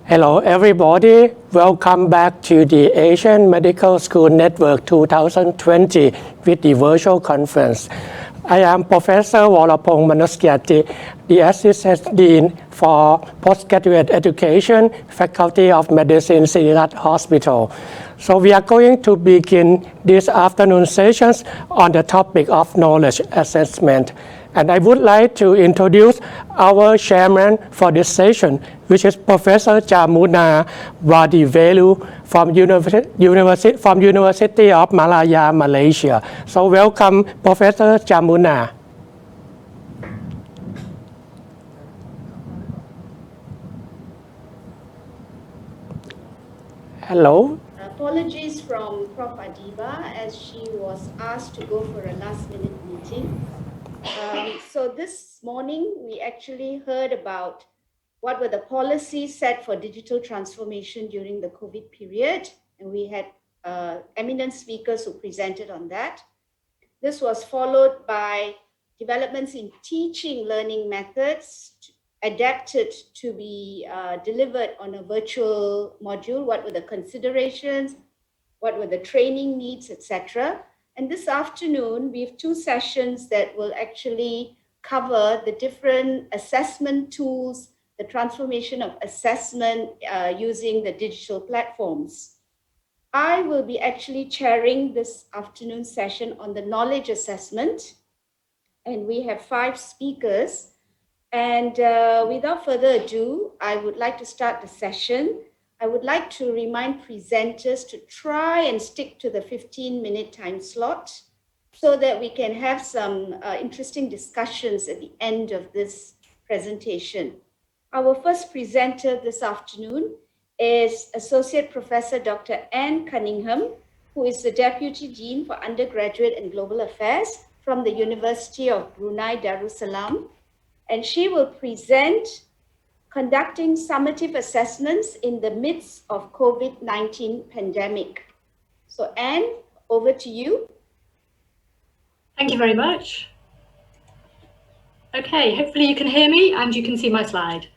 Hello everybody, welcome back to the Asian Medical School Network 2020 with the virtual conference. I am Professor Warapong Manuskiati, the Assistant Dean for Postgraduate Education, Faculty of Medicine, Sirirat Hospital. So we are going to begin this afternoon sessions on the topic of knowledge assessment. And I would like to introduce our chairman for this session, which is Professor Jamuna Wadivelu from University of Malaya, Malaysia. So welcome, Professor Jamuna. Hello. Apologies from Prof. Adiba as she was asked to go for a last-minute meeting. So this morning, we actually heard about what were the policies set for digital transformation during the COVID period. And we had eminent speakers who presented on that. This was followed by developments in teaching learning methods adapted to be delivered on a virtual module. What were the considerations? What were the training needs, etc. And this afternoon, we have two sessions that will actually cover the different assessment tools, the transformation of assessment using the digital platforms. I will be actually chairing this afternoon session on the knowledge assessment. And we have 5 speakers. And without further ado, I would like to start the session. I would like to remind presenters to try and stick to the 15-minute time slot so that we can have some interesting discussions at the end of this presentation. Our first presenter this afternoon is Associate Professor Dr. Anne Cunningham, who is the Deputy Dean for Undergraduate and Global Affairs from the University of Brunei Darussalam. And she will present conducting summative assessments in the midst of COVID-19 pandemic. So Anne, over to you. Thank you very much. Okay, hopefully you can hear me and you can see my slide.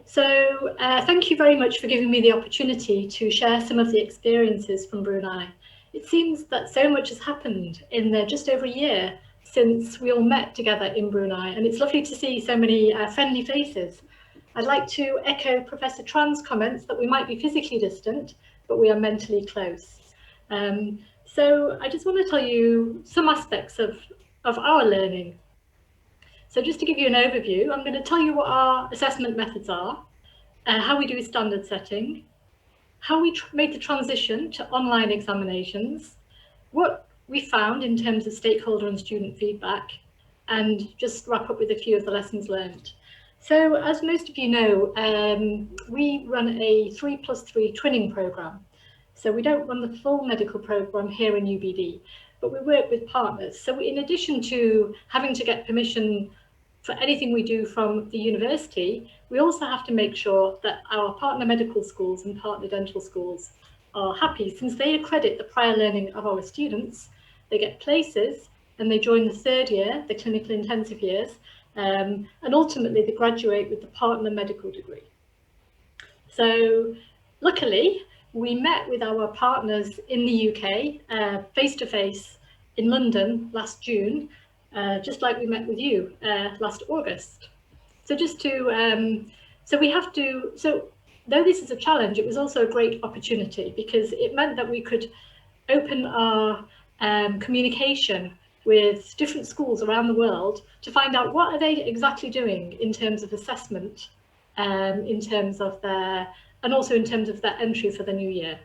So thank you very much for giving me the opportunity to share some of the experiences from Brunei. It seems that so much has happened in just over a year since we all met together in Brunei, and it's lovely to see so many friendly faces. I'd like to echo Professor Tran's comments that we might be physically distant, but we are mentally close. So I just want to tell you some aspects of our learning. So just to give you an overview, I'm going to tell you what our assessment methods are, how we do standard setting, how we made the transition to online examinations, what we found in terms of stakeholder and student feedback, and just wrap up with a few of the lessons learned. So as most of you know, we run a 3+3 twinning programme. So we don't run the full medical programme here in UBD, but we work with partners. So in addition to having to get permission for anything we do from the university, we also have to make sure that our partner medical schools and partner dental schools are happy, since they accredit the prior learning of our students. They get places and they join the 3rd year, the clinical intensive years, and ultimately they graduate with the partner medical degree. So luckily, we met with our partners in the UK face-to-face in London last June, just like we met with you last August. So just to, so though this is a challenge, it was also a great opportunity because it meant that we could open our communication with different schools around the world to find out what are they exactly doing in terms of assessment, in terms of and also in terms of their entry for the new year.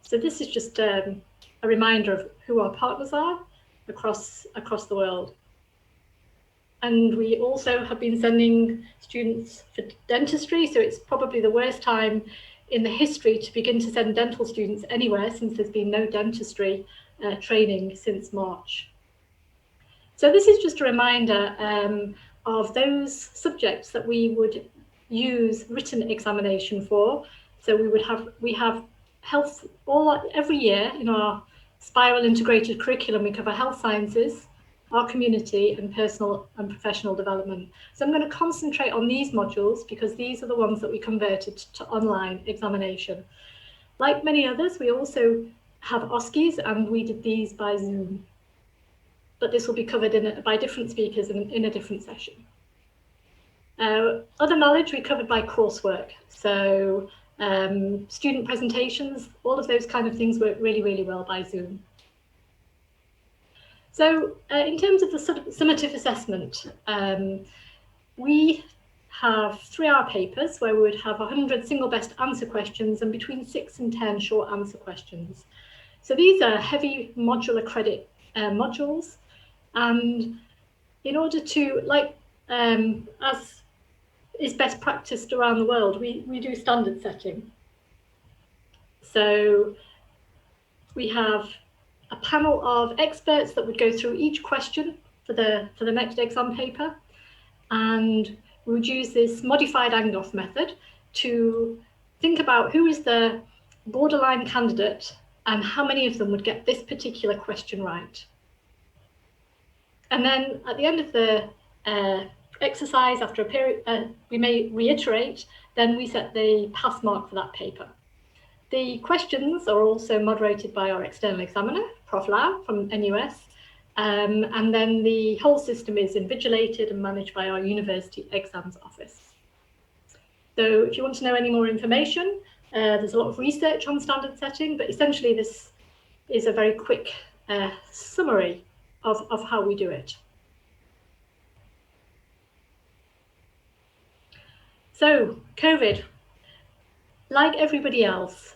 So this is just a reminder of who our partners are across the world. And we also have been sending students for dentistry, so it's probably the worst time in the history to begin to send dental students anywhere, since there's been no dentistry training since March. So this is just a reminder of those subjects that we would use written examination for. So we have health every year in our spiral integrated curriculum. We cover health sciences, our community, and personal and professional development. So I'm going to concentrate on these modules because these are the ones that we converted to online examination. Like many others, we also have OSCEs, and we did these by Zoom. but this will be covered by different speakers in a different session. Other knowledge we covered by coursework. So student presentations, all of those kind of things work really, really well by Zoom. So in terms of the summative assessment, we have 3-hour papers where we would have 100 single best answer questions and between 6 and 10 short answer questions. So these are heavy modular credit modules, and in order to, like, as is best practiced around the world, we do standard setting. So we have a panel of experts that would go through each question for the next exam paper, and we would use this modified Angoff method to think about who is the borderline candidate and how many of them would get this particular question right. And then at the end of the exercise, after a period, we may reiterate, then we set the pass mark for that paper. The questions are also moderated by our external examiner, Prof. Lau from NUS, and then the whole system is invigilated and managed by our University Exams Office. So if you want to know any more information, there's a lot of research on standard setting, but essentially this is a very quick summary of how we do it. So COVID, like everybody else,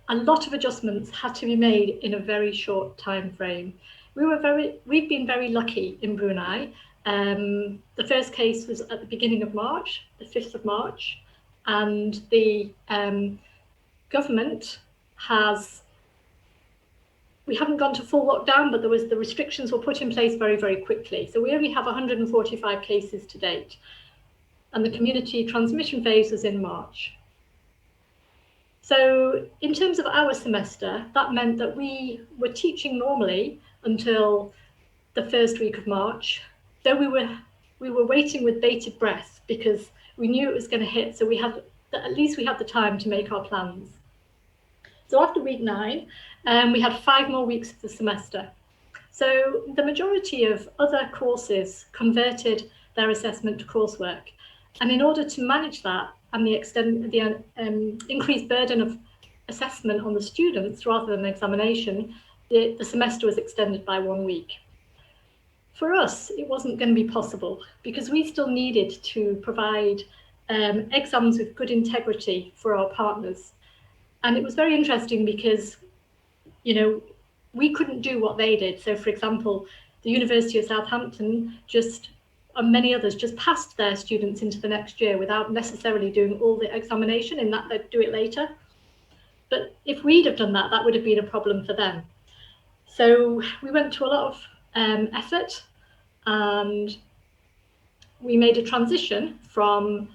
a lot of adjustments had to be made in a very short time frame. We've been very lucky in Brunei. The first case was at the beginning of March, the 5th of March, and the government we haven't gone to full lockdown, but the restrictions were put in place very, very quickly. So we only have 145 cases to date, and the community transmission phase was in March. So in terms of our semester, that meant that we were teaching normally until the first week of March, though we were waiting with bated breath because we knew it was going to hit, so at least we had the time to make our plans. So after week 9, we had 5 more weeks of the semester. So the majority of other courses converted their assessment to coursework. And in order to manage that and the increased burden of assessment on the students rather than examination, the semester was extended by 1 week. For us, it wasn't going to be possible because we still needed to provide exams with good integrity for our partners. And it was very interesting because, you know, we couldn't do what they did. So, for example, the University of Southampton and many others just passed their students into the next year without necessarily doing all the examination, in that they'd do it later. But if we'd have done that, that would have been a problem for them. So we went to a lot of effort, and we made a transition from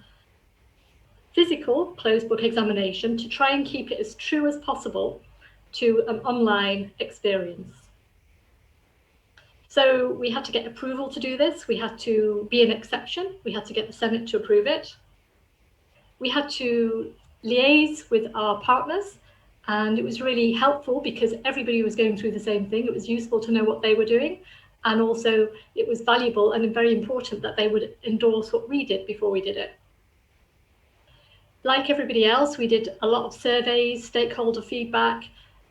physical closed book examination to try and keep it as true as possible to an online experience. So we had to get approval to do this. We had to be an exception. We had to get the Senate to approve it. We had to liaise with our partners, and it was really helpful because everybody was going through the same thing. It was useful to know what they were doing, and also it was valuable and very important that they would endorse what we did before we did it. Like everybody else, we did a lot of surveys, stakeholder feedback,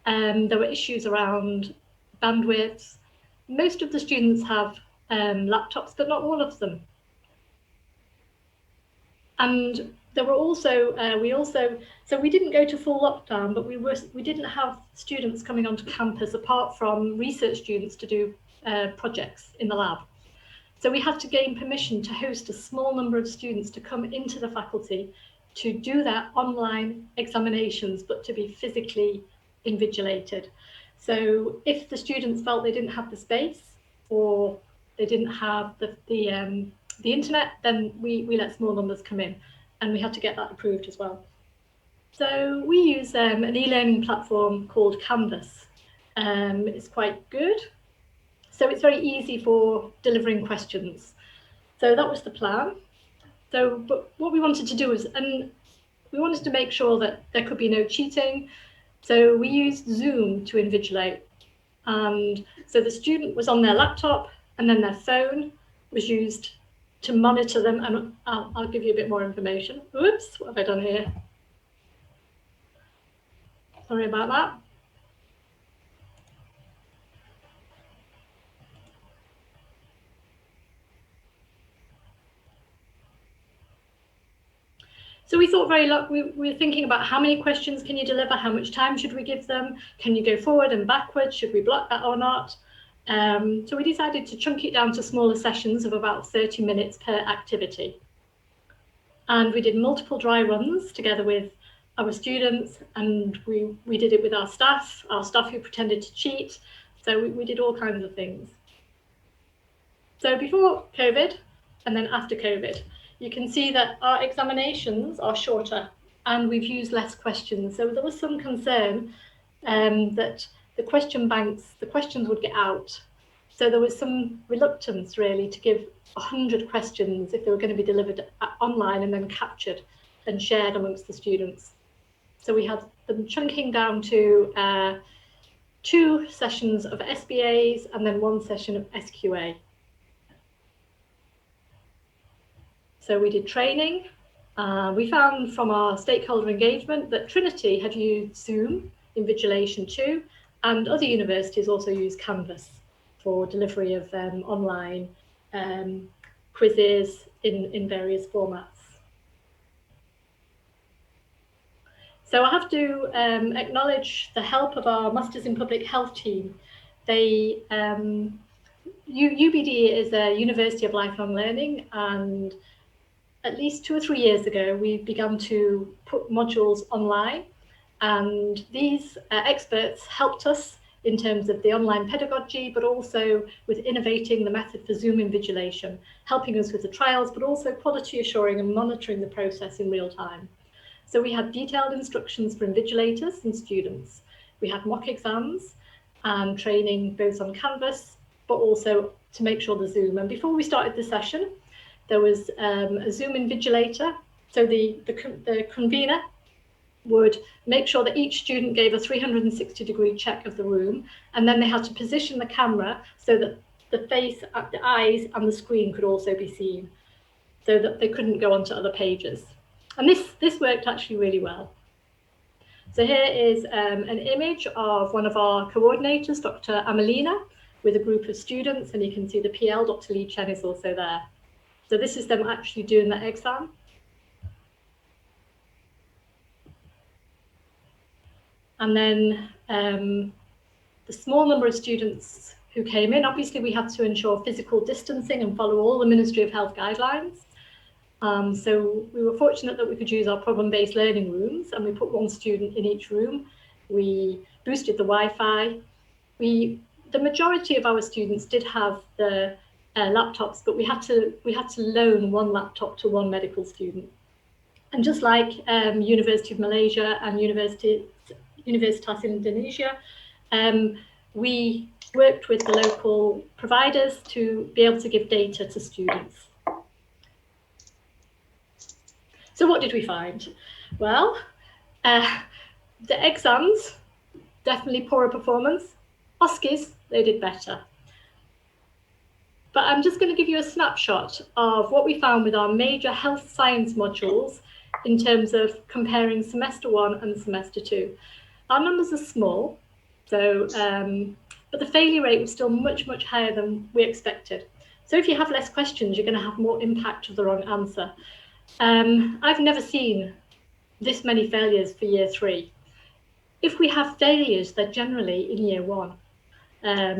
and there were issues around bandwidth. Most of the students have laptops, but not all of them. And there were also, so we didn't go to full lockdown, but we didn't have students coming onto campus apart from research students to do projects in the lab. So we had to gain permission to host a small number of students to come into the faculty to do their online examinations, but to be physically invigilated. So if the students felt they didn't have the space or they didn't have the internet, then we let small numbers come in, and we had to get that approved as well. So we use an e-learning platform called Canvas. It's quite good. So it's very easy for delivering questions. So that was the plan. So, but what we wanted to do was, and we wanted to make sure that there could be no cheating. So we used Zoom to invigilate. And so the student was on their laptop, and then their phone was used to monitor them. And I'll give you a bit more information. Oops, what have I done here? Sorry about that. So we thought we were thinking about how many questions can you deliver, how much time should we give them, can you go forward and backwards, should we block that or not? So we decided to chunk it down to smaller sessions of about 30 minutes per activity. And we did multiple dry runs together with our students, and we did it with our staff who pretended to cheat. So we did all kinds of things. So before COVID and then after COVID, you can see that our examinations are shorter and we've used less questions. So there was some concern that the question banks, the questions would get out. So there was some reluctance really to give 100 questions if they were going to be delivered online and then captured and shared amongst the students. So we had them chunking down to 2 sessions of SBAs and then 1 session of SQA. So we did training. We found from our stakeholder engagement that Trinity had used Zoom Invigilation too, and other universities also use Canvas for delivery of online quizzes in various formats. So I have to acknowledge the help of our Masters in Public Health team. They UBD is a University of Lifelong Learning, and at least 2 or 3 years ago, we began to put modules online, and these experts helped us in terms of the online pedagogy, but also with innovating the method for Zoom invigilation, helping us with the trials, but also quality assuring and monitoring the process in real time. So we had detailed instructions for invigilators and students. We had mock exams and training both on Canvas, but also to make sure the Zoom. And before we started the session, there was a Zoom invigilator. So the convener would make sure that each student gave a 360-degree check of the room, and then they had to position the camera so that the face, the eyes and the screen could also be seen, so that they couldn't go onto other pages. And this worked actually really well. So here is an image of one of our coordinators, Dr. Amelina, with a group of students, and you can see the PL, Dr. Lee Chen, is also there. So this is them actually doing the exam. And then the small number of students who came in, obviously we had to ensure physical distancing and follow all the Ministry of Health guidelines. So we were fortunate that we could use our problem-based learning rooms, and we put 1 student in each room. We boosted the Wi-Fi. The majority of our students did have the laptops, but we had to loan 1 laptop to 1 medical student. And just like University of Malaysia and Universitas Indonesia, we worked with the local providers to be able to give data to students. So what did we find? Well, the exams, definitely poorer performance. OSCEs, they did better. But I'm just going to give you a snapshot of what we found with our major health science modules in terms of comparing semester 1 and semester 2. Our numbers are small, so but the failure rate was still much, much higher than we expected. So if you have less questions, you're going to have more impact of the wrong answer. I've never seen this many failures for year 3. If we have failures, they're generally in year 1.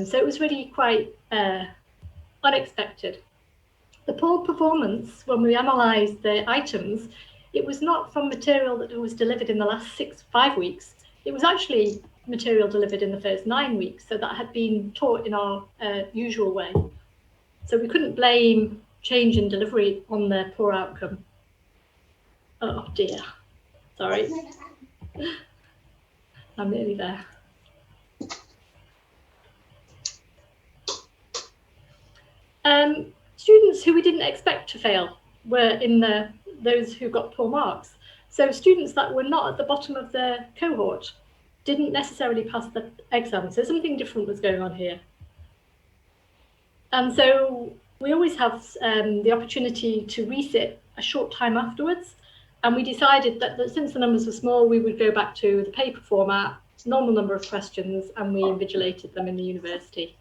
So it was really quite unexpected. The poor performance, when we analysed the items, it was not from material that was delivered in the last 5 weeks. It was actually material delivered in the first 9 weeks, so that had been taught in our usual way. So we couldn't blame change in delivery on the poor outcome. Oh dear, sorry. I'm nearly there. Students who we didn't expect to fail were in those who got poor marks. So students that were not at the bottom of the cohort. didn't necessarily pass the exam. So something different was going on here. And so we always have the opportunity to resit a short time afterwards. And we decided that since the numbers were small, we would go back to the paper format, normal number of questions, and we invigilated them in the university.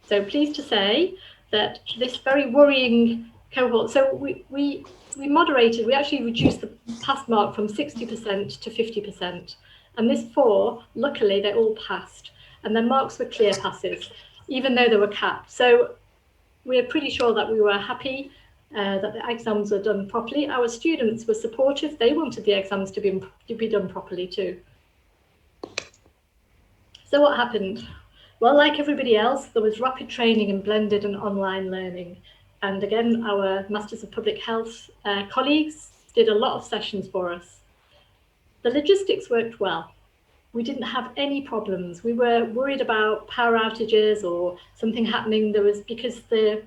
So pleased to say that this very worrying cohort, so we moderated, we actually reduced the pass mark from 60% to 50%. And this 4, luckily, they all passed. And their marks were clear passes, even though they were capped. So we're pretty sure that we were happy that the exams were done properly. Our students were supportive. They wanted the exams to be done properly too. So what happened? Well, like everybody else, there was rapid training in blended and online learning. And again, our Masters of Public Health colleagues did a lot of sessions for us. The logistics worked well. We didn't have any problems. We were worried about power outages or something happening. Because the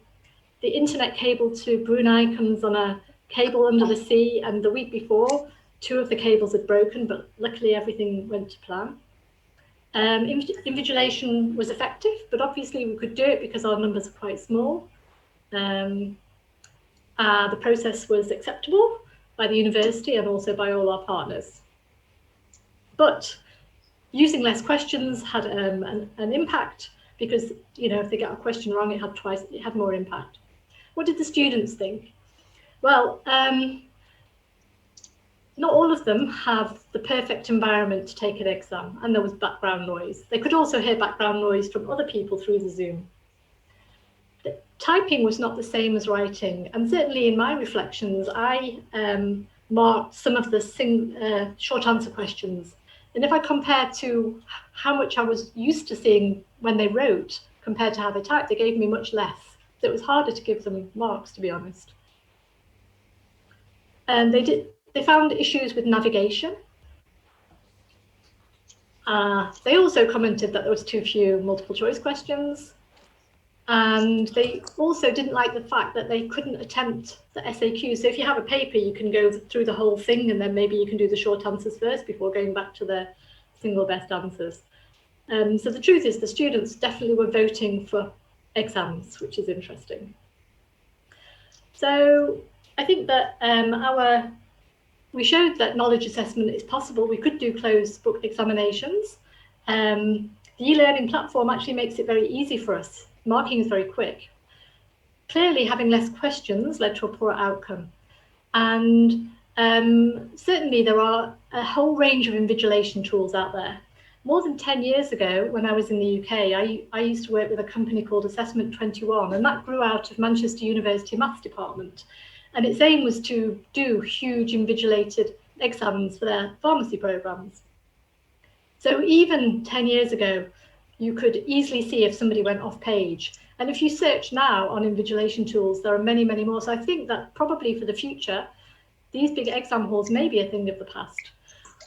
internet cable to Brunei comes on a cable under the sea, and the week before, 2 of the cables had broken, but luckily everything went to plan. Invigilation was effective, but obviously we could do it because our numbers are quite small. The process was acceptable by the university and also by all our partners. But using less questions had an impact because, if they got a question wrong, it had more impact. What did the students think? Well, not all of them have the perfect environment to take an exam, and there was background noise. They could also hear background noise from other people through the Zoom. The typing was not the same as writing, and certainly in my reflections, I marked some of the short answer questions. And if I compare to how much I was used to seeing when they wrote compared to how they typed, they gave me much less. So it was harder to give them marks, to be honest. And they found issues with navigation. They also commented that there was too few multiple choice questions. And they also didn't like the fact that they couldn't attempt the SAQ. So if you have a paper, you can go through the whole thing, and then maybe you can do the short answers first before going back to the single best answers. So the truth is the students definitely were voting for exams, which is interesting. So I think that we showed that knowledge assessment is possible. We could do closed book examinations. The e-learning platform actually makes it very easy for us. Marking is very quick. Clearly, having less questions led to a poorer outcome. And certainly there are a whole range of invigilation tools out there. More than 10 years ago, when I was in the UK, I used to work with a company called Assessment 21, and that grew out of Manchester University Maths Department. And its aim was to do huge invigilated exams for their pharmacy programs. So even 10 years ago, you could easily see if somebody went off page. And if you search now on invigilation tools, there are many, many more. So I think that probably for the future, these big exam halls may be a thing of the past.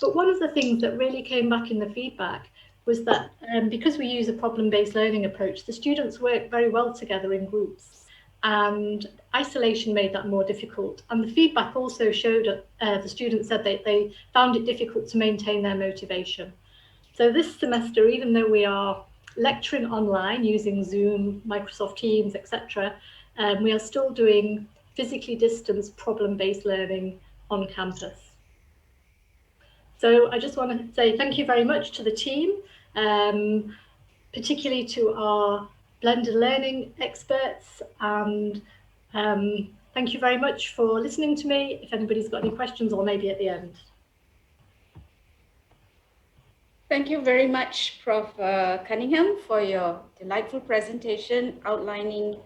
But one of the things that really came back in the feedback was that because we use a problem-based learning approach, the students work very well together in groups, and isolation made that more difficult. And the feedback also showed the students said they found it difficult to maintain their motivation. So this semester, even though we are lecturing online using Zoom, Microsoft Teams, etc., we are still doing physically distanced problem-based learning on campus. So I just want to say thank you very much to the team, particularly to our blended learning experts, and thank you very much for listening to me. If anybody's got any questions, or maybe at the end. Thank you very much, Prof. Cunningham, for your delightful presentation outlining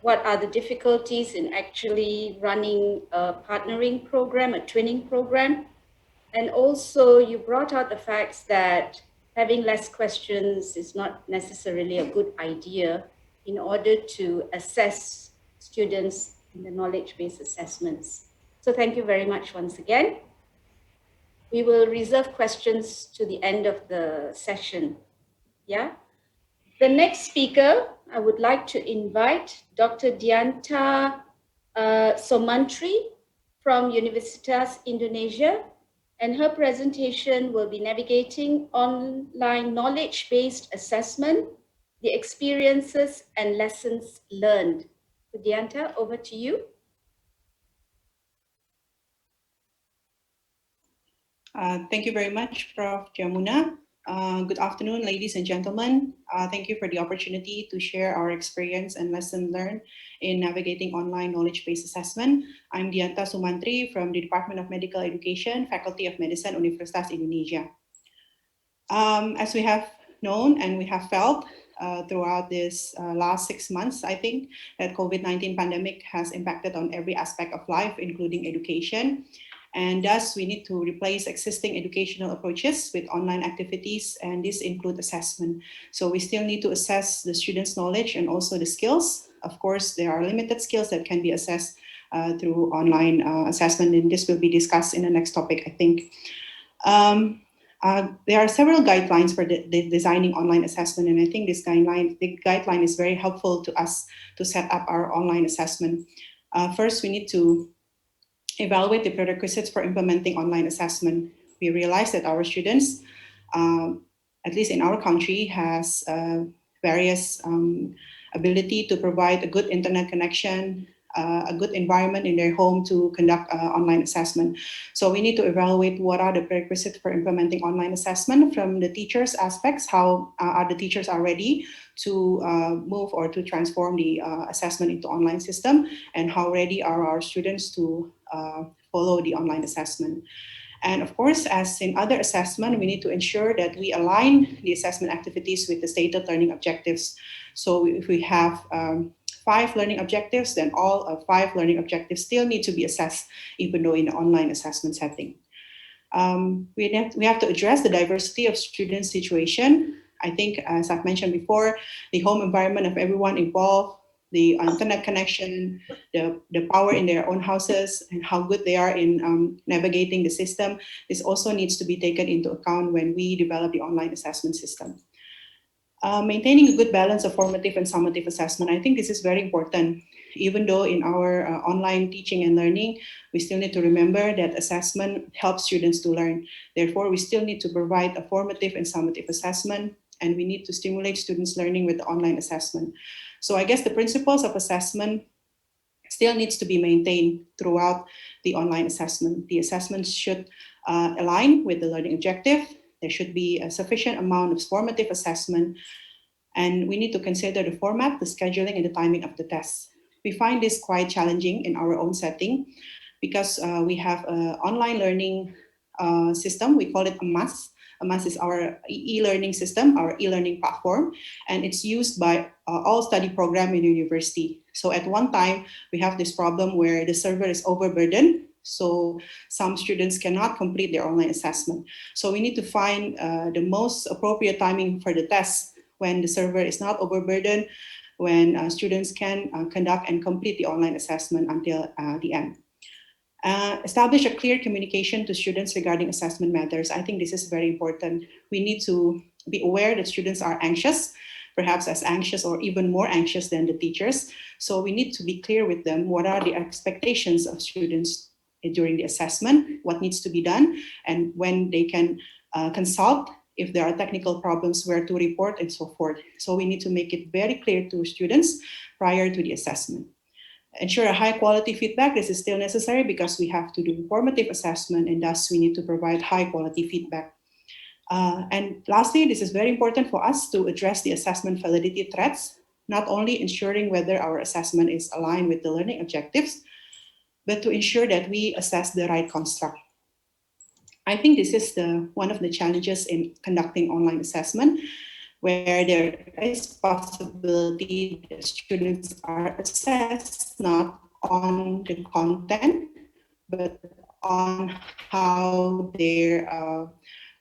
what are the difficulties in actually running a partnering program, a twinning program. And also you brought out the facts that having less questions is not necessarily a good idea in order to assess students in the knowledge-based assessments. So thank you very much once again. We will reserve questions to the end of the session. Yeah. The next speaker, I would like to invite Dr. Dianta Somantri from Universitas Indonesia. and her presentation will be navigating online knowledge-based assessment, the experiences and lessons learned. Budianta, over to you. Thank you very much, Prof. Jamuna. Good afternoon, ladies and gentlemen. Thank you for the opportunity to share our experience and lesson learned in navigating online knowledge-based assessment. I'm Dianta Sumantri from the Department of Medical Education, Faculty of Medicine, Universitas Indonesia. As we have known and we have felt throughout this last 6 months, I think that COVID-19 pandemic has impacted on every aspect of life, including education. And thus, we need to replace existing educational approaches with online activities, and this includes assessment. So we still need to assess the students' knowledge and also the skills. Of course, there are limited skills that can be assessed through online assessment, and this will be discussed in the next topic, I think. There are several guidelines for designing online assessment, and I think the guideline is very helpful to us to set up our online assessment. First, we need to evaluate the prerequisites for implementing online assessment. We realize that our students, at least in our country, has various ability to provide a good internet connection, a good environment in their home to conduct online assessment. So we need to evaluate what are the prerequisites for implementing online assessment from the teachers' aspects, how are the teachers are ready to move or to transform the assessment into online system, and how ready are our students to follow the online assessment. And of course, as in other assessment, we need to ensure that we align the assessment activities with the stated learning objectives. So if we have 5 learning objectives, then all 5 learning objectives still need to be assessed, even though in an online assessment setting. We have to address the diversity of student situation. I think, as I've mentioned before, the home environment of everyone involved, the internet connection, the power in their own houses, and how good they are in navigating the system. This also needs to be taken into account when we develop the online assessment system. Maintaining a good balance of formative and summative assessment. I think this is very important. Even though in our online teaching and learning, we still need to remember that assessment helps students to learn. Therefore, we still need to provide a formative and summative assessment, and we need to stimulate students' learning with the online assessment. So I guess the principles of assessment still needs to be maintained throughout the online assessment. The assessment should align with the learning objective. There should be a sufficient amount of formative assessment, and we need to consider the format, the scheduling, and the timing of the tests. We find this quite challenging in our own setting because we have an online learning system. We call it a MAS. AMAS is our e-learning system, our e-learning platform, and it's used by all study program in university. So at one time, we have this problem where the server is overburdened. So some students cannot complete their online assessment. So we need to find the most appropriate timing for the test when the server is not overburdened, when students can conduct and complete the online assessment until the end. Establish a clear communication to students regarding assessment matters. I think this is very important. We need to be aware that students are anxious, perhaps as anxious or even more anxious than the teachers. So we need to be clear with them what are the expectations of students during the assessment, what needs to be done, and when they can consult if there are technical problems, where to report, and so forth. So we need to make it very clear to students prior to the assessment. Ensure a high quality feedback. This is still necessary because we have to do formative assessment, and thus we need to provide high quality feedback. And lastly, this is very important for us to address the assessment validity threats, not only ensuring whether our assessment is aligned with the learning objectives, but to ensure that we assess the right construct. I think this is one of the challenges in conducting online assessment, where there is possibility that students are assessed not on the content, but on how they're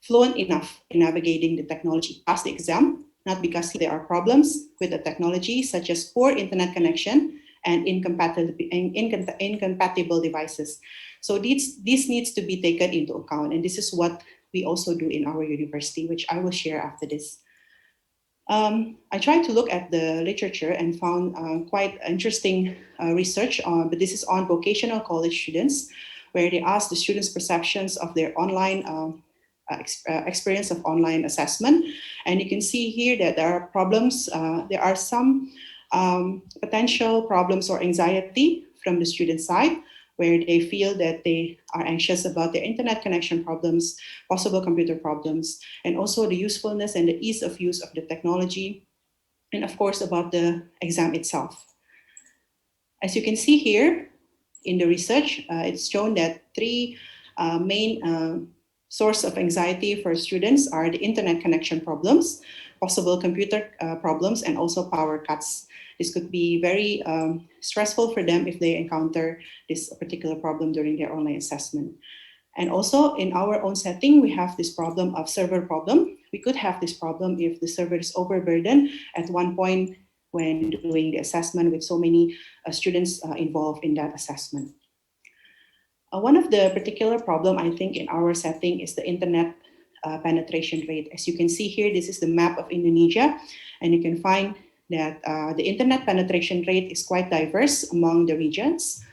fluent enough in navigating the technology. Pass the exam, not because there are problems with the technology, such as poor internet connection and incompatible devices. So this needs to be taken into account, and this is what we also do in our university, which I will share after this. I tried to look at the literature and found quite interesting research but this is on vocational college students, where they asked the students' perceptions of their online experience of online assessment. And you can see here that there are problems, there are some potential problems or anxiety from the student side, where they feel that they are anxious about their internet connection problems, possible computer problems, and also the usefulness and the ease of use of the technology, and of course about the exam itself. As you can see here in the research, it's shown that three main source of anxiety for students are the internet connection problems, possible computer problems, and also power cuts. This could be very stressful for them if they encounter this particular problem during their online assessment. And also in our own setting, we have this problem of server problem. We could have this problem if the server is overburdened at one point when doing the assessment with so many students involved in that assessment. One of the particular problem, I think, in our setting is the internet penetration rate. As you can see here, this is the map of Indonesia, and you can find that the internet penetration rate is quite diverse among the regions.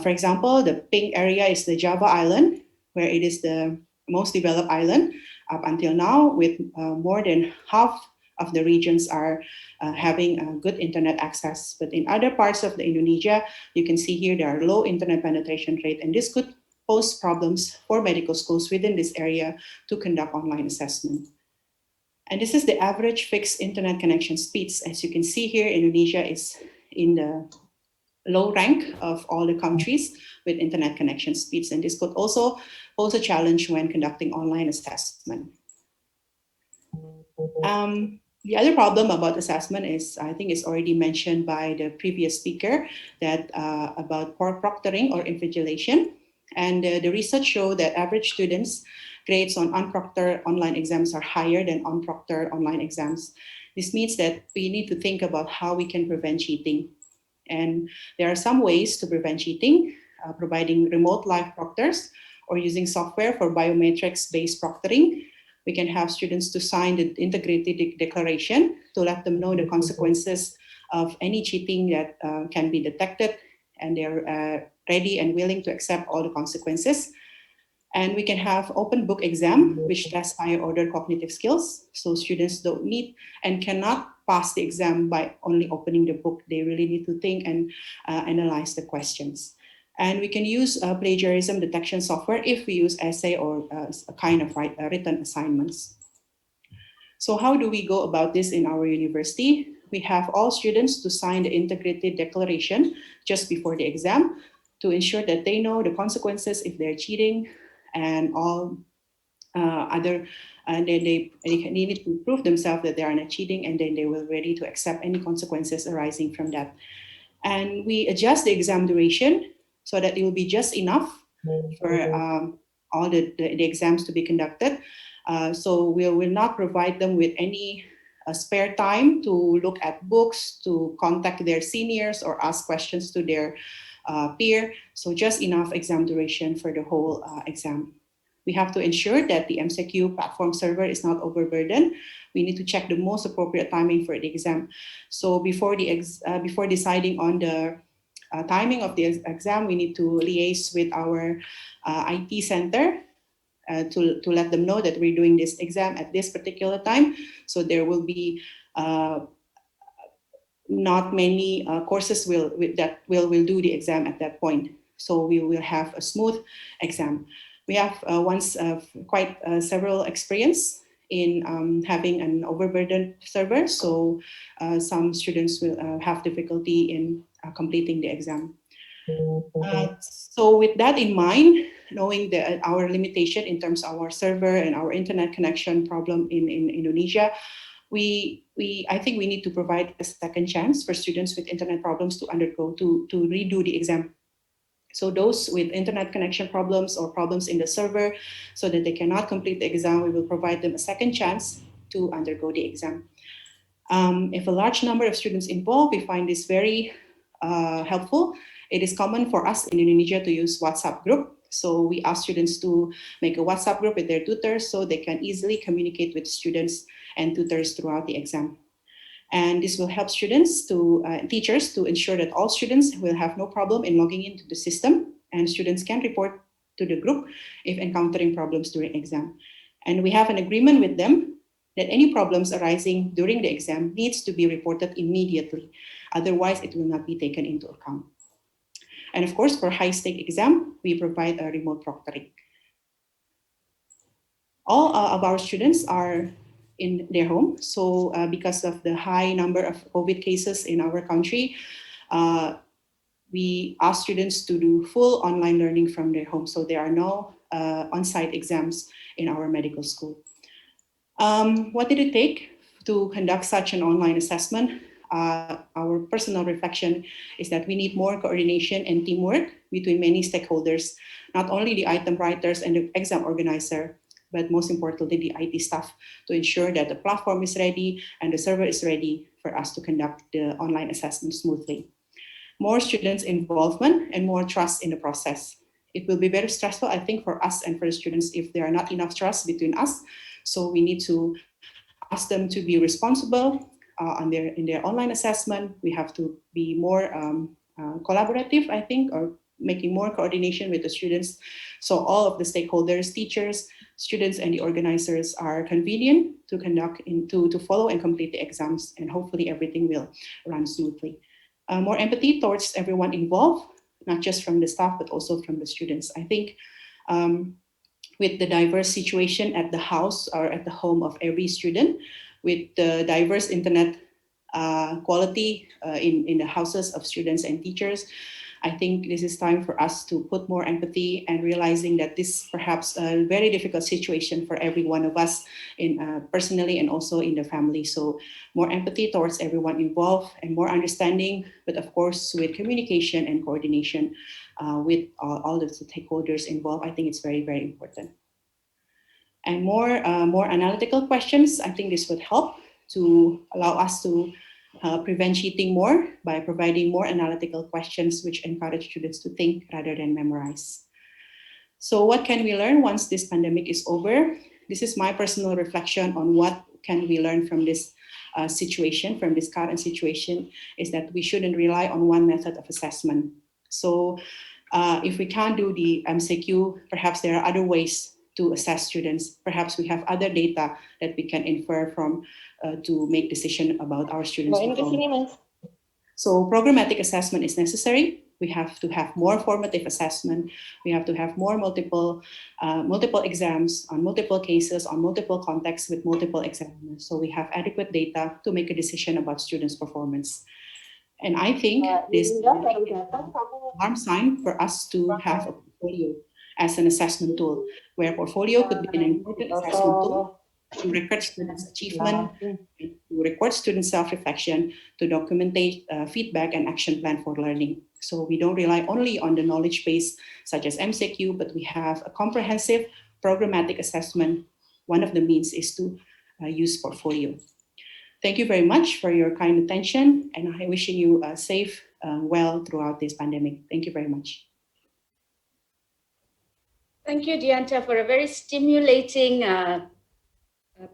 For example, the pink area is the Java Island, where it is the most developed island up until now, with more than half of the regions are having good internet access. But in other parts of the Indonesia, you can see here there are low internet penetration rate, and this could pose problems for medical schools within this area to conduct online assessment. And this is the average fixed internet connection speeds. As you can see here, Indonesia is in the low rank of all the countries with internet connection speeds. And this could also pose a challenge when conducting online assessment. The other problem about assessment is, I think it's already mentioned by the previous speaker, that about poor proctoring or invigilation. And the research showed that average students' grades on unproctored online exams are higher than on-proctored online exams. This means that we need to think about how we can prevent cheating. And there are some ways to prevent cheating, providing remote live proctors or using software for biometrics-based proctoring. We can have students to sign the integrity declaration to let them know the consequences of any cheating that can be detected, and they're ready and willing to accept all the consequences. And we can have open book exam, which tests higher order cognitive skills. So students don't need and cannot pass the exam by only opening the book. They really need to think and analyze the questions. And we can use plagiarism detection software if we use essay or a kind of written assignments. So how do we go about this in our university? We have all students to sign the integrity declaration just before the exam to ensure that they know the consequences if they're cheating, and all other, and then they need to prove themselves that they are not cheating, and then they will be ready to accept any consequences arising from that. And we adjust the exam duration so that it will be just enough for all the exams to be conducted. So we will not provide them with any spare time to look at books, to contact their seniors or ask questions to their peer. So just enough exam duration for the whole exam. We have to ensure that the MCQ platform server is not overburdened. We need to check the most appropriate timing for the exam. So before deciding on the timing of the exam, we need to liaise with our IT center to let them know that we're doing this exam at this particular time. So there will be not many courses will do the exam at that point. So we will have a smooth exam. We have quite several experience in having an overburdened server. So some students will have difficulty in completing the exam. So with that in mind, knowing that our limitation in terms of our server and our internet connection problem in Indonesia, I think we need to provide a second chance for students with internet problems to redo the exam. So those with internet connection problems or problems in the server, so that they cannot complete the exam, we will provide them a second chance to undergo the exam. If a large number of students involved, we find this very helpful. It is common for us in Indonesia to use WhatsApp group. So we ask students to make a WhatsApp group with their tutors so they can easily communicate with students and tutors throughout the exam. And this will help students teachers to ensure that all students will have no problem in logging into the system and students can report to the group if encountering problems during exam. And we have an agreement with them that any problems arising during the exam needs to be reported immediately. Otherwise, it will not be taken into account. And of course, for high-stake exam, we provide a remote proctoring. All of our students are in their home. So because of the high number of COVID cases in our country, we ask students to do full online learning from their home. So there are no on-site exams in our medical school. What did it take to conduct such an online assessment? Our personal reflection is that we need more coordination and teamwork between many stakeholders, not only the item writers and the exam organizer, but most importantly, the IT staff, to ensure that the platform is ready and the server is ready for us to conduct the online assessment smoothly. More students' involvement and more trust in the process. It will be very stressful, I think, for us and for the students if there are not enough trust between us. So we need to ask them to be responsible in their online assessment. We have to be more collaborative, I think, or making more coordination with the students. So all of the stakeholders, teachers, students, and the organizers are convenient to conduct, to follow and complete the exams, and hopefully everything will run smoothly. More empathy towards everyone involved, not just from the staff, but also from the students. I think with the diverse situation at the house or at the home of every student, with the diverse internet quality in the houses of students and teachers, I think this is time for us to put more empathy and realizing that this perhaps a very difficult situation for every one of us personally and also in the family. So more empathy towards everyone involved and more understanding, but of course with communication and coordination with all the stakeholders involved. I think it's very, very important. And more analytical questions, I think this would help to allow us to prevent cheating more by providing more analytical questions which encourage students to think rather than memorize. So what can we learn once this pandemic is over? This is my personal reflection on what can we learn from this situation, from this current situation, is that we shouldn't rely on one method of assessment. So if we can't do the MCQ, perhaps there are other ways to assess students. Perhaps we have other data that we can infer from to make decision about our students' performance. So programmatic assessment is necessary. We have to have more formative assessment. We have to have more multiple exams on multiple cases, on multiple contexts with multiple examiners. So we have adequate data to make a decision about students' performance. And I think this is an alarm sign for us to have a portfolio as an assessment tool, where portfolio could be an important assessment tool to record students' achievement, to record student self-reflection, to document feedback and action plan for learning. So we don't rely only on the knowledge base such as MCQ, but we have a comprehensive programmatic assessment. One of the means is to use portfolio. Thank you very much for your kind attention, and I'm wishing you safe, well throughout this pandemic. Thank you very much. Thank you, Dianta, for a very stimulating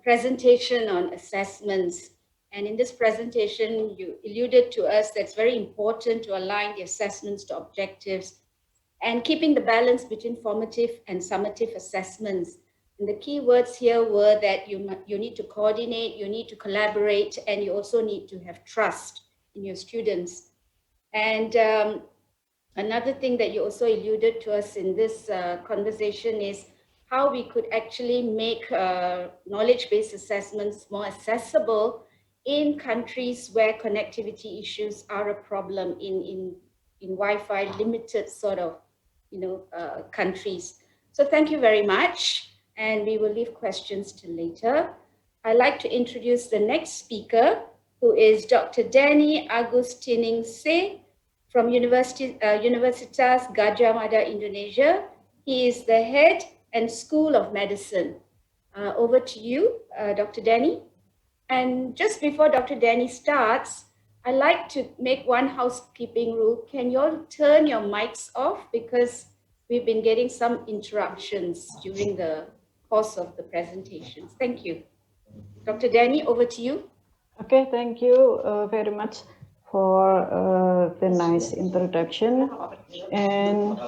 presentation on assessments. And in this presentation, you alluded to us that it's very important to align the assessments to objectives and keeping the balance between formative and summative assessments. And the key words here were that you need to coordinate, you need to collaborate, and you also need to have trust in your students. And another thing that you also alluded to us in this conversation is how we could actually make knowledge-based assessments more accessible in countries where connectivity issues are a problem in Wi-Fi limited sort of countries. So thank you very much, and we will leave questions till later. I'd like to introduce the next speaker, who is Dr. Danny Agustiningsih from Universitas Gadjah Mada, Indonesia. He is the head and School of Medicine. Over to you, Dr. Danny. And just before Dr. Danny starts, I'd like to make one housekeeping rule. Can you all turn your mics off, because we've been getting some interruptions during the course of the presentations. Thank you. Dr. Danny, over to you. Okay, thank you very much. for the nice introduction. And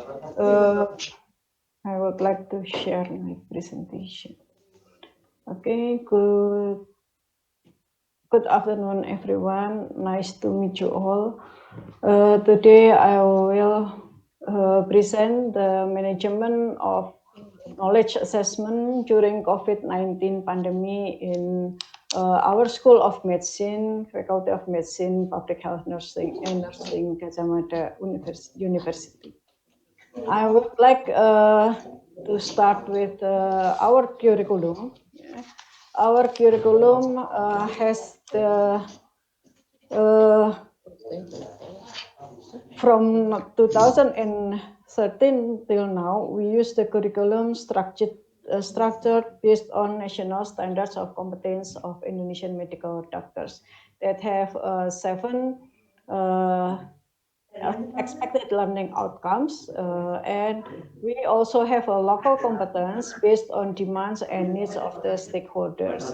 I would like to share my presentation. Okay, good afternoon, everyone. Nice to meet you all. Today I will present the management of knowledge assessment during COVID-19 pandemic in our School of Medicine, Faculty of Medicine, Public Health Nursing, and Nursing Gadjah Mada University. I would like to start with our curriculum. Our curriculum has the from 2013 till now, we use the curriculum structured based on national standards of competence of Indonesian medical doctors that have 7 expected learning outcomes, and we also have a local competence based on demands and needs of the stakeholders.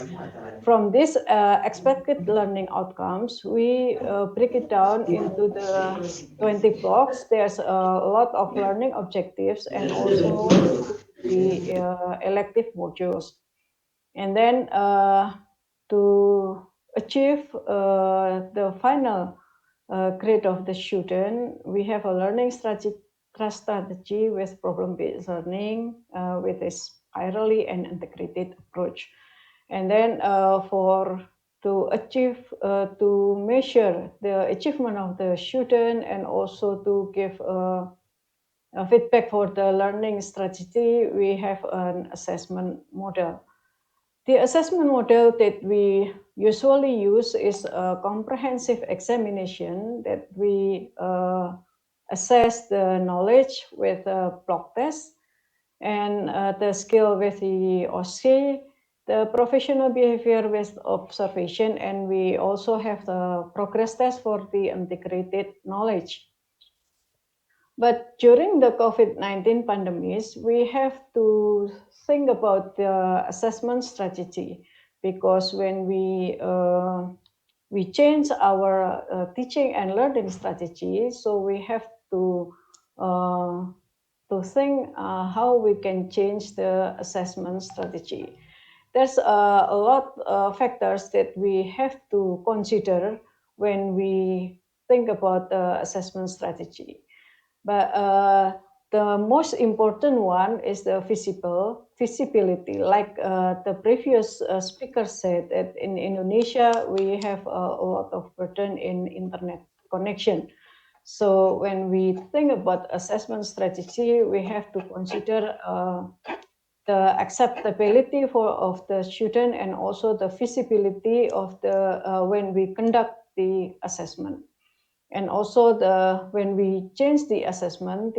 From these expected learning outcomes, we break it down into the 20 blocks. There's a lot of learning objectives and also the elective modules. And then to achieve the final grade of the student, we have a learning strategy with problem-based learning with a spirally and integrated approach. And then to measure the achievement of the student and also to give feedback for the learning strategy, we have an assessment model. The assessment model that we usually use is a comprehensive examination that we assess the knowledge with a block test and the skill with the OSCE, the professional behavior with observation, and we also have the progress test for the integrated knowledge. But during the COVID-19 pandemic, we have to think about the assessment strategy, because when we change our teaching and learning strategy, so we have to think how we can change the assessment strategy. There's a lot of factors that we have to consider when we think about the assessment strategy. But the most important one is the visibility. Like the previous speaker said, that in Indonesia, we have a lot of burden in internet connection. So when we think about assessment strategy, we have to consider the acceptability of the student and also the visibility of the when we conduct the assessment. And also when we change the assessment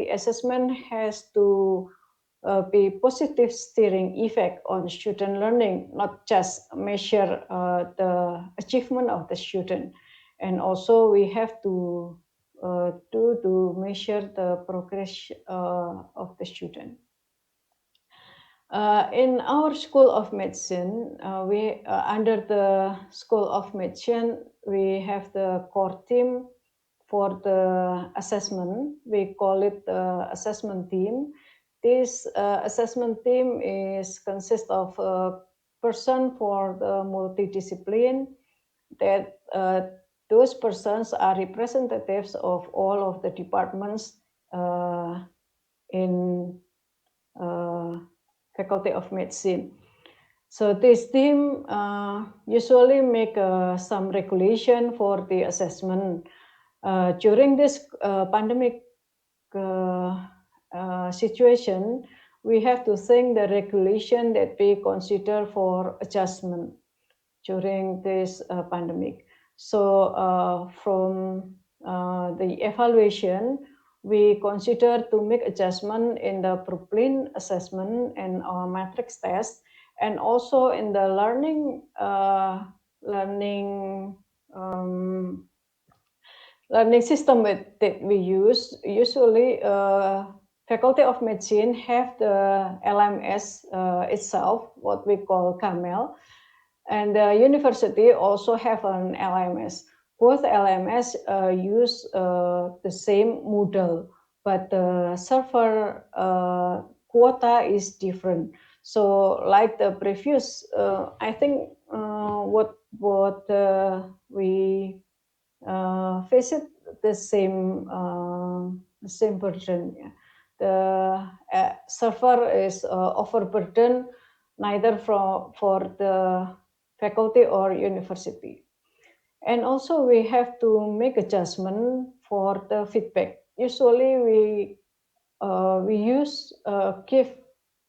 has to be positive steering effect on student learning, not just measure the achievement of the student. And also we have to measure the progress of the student. In our School of Medicine, we under the School of Medicine, we have the core team for the assessment. We call it the assessment team. This assessment team consists of a person for the multidiscipline, that those persons are representatives of all of the departments in Faculty of Medicine. So this team usually make some regulation for the assessment. During this pandemic situation, we have to think the regulation that we consider for adjustment during this pandemic. So from the evaluation, we consider to make adjustment in the Brooklyn assessment and matrix test, and also in the learning system that we use. Usually, Faculty of Medicine have the LMS itself, what we call CAMEL, and the university also have an LMS. both LMS use the same Moodle, but the server quota is different. So like the previous, I think what we visit the same version. Yeah. The server is overburdened neither for the faculty or university. And also we have to make adjustment for the feedback. Usually we use give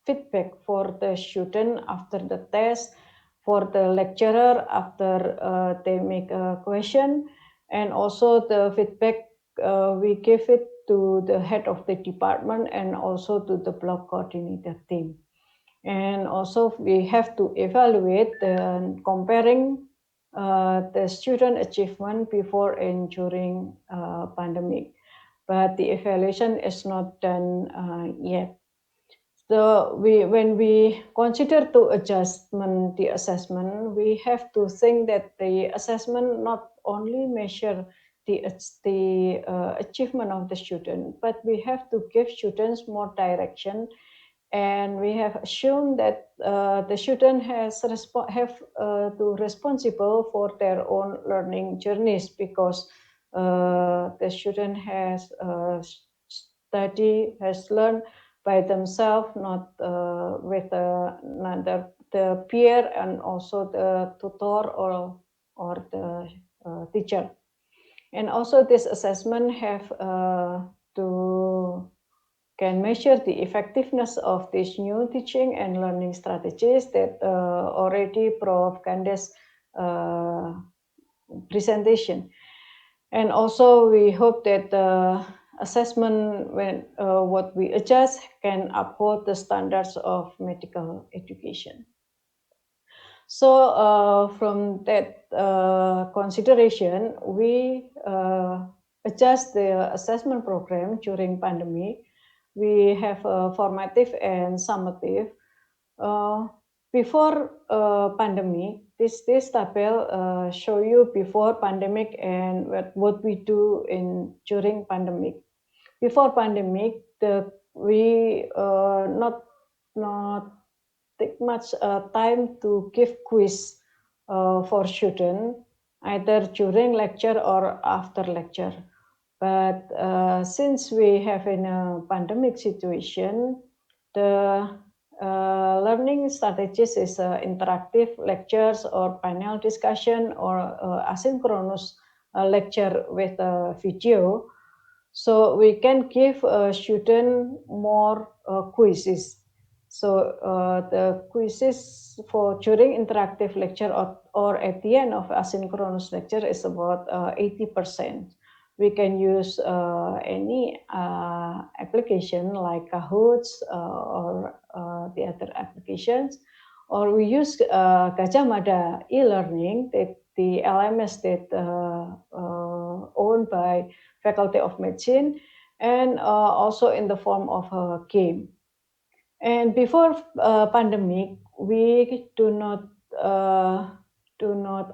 feedback for the student after the test, for the lecturer after they make a question, and also the feedback we give it to the head of the department and also to the block coordinator team. And also we have to evaluate the comparing the student achievement before and during pandemic, but the evaluation is not done yet. So when we consider to adjustment the assessment, we have to think that the assessment not only measure the achievement of the student, but we have to give students more direction, and we have assumed that the student have to responsible for their own learning journeys, because the student has learned by themselves, not with another the peer and also the tutor or the teacher. And also this assessment have to can measure the effectiveness of these new teaching and learning strategies that already Prof. Candace presentation. And also we hope that the assessment when what we adjust can uphold the standards of medical education. So from that consideration, we adjust the assessment program during pandemic. We have a formative and summative. Before pandemic, this table show you before pandemic and what we do during pandemic. Before pandemic, we not take much time to give quiz for student, either during lecture or after lecture. But since we have in a pandemic situation, the learning strategies is interactive lectures or panel discussion or asynchronous lecture with a video. So we can give a student more quizzes. So the quizzes for during interactive lecture or at the end of asynchronous lecture is about 80%. We can use any application like Kahoots or the other applications, or we use Gajah Mada e-learning, that the LMS that owned by Faculty of Medicine, and also in the form of a game. And before pandemic, we do not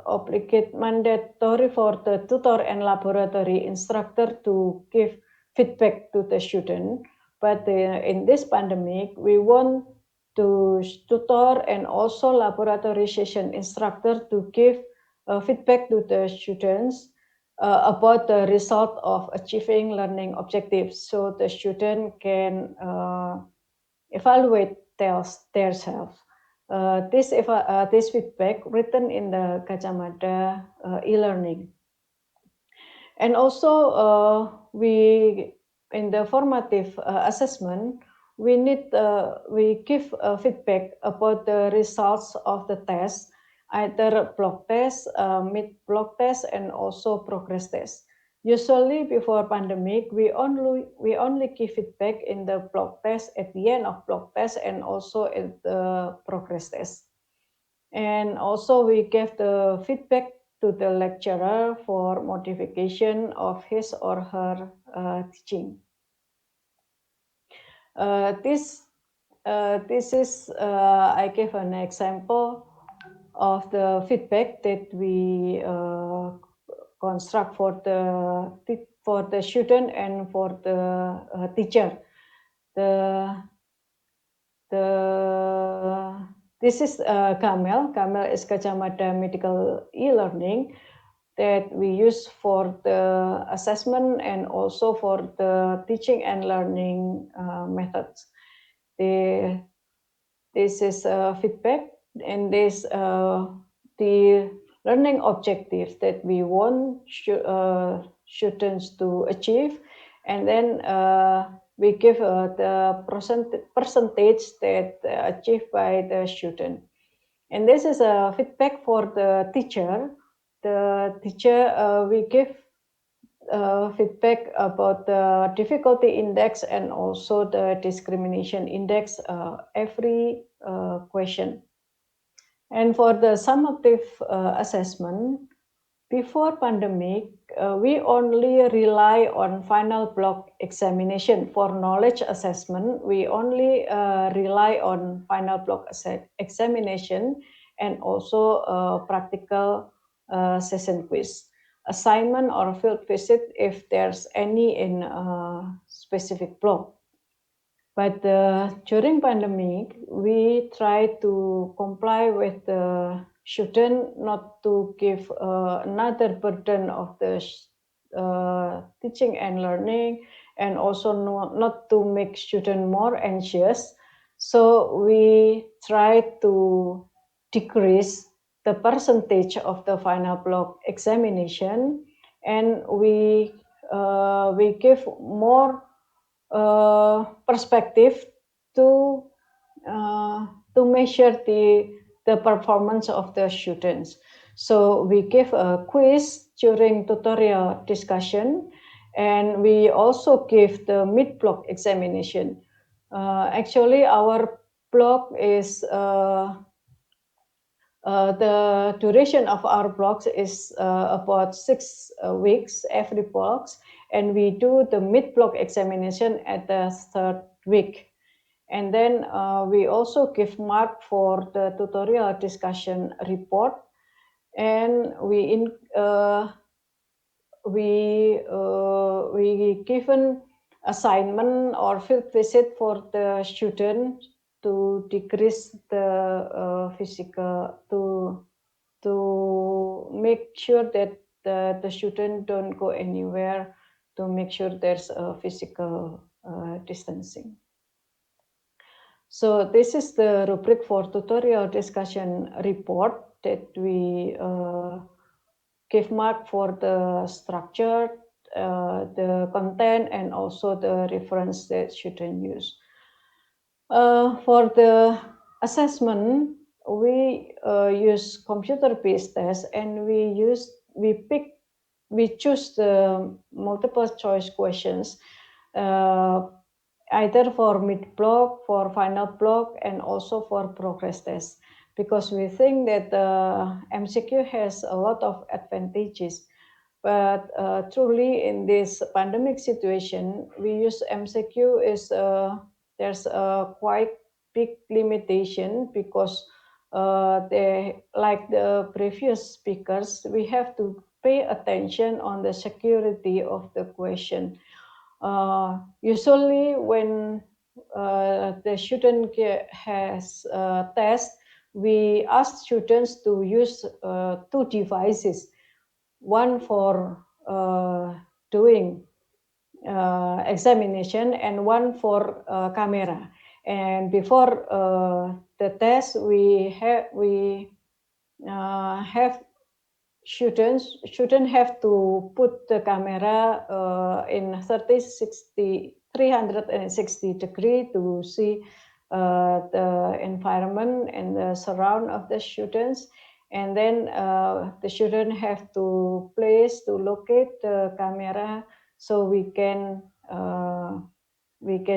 obligate mandatory for the tutor and laboratory instructor to give feedback to the student. But in this pandemic, we want to tutor and also laboratory session instructor to give feedback to the students about the result of achieving learning objectives, so the student can evaluate themselves. This feedback written in the Gajah Mada e-learning. And also we in the formative assessment, we give feedback about the results of the test, either block test, mid block test, and also progress test. Usually before pandemic, we only give feedback in the block test, at the end of block test, and also at the progress test. And also we gave the feedback to the lecturer for modification of his or her teaching. This is I gave an example of the feedback that we construct for the student and for the teacher. This is Camel. Camel is Kacamata Medical e-learning that we use for the assessment and also for the teaching and learning methods. This is feedback, and this the learning objectives that we want students to achieve, and then we give the percentage that achieved by the student. And this is a feedback for the teacher. The teacher, we give feedback about the difficulty index and also the discrimination index every question. And for the summative assessment, before pandemic, we only rely on final block examination. For knowledge assessment, we only rely on final block examination and also practical session quiz, assignment or field visit if there's any in a specific block. But during pandemic, we try to comply with the student not to give another burden of the teaching and learning, and also not to make student more anxious. So we try to decrease the percentage of the final block examination, and we give more perspective to measure the performance of the students. So we give a quiz during tutorial discussion, and we also give the mid-block examination. Actually, our block is the duration of our blocks is about 6 weeks every blocks, and we do the mid-block examination at the 3rd week. And then we also give mark for the tutorial discussion report, and we given assignment or field visit for the student to decrease the physical, to make sure that the student don't go anywhere, to make sure there's a physical distancing. So this is the rubric for tutorial discussion report that we give mark for the structure, the content, and also the reference that students use. For the assessment, we use computer-based tests, and we choose the multiple choice questions, either for mid-block, for final block, and also for progress test, because we think that the MCQ has a lot of advantages. But truly, in this pandemic situation, we use MCQ is there's a quite big limitation, because like the previous speakers, we have to pay attention on the security of the question. Usually when the student has a test, we ask students to use 2 devices, one for doing examination and one for camera. And before the test, we have students have to put the camera in 360 degree to see the environment and the surround of the students. And then the student have to locate the camera, so we can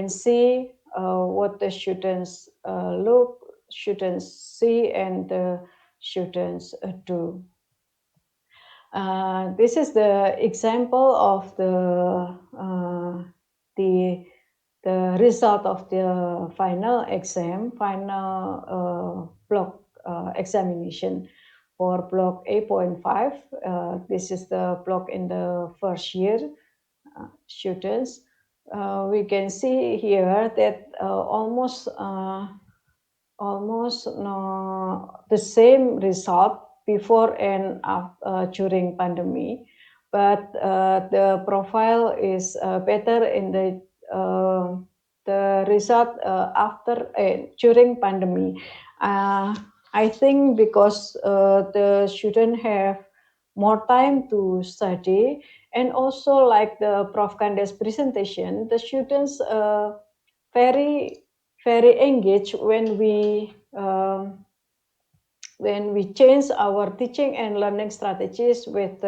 see what the students see and the students do. This is the example of the result of the final exam, final block examination. For block 8.5, this is the block in the first year students. We can see here that almost the same result before and during pandemic, but the profile is better in the result after during pandemic. I think because the student have more time to study, and also like the Prof. Kande's presentation, the students very engaged when we change our teaching and learning strategies with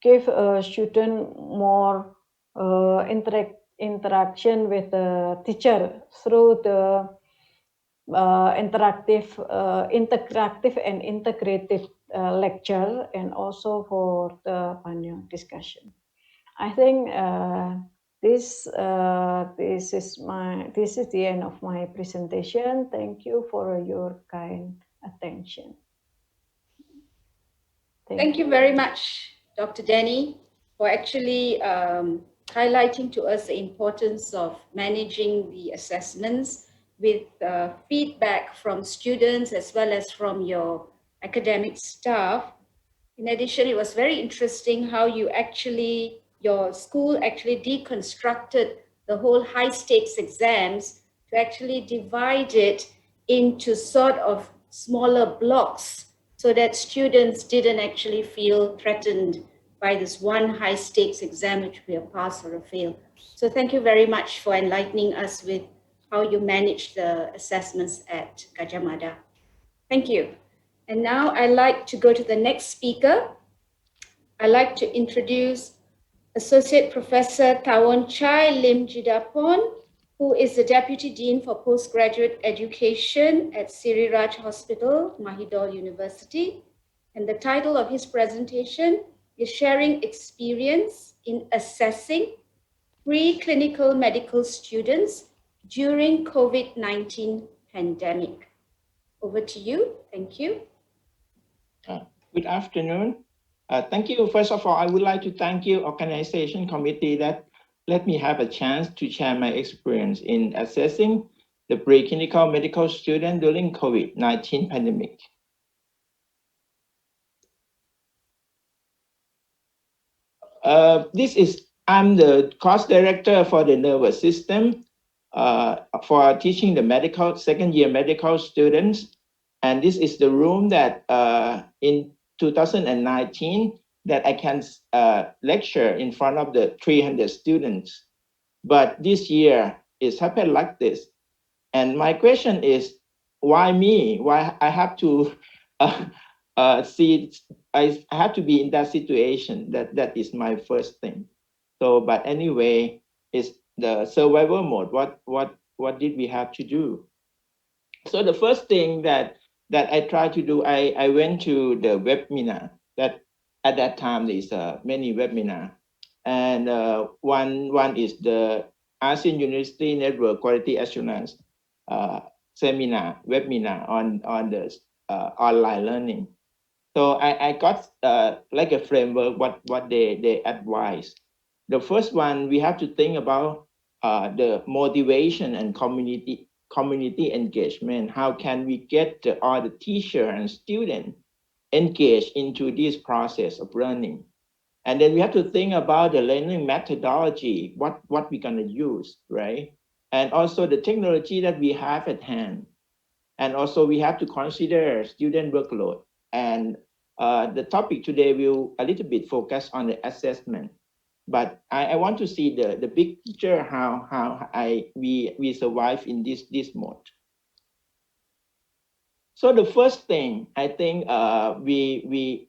give a student more interaction with the teacher through the interactive and integrated lecture, and also for the panel discussion. I think this is the end of my presentation. Thank you for your kind attention. Thank you very much, Dr. Danny, for actually highlighting to us the importance of managing the assessments with feedback from students as well as from your academic staff. In addition, it was very interesting how your school actually deconstructed the whole high stakes exams to actually divide it into sort of smaller blocks so that students didn't actually feel threatened by this one high stakes exam, which will be a pass or a fail. So thank you very much for enlightening us with how you manage the assessments at Gajah Mada. Thank you. And now I'd like to go to the next speaker. I'd like to introduce Associate Professor Tawon Chai Lim Jidapon, who is the Deputy Dean for Postgraduate Education at Siri Raj Hospital, Mahidol University. And the title of his presentation is Sharing Experience in Assessing Preclinical Medical Students During COVID-19 Pandemic. Over to you. Thank you. Good afternoon. Thank you. First of all, I would like to thank you, organization committee, that let me have a chance to share my experience in assessing the preclinical medical student during COVID-19 pandemic. I'm the course director for the nervous system for teaching the second year medical students. And this is the room that in 2019 that I can lecture in front of the 300 students. But this year it's happened like this. And my question is, why me? Why I have to I have to be in that situation? That is my first thing. So, but anyway, it's the survival mode. What did we have to do? So the first thing that I tried to do, I went to the webinar. That at that time there's many webinar, and one is the ASEAN University Network Quality Assurance webinar on the online learning. So I got like a framework what they advise. The first one, we have to think about the motivation and community engagement. How can we get all the teacher and student engaged into this process of learning? And then we have to think about the learning methodology, what we're gonna use, right? And also the technology that we have at hand. And also we have to consider student workload. And the topic today will a little bit focus on the assessment. But I want to see the big picture, how we survive in this mode. So the first thing, I think we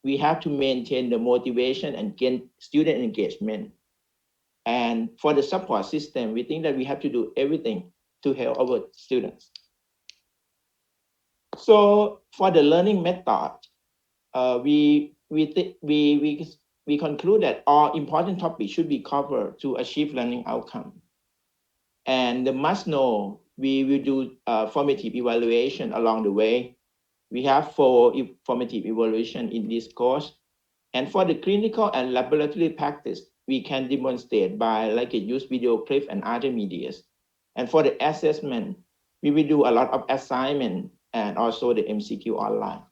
we have to maintain the motivation and gain student engagement. And for the support system, we think that we have to do everything to help our students. So for the learning method, we conclude that all important topics should be covered to achieve learning outcome. And the must know, we will do formative evaluation along the way. We have 4 formative evaluation in this course. And for the clinical and laboratory practice, we can demonstrate by like a use video clip and other medias. And for the assessment, we will do a lot of assignment and also the MCQ online.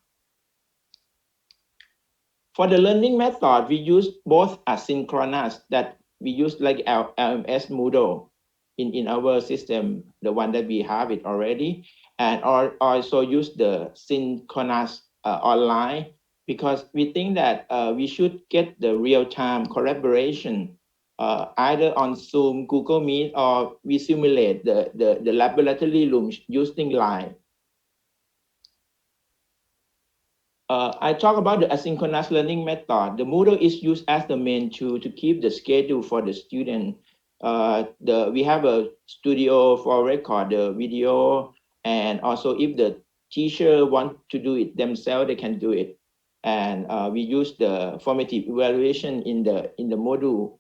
For the learning method, we use both asynchronous, that we use like LMS Moodle in our system, the one that we have it already, and also use the synchronous online, because we think that we should get the real-time collaboration either on Zoom, Google Meet, or we simulate the laboratory room using Line. I talk about the asynchronous learning method. The Moodle is used as the main tool to keep the schedule for the student. We have a studio for record the video, and also if the teacher want to do it themselves, they can do it. And we use the formative evaluation in the module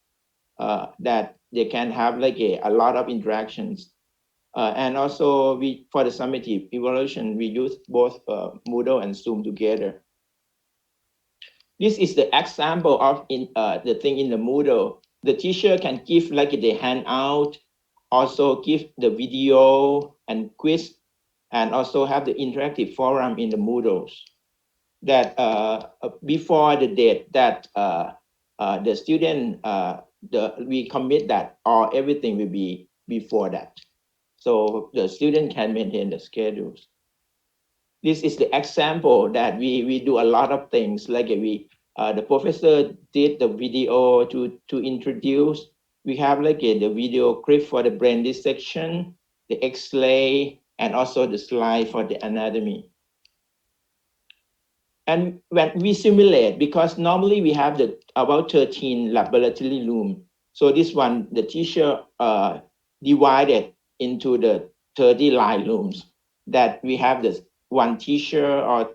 that they can have like a lot of interactions. And also for the summative evaluation, we use both Moodle and Zoom together. This is the example of the thing in the Moodle. The teacher can give like the handout, also give the video and quiz, and also have the interactive forum in the Moodles. That before the date that the student, we commit that, or everything will be before that. So the student can maintain the schedules. This is the example that we do a lot of things, like the professor did the video to introduce. We have like the video clip for the brain dissection, the X-ray, and also the slide for the anatomy. And when we simulate, because normally we have about 13 laboratory room. So this one, the teacher divided into the 30 line rooms, that we have this one teacher or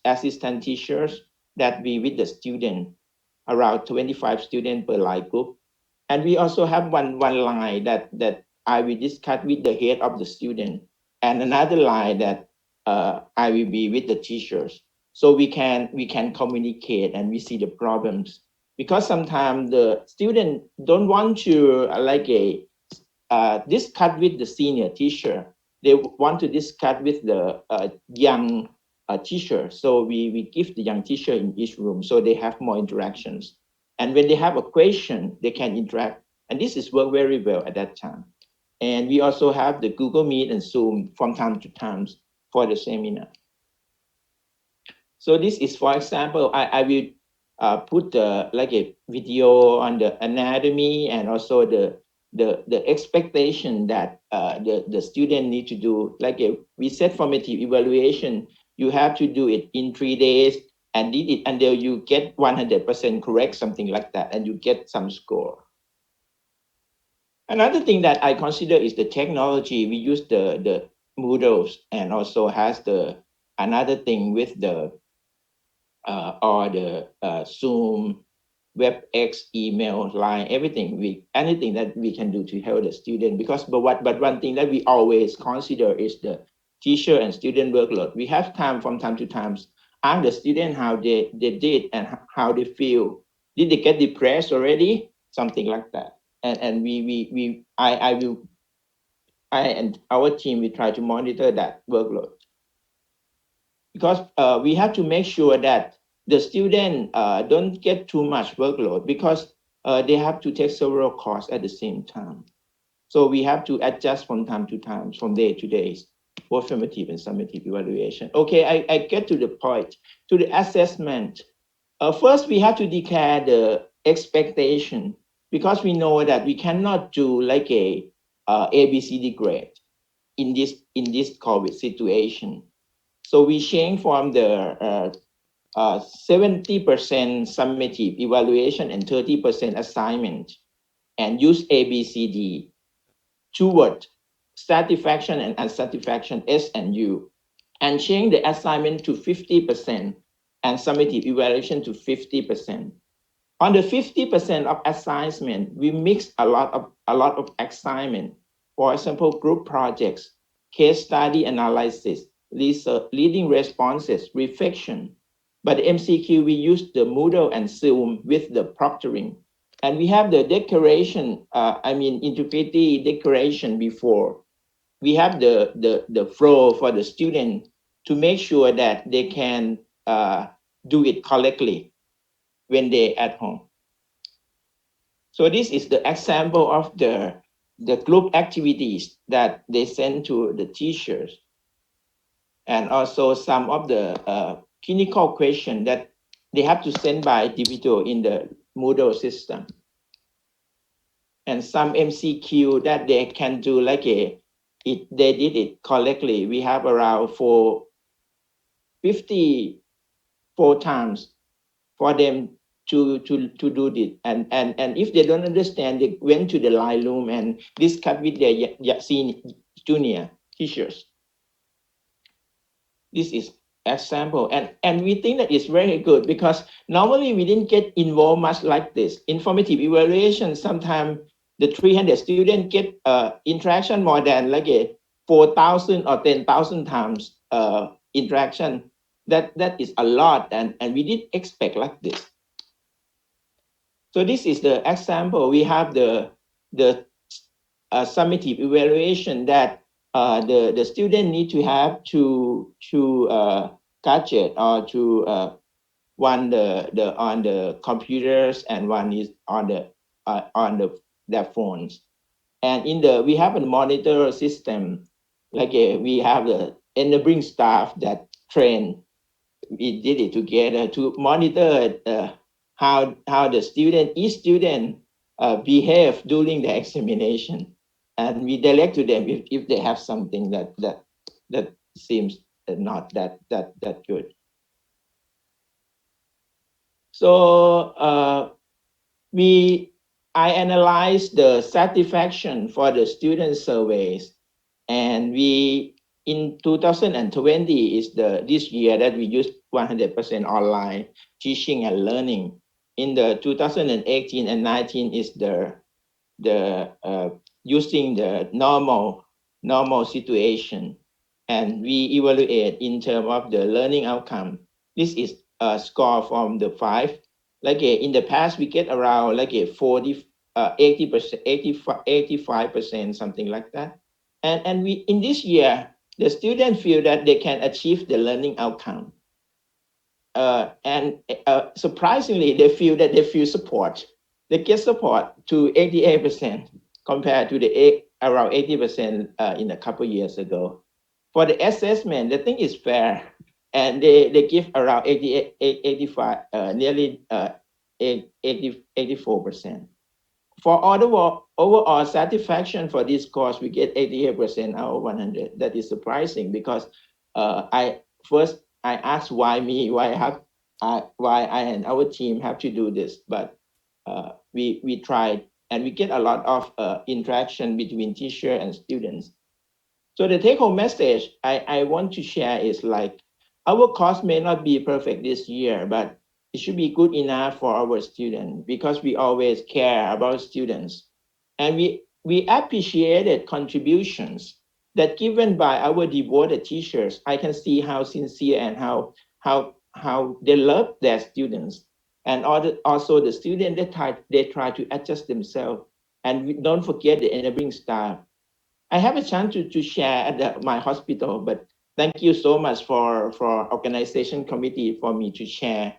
assistant teachers that be with the student, around 25 students per line group. And we also have one line that I will discuss with the head of the student, and another line that I will be with the teachers. So we can communicate and we see the problems, because sometimes the student don't want to discuss with the senior teacher. They want to discuss with the young teacher. So we give the young teacher in each room, so they have more interactions. And when they have a question, they can interact. And this is work very well at that time. And we also have the Google Meet and Zoom from time to time for the seminar. So this is, for example, I will put like a video on the anatomy, and also the expectation that the student need to do. Like we set formative evaluation, you have to do it in 3 days and did it until you get 100% correct, something like that, and you get some score. Another thing that I consider is the technology. We use the Moodles, and also has another thing with the Zoom, WebEx, email, Line, anything that we can do to help the student. But one thing that we always consider is the teacher and student workload. We have time from time to time ask the student how they did and how they feel. Did they get depressed already? Something like that. And I and our team, we try to monitor that workload, because we have to make sure that the student don't get too much workload, because they have to take several courses at the same time. So we have to adjust from time to time, from day to day, both formative and summative evaluation. Okay, I get to the point, to the assessment. First, we have to declare the expectation, because we know that we cannot do like a ABCD grade in this COVID situation. So we change from the 70% summative evaluation and 30% assignment, and use ABCD toward satisfaction and unsatisfaction, S and U, and change the assignment to 50% and summative evaluation to 50%. On the 50% of assignment, we mix a lot of assignment. For example, group projects, case study analysis, research, leading responses, reflection. But the MCQ, we use the Moodle and Zoom with the proctoring. And we have the declaration, integrity declaration before. We have the flow for the student to make sure that they can do it correctly when they're at home. So this is the example of the group activities that they send to the teachers. And also some of the clinical questions that they have to send by individual in the Moodle system. And some MCQ that they can do like they did it correctly. We have around 54 times for them to do this. And if they don't understand, they went to the line room and discussed with their senior junior teachers. This is example, and we think that it's very good because normally we didn't get involved much like this. Informative evaluation, sometimes the 300 students get interaction more than like a 4,000 or 10,000 times interaction. That is a lot, and we didn't expect like this. So this is the example. We have the summative evaluation that the student need to have to gadget or to one on the computers and one is on their phones. And we have a monitor system, like we have the enabling staff that train. We did it together to monitor how each student behave during the examination, and we direct to them if they have something that seems not that good. So I analyzed the satisfaction for the student surveys, and in 2020 is this year that we use 100% online teaching and learning. In the 2018 and 19 is the using the normal situation, and we evaluate in terms of the learning outcome. This is a score from the 5. Like in the past, we get around like 40, 80%, 85%, something like that. And we in this year, the students feel that they can achieve the learning outcome. And surprisingly, they feel support. They get support to 88% compared to the around 80% in a couple of years ago. For the assessment, the thing is fair, and they give around 85, nearly 84%. For overall satisfaction for this course, we get 88% out of 100. That is surprising because I asked why me, why I and our team have to do this, but we tried, and we get a lot of interaction between teacher and students. So the take-home message I want to share is like, our course may not be perfect this year, but it should be good enough for our students because we always care about students. And we appreciated contributions that given by our devoted teachers. I can see how sincere and how they love their students. And also the students, they try to adjust themselves. And we don't forget the enabling staff. I have a chance to share at my hospital, but thank you so much for organization committee for me to share,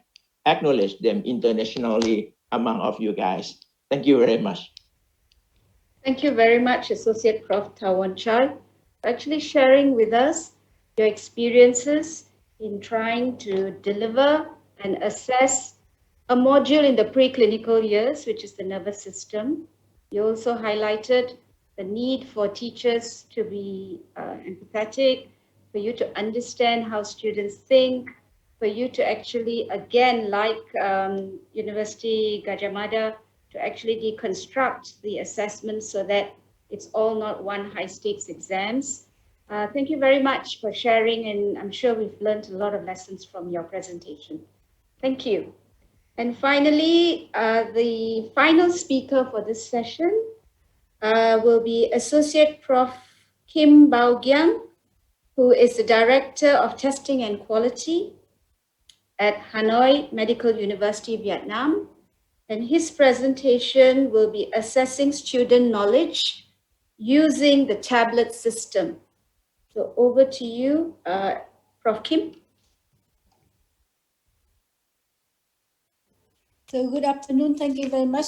acknowledge them internationally among of you guys. Thank you very much. Thank you very much, Associate Prof. Tawanchal, for actually sharing with us your experiences in trying to deliver and assess a module in the preclinical years, which is the nervous system. You also highlighted the need for teachers to be empathetic, for you to understand how students think, for you to actually, again, like University Gajah Mada, to actually deconstruct the assessment so that it's all not one high stakes exams. Thank you very much for sharing, and I'm sure we've learned a lot of lessons from your presentation. Thank you. And finally, the final speaker for this session will be Associate Prof. Kim Bao Giang, who is the Director of Testing and Quality at Hanoi Medical University, Vietnam. And his presentation will be assessing student knowledge using the tablet system. So over to you, Prof. Kim. So good afternoon. Thank you very much,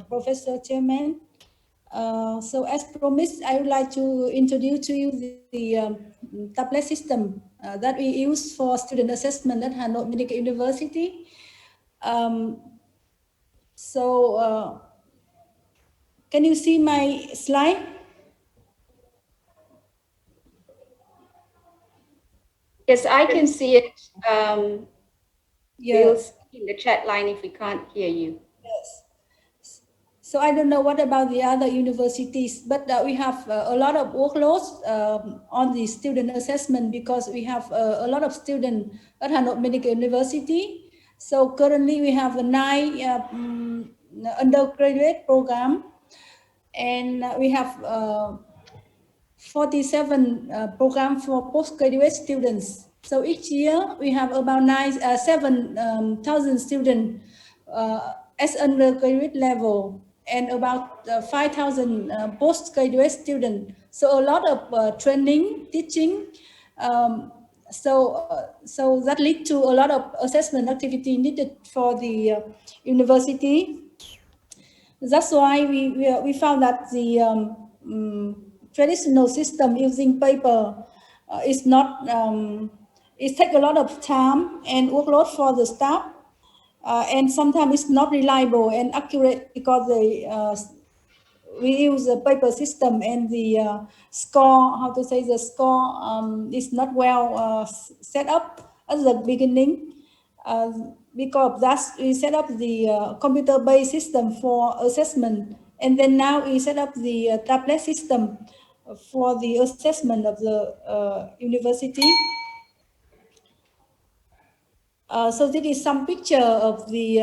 Professor Chairman. So as promised, I would like to introduce to you the tablet system that we use for student assessment at Hanoi Medical University. Can you see my slide? Yes, I can see it. Yeah. We'll see in the chat line if we can't hear you. Yes. So I don't know what about the other universities, but we have a lot of workloads on the student assessment because we have a lot of students at Hanoi Medical University. So currently we have a 9 undergraduate program, and we have 47 programs for postgraduate students. So each year we have about 7,000 students as undergraduate level, and about 5,000 postgraduate students. So a lot of training, teaching. So that lead to a lot of assessment activity needed for the university. That's why we found that the traditional system using paper is not, it takes a lot of time and workload for the staff, and sometimes it's not reliable and accurate because we use a paper system, and the score, how to say, the score is not well set up at the beginning. Because of that, we set up the computer-based system for assessment, and then now we set up the tablet system for the assessment of the university. So this is some picture of the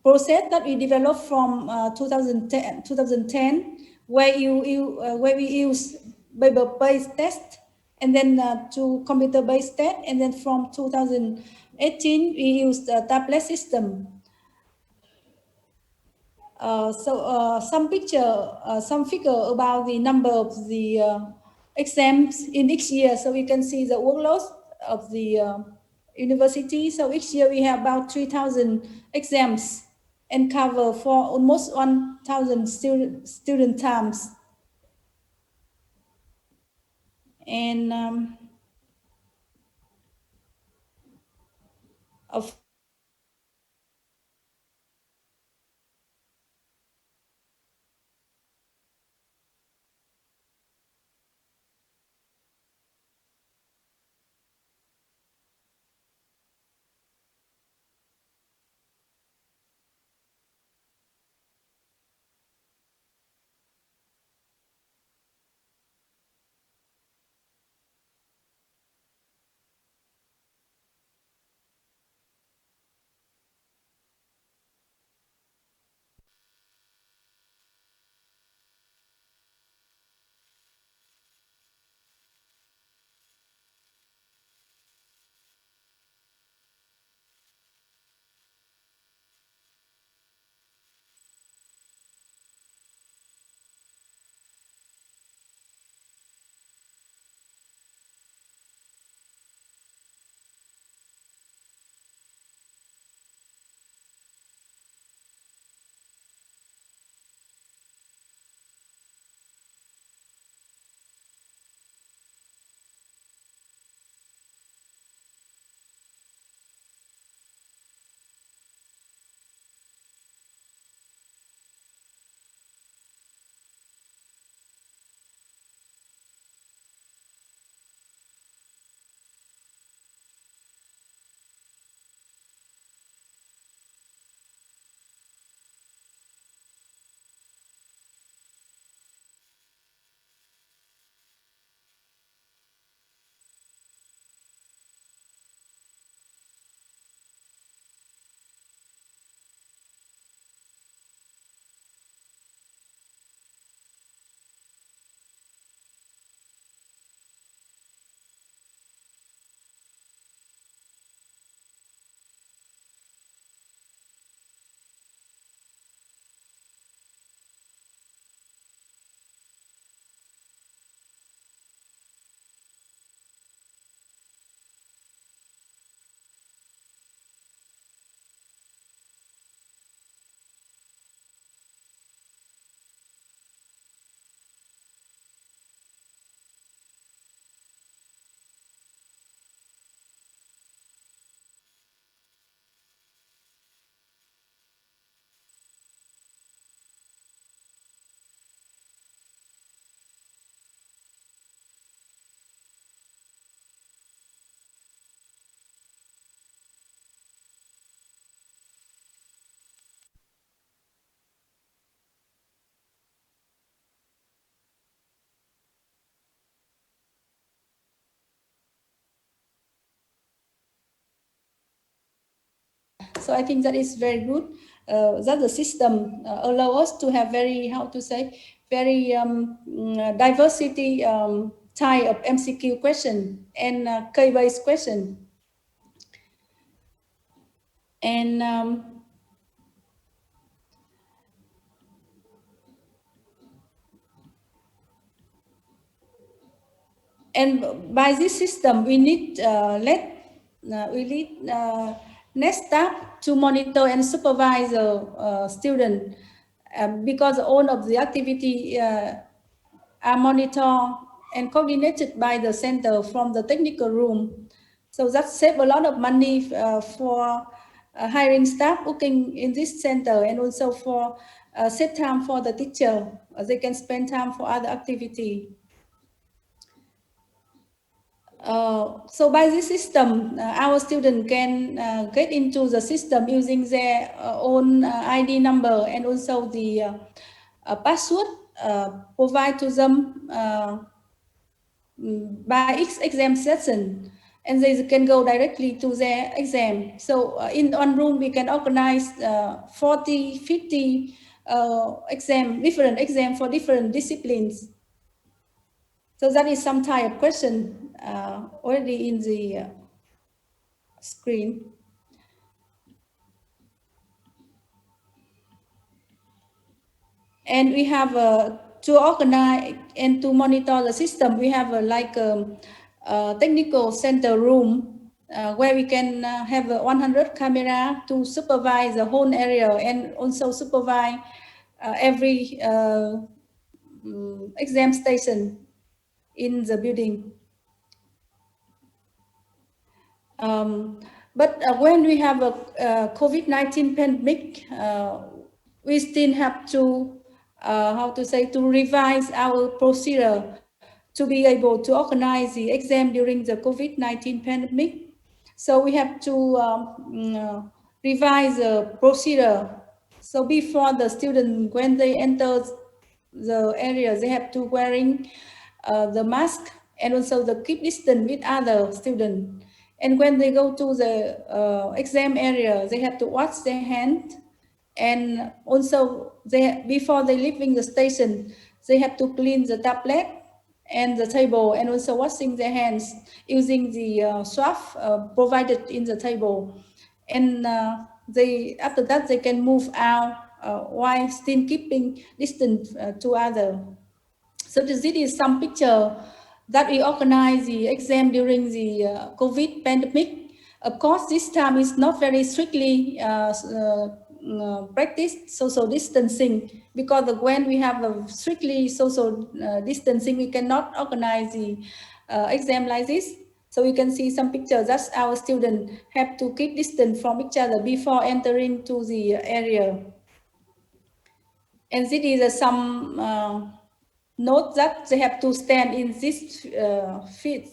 process that we developed from 2010, where we use paper-based test, and then to computer-based test, and then from 2018 we used the tablet system. Some figure about the number of the exams in each year, so we can see the workload of the university. So each year we have about 3,000 exams and cover for almost 1,000 student times. And of So I think that is very good. That the system allow us to have very, how to say, very diversity type of MCQ question and K-based question. And by this system, we need next staff to monitor and supervise the student because all of the activity are monitored and coordinated by the center from the technical room. So that saves a lot of money for hiring staff working in this center, and also for save time for the teacher. They can spend time for other activity. So by this system, our student can get into the system using their own ID number and also the password provided to them by each exam session, and they can go directly to their exam. So in one room, we can organize 40, 50 different exam for different disciplines. So that is some type of question already in the screen. And we have to organize and to monitor the system. We have a technical center room where we can have 100 camera to supervise the whole area and also supervise every exam station in the building. But when we have a COVID-19 pandemic, we still have to, to revise our procedure to be able to organize the exam during the COVID-19 pandemic. So we have to revise the procedure. So before the student, when they enter the area, they have to wearing the mask and also the keep distance with other students. And when they go to the exam area, they have to wash their hand. And also, before they leaving the station, they have to clean the tablet and the table, and also washing their hands using the swab provided in the table. And after that, they can move out while still keeping distance to other. So this is some picture that we organize the exam during the COVID pandemic. Of course, this time is not very strictly practiced social distancing, because when we have a strictly social distancing, we cannot organize the exam like this. So you can see some pictures that our students have to keep distance from each other before entering to the area. And this is some note that they have to stand in this feet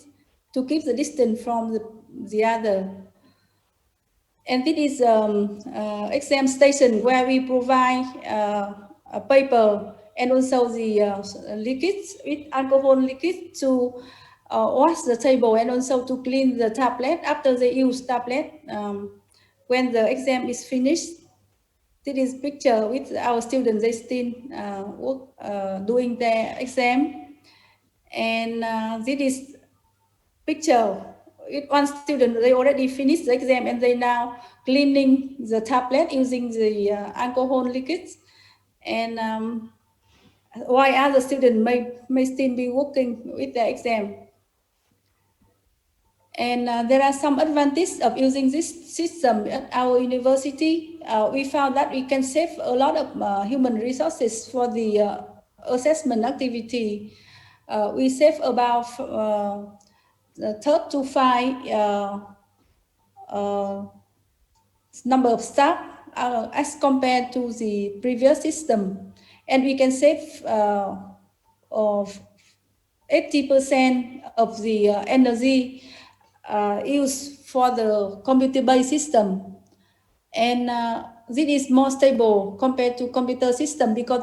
to keep the distance from the other. And this is exam station where we provide a paper and also the liquids with alcohol liquid to wash the table and also to clean the tablet after they use tablet. When the exam is finished, this is picture with our students. They still work doing their exam. And this is picture with one student. They already finished the exam and they now cleaning the tablet using the alcohol liquids. And while other students may still be working with the exam. And there are some advantages of using this system at our university. We found that we can save a lot of human resources for the assessment activity. We save about 3 to 5 number of staff as compared to the previous system. And we can save of 80% of the energy used for the computer-based system. And this is more stable compared to computer system because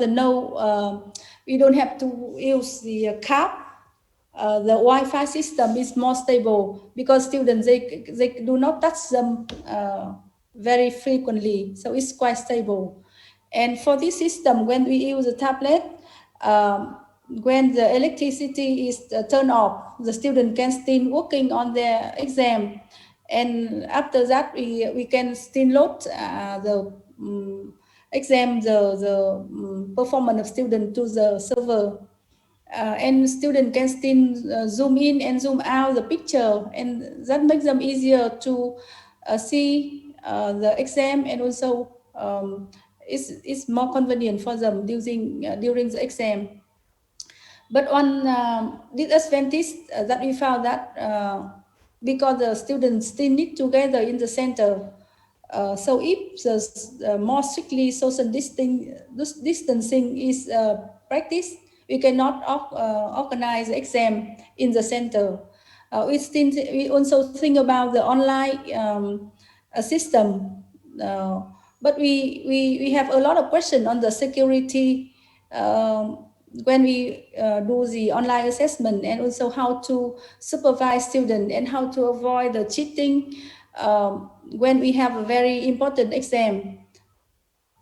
we don't have to use the card. The Wi-Fi system is more stable because students, they do not touch them very frequently, so it's quite stable. And for this system, when we use a tablet, when the electricity is turned off, the student can still working on their exam. And after that, we can still load the exam, the performance of student to the server. And student can still zoom in and zoom out the picture, and that makes them easier to see the exam, and also it's more convenient for them during the exam. But on disadvantage that we found that because the students still need together in the center, so if the more strictly social distancing is practiced, we cannot organize the exam in the center. We also think about the online system, but we have a lot of questions on the security when we do the online assessment, and also how to supervise students and how to avoid the cheating when we have a very important exam.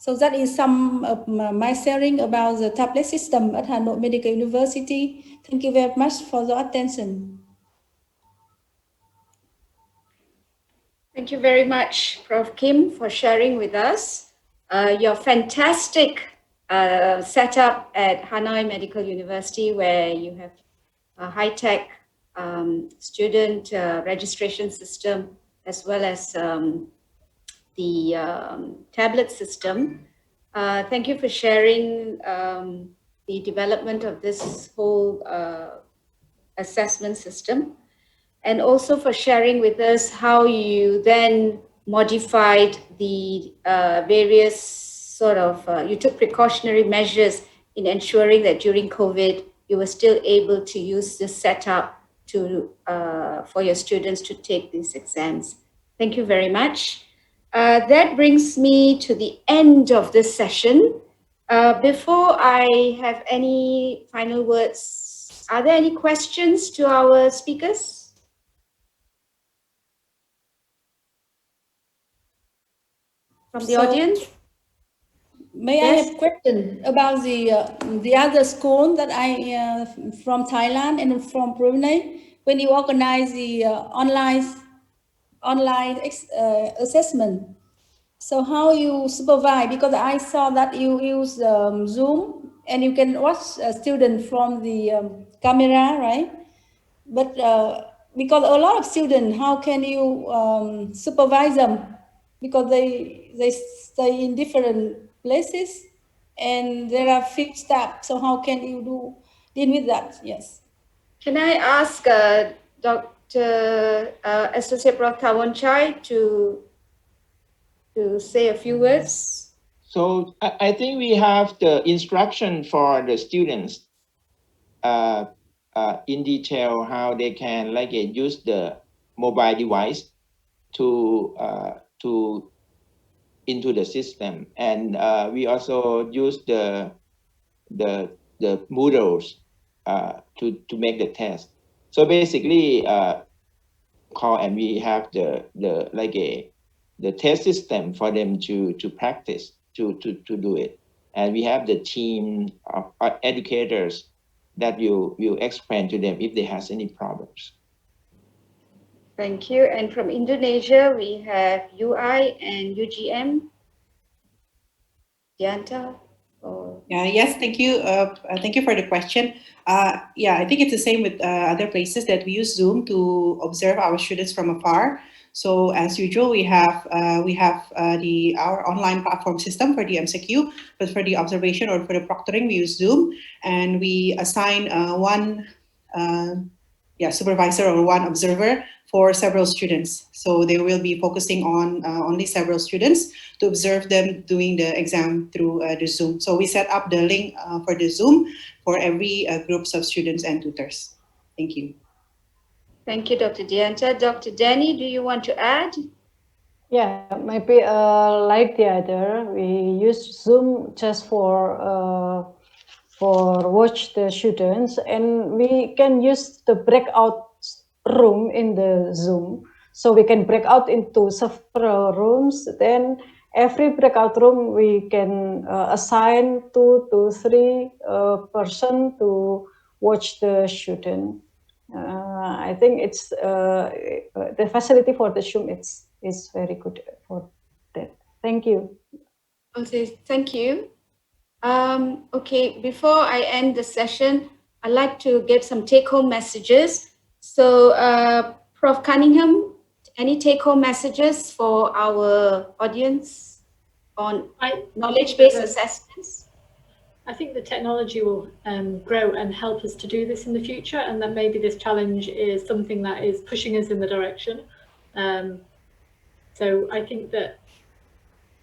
So that is some of my sharing about the tablet system at Hanoi Medical University. Thank you very much for the attention. Thank you very much, Prof. Kim, for sharing with us your fantastic setup at Hanoi Medical University, where you have a high-tech student registration system, as well as the tablet system. Thank you for sharing the development of this whole assessment system, and also for sharing with us how you then modified the various sort of, you took precautionary measures in ensuring that during COVID, you were still able to use this setup to for your students to take these exams. Thank you very much. That brings me to the end of this session. Before I have any final words, are there any questions to our speakers? From the audience? May Yes. I have a question about the other school that I from Thailand and from Brunei, when you organize the online assessment? So how you supervise? Because I saw that you use Zoom and you can watch a student from the camera, right? But because a lot of students, how can you supervise them? Because they stay in different places and there are few staff. So how can you deal with that? Yes. Can I ask Dr. Associate Prof. Tawonchai to say a few words? So I think we have the instruction for the students in detail how they can use the mobile device to into the system, and we also use the Moodles to make the test. So basically, call and we have the test system for them to practice to do it, and we have the team of educators that will explain to them if they has any problems. Thank you. And from Indonesia, we have UI and UGM. Dianta? Yes, thank you. Thank you for the question. Yeah, I think it's the same with other places that we use Zoom to observe our students from afar. So as usual, we have our online platform system for the MCQ, but for the observation or for the proctoring, we use Zoom, and we assign one supervisor or one observer for several students. So they will be focusing on only several students to observe them doing the exam through the Zoom. So we set up the link for the Zoom for every groups of students and tutors. Thank you. Thank you, Dr. Dianta. Dr. Danny, do you want to add? Yeah, maybe like the other, we use Zoom just for watch the students, and we can use the breakout room in the Zoom. So we can break out into several rooms. Then every breakout room we can assign 2 to 3 person to watch the student. I think it's the facility for the Zoom is very good for that. Thank you. Okay, thank you. Okay, before I end the session, I'd like to get some take-home messages. So, Prof. Cunningham, any take-home messages for our audience on knowledge-based assessments? I think the technology will grow and help us to do this in the future, and that maybe this challenge is something that is pushing us in the direction. So I think that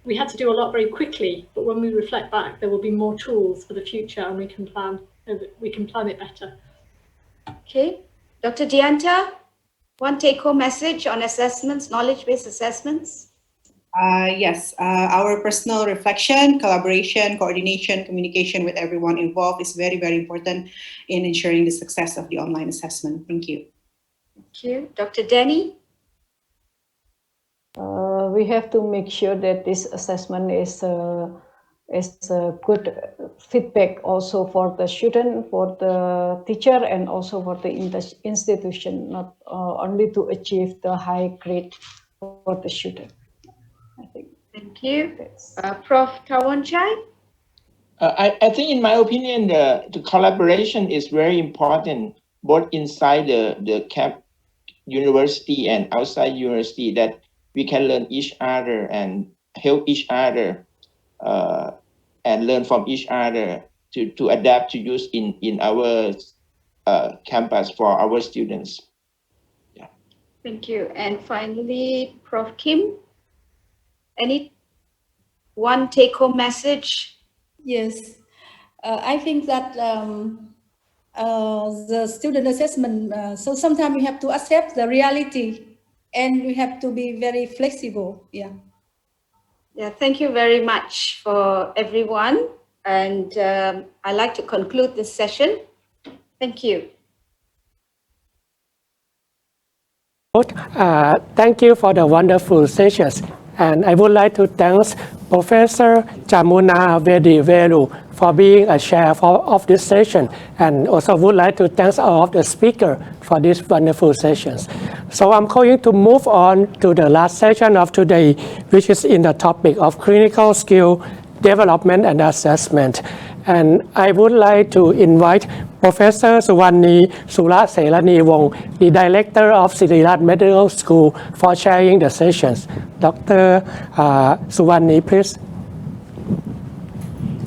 we had to do a lot very quickly, but when we reflect back, there will be more tools for the future, and we can plan it better. Okay, Dr. Dianta, one take-home message on assessments, knowledge-based assessments? Yes, our personal reflection, collaboration, coordination, communication with everyone involved is very, very important in ensuring the success of the online assessment. Thank you. Thank you. Dr. Danny? We have to make sure that this assessment is a good feedback also for the student, for the teacher, and also for the institution, not only to achieve the high grade for the student. I think. Thank you. Prof. Tawanchai? I think, in my opinion, the collaboration is very important, both inside the camp university and outside university, that we can learn each other and help each other and learn from each other to adapt to use in our campus for our students. Yeah. Thank you. And finally, Prof. Kim, any one take-home message? Yes, I think that the student assessment, so sometimes we have to accept the reality and we have to be very flexible. Yeah. Yeah, thank you very much for everyone. And I'd like to conclude this session. Thank you. Thank you for the wonderful sessions. And I would like to thank Professor Jamuna Vediveru for being a chair of this session. And also would like to thank all of the speakers for these wonderful sessions. So I'm going to move on to the last session of today, which is in the topic of clinical skill development and assessment. And I would like to invite Professor Suwannee Suraserani Wong, the Director of Sirirat Medical School, for sharing the sessions. Dr. Suwannee, please.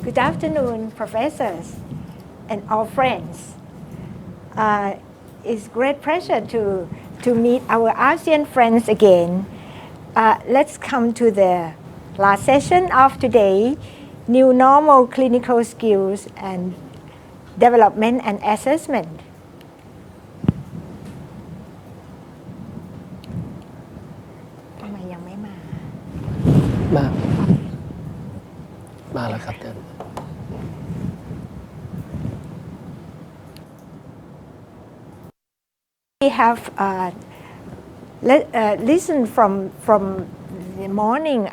Good afternoon, professors and all friends. It's great pleasure to meet our ASEAN friends again. Let's come to the last session of today, New Normal Clinical Skills and Development and Assessment. We have listened from the morning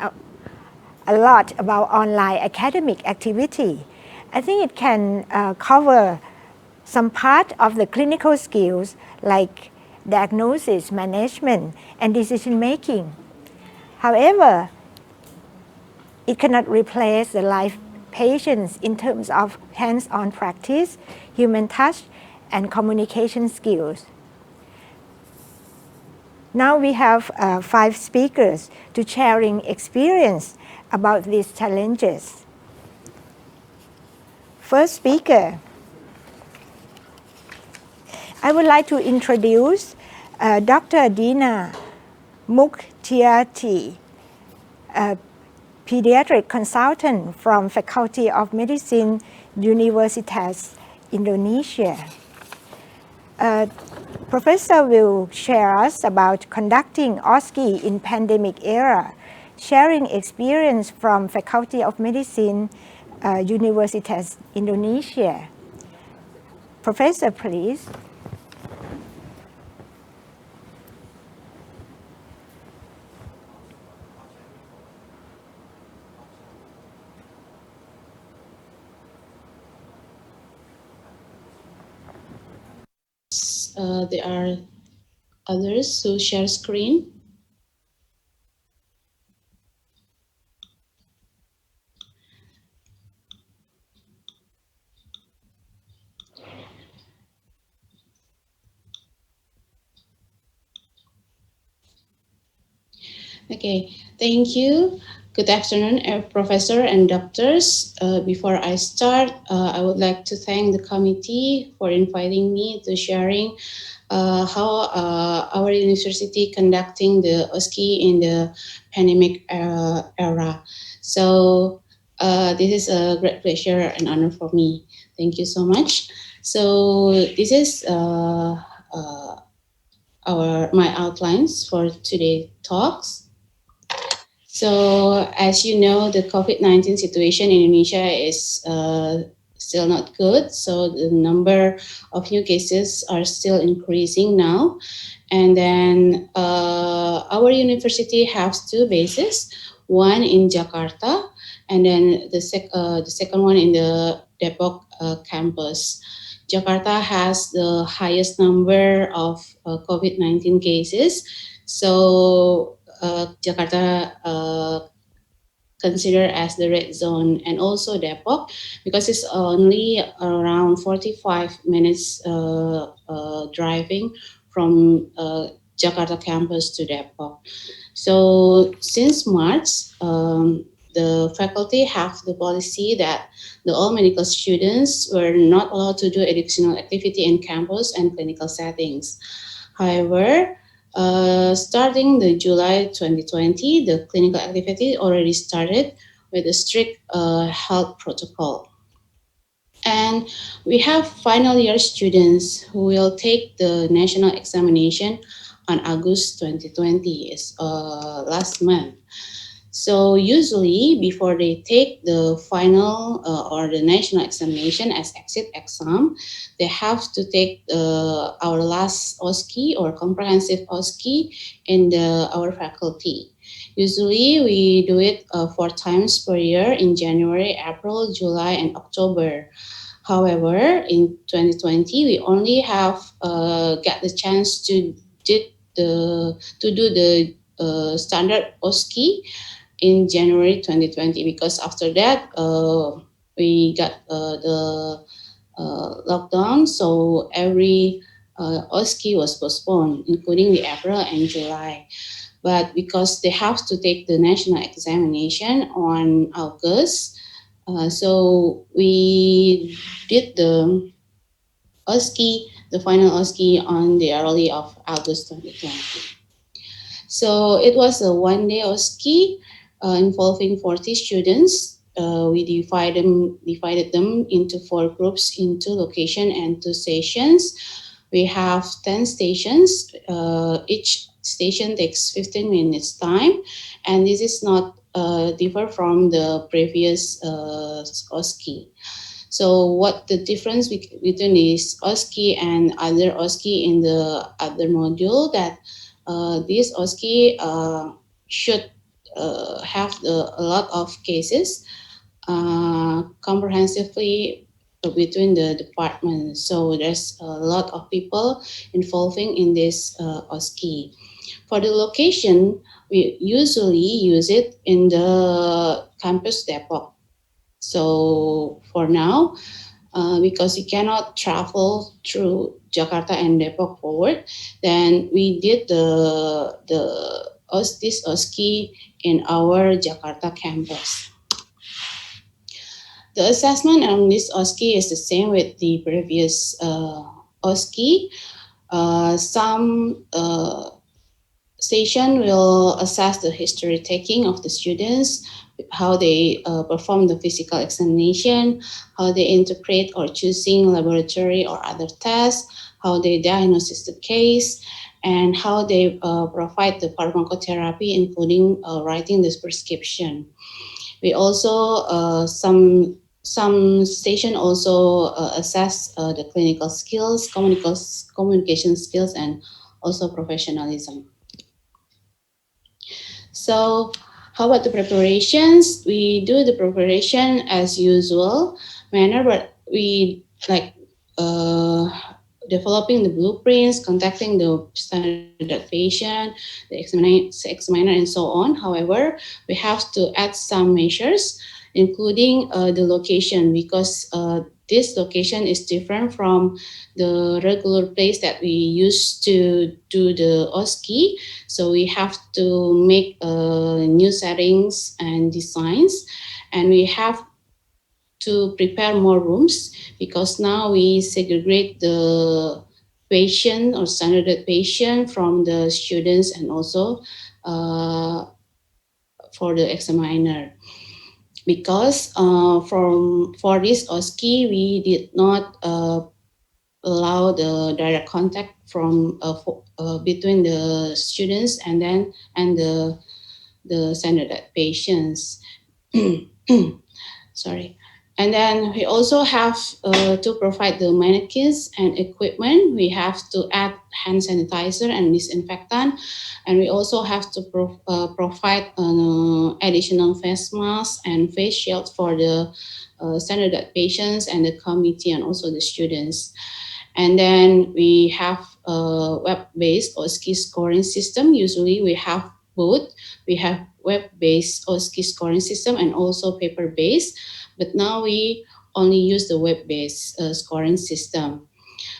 a lot about online academic activity. I think it can cover some part of the clinical skills like diagnosis, management, and decision making. However, it cannot replace the live patients in terms of hands-on practice, human touch, and communication skills. Now we have 5 speakers to sharing experience about these challenges. First speaker, I would like to introduce Dr. Dina Muktiati, a pediatric consultant from Faculty of Medicine, Universitas Indonesia. Professor will share us about conducting OSCE in pandemic era, sharing experience from Faculty of Medicine, Universitas Indonesia. Professor, please. there are others who share screen. Okay, thank you. Good afternoon, Professor and doctors. Before I start, I would like to thank the committee for inviting me to sharing how our university conducting the OSCE in the pandemic era. So this is a great pleasure and honor for me. Thank you so much. So this is my outlines for today's talks. So as you know, the COVID-19 situation in Indonesia is still not good. So the number of new cases are still increasing now. And then our university has two bases, one in Jakarta, and then the second one in the Depok campus. Jakarta has the highest number of COVID-19 cases. So Jakarta considered as the red zone, and also Depok, because it's only around 45 minutes driving from Jakarta campus to Depok. So since March, the faculty have the policy that all medical students were not allowed to do educational activity in campus and clinical settings. However, starting the July 2020, the clinical activity already started with a strict health protocol. And we have final year students who will take the national examination on August 2020, last month. So usually before they take the final or the national examination as exit exam, they have to take our last OSCE or comprehensive OSCE in our faculty. Usually we do it 4 times per year in January, April, July, and October. However, in 2020, we only have got the chance to do the standard OSCE in January 2020, because after that we got the lockdown, so every OSCE was postponed, including the April and July. But because they have to take the national examination on August, so we did the OSCE, the final OSCE, on the early of August 2020. So it was a one-day OSCE involving 40 students. We divided them into 4 groups, in 2 locations and 2 stations. We have 10 stations. Each station takes 15 minutes time, and this is not differ from the previous OSCE. So what the difference between this OSCE and other OSCE in the other module, that this OSCE should have a lot of cases comprehensively between the departments. So there's a lot of people involving in this OSCE. For the location, we usually use it in the campus Depok. So for now, because we cannot travel through Jakarta and Depok forward, then we did this OSCE in our Jakarta campus. The assessment on this OSCE is the same with the previous OSCE. Some station will assess the history taking of the students, how they perform the physical examination, how they interpret or choosing laboratory or other tests, how they diagnose the case, and how they provide the pharmacotherapy, including writing this prescription. We also, some station also assess the clinical skills, communication skills, and also professionalism. So how about the preparations? We do the preparation as usual manner, but we developing the blueprints, contacting the standard patient, the examiner, and so on. However, we have to add some measures, including the location, because this location is different from the regular place that we used to do the OSCE. So we have to make new settings and designs, and we have to prepare more rooms, because now we segregate the patient or standard patient from the students, and also for the examiner. Because for this OSCE, we did not allow the direct contact from between the students and the standard patients. Sorry. And then we also have to provide the mannequins and equipment. We have to add hand sanitizer and disinfectant. And we also have to provide additional face masks and face shields for the standard patients and the committee, and also the students. And then we have a web-based OSCE scoring system. Usually we have both. We have web-based OSCE scoring system and also paper-based. But now we only use the web-based scoring system.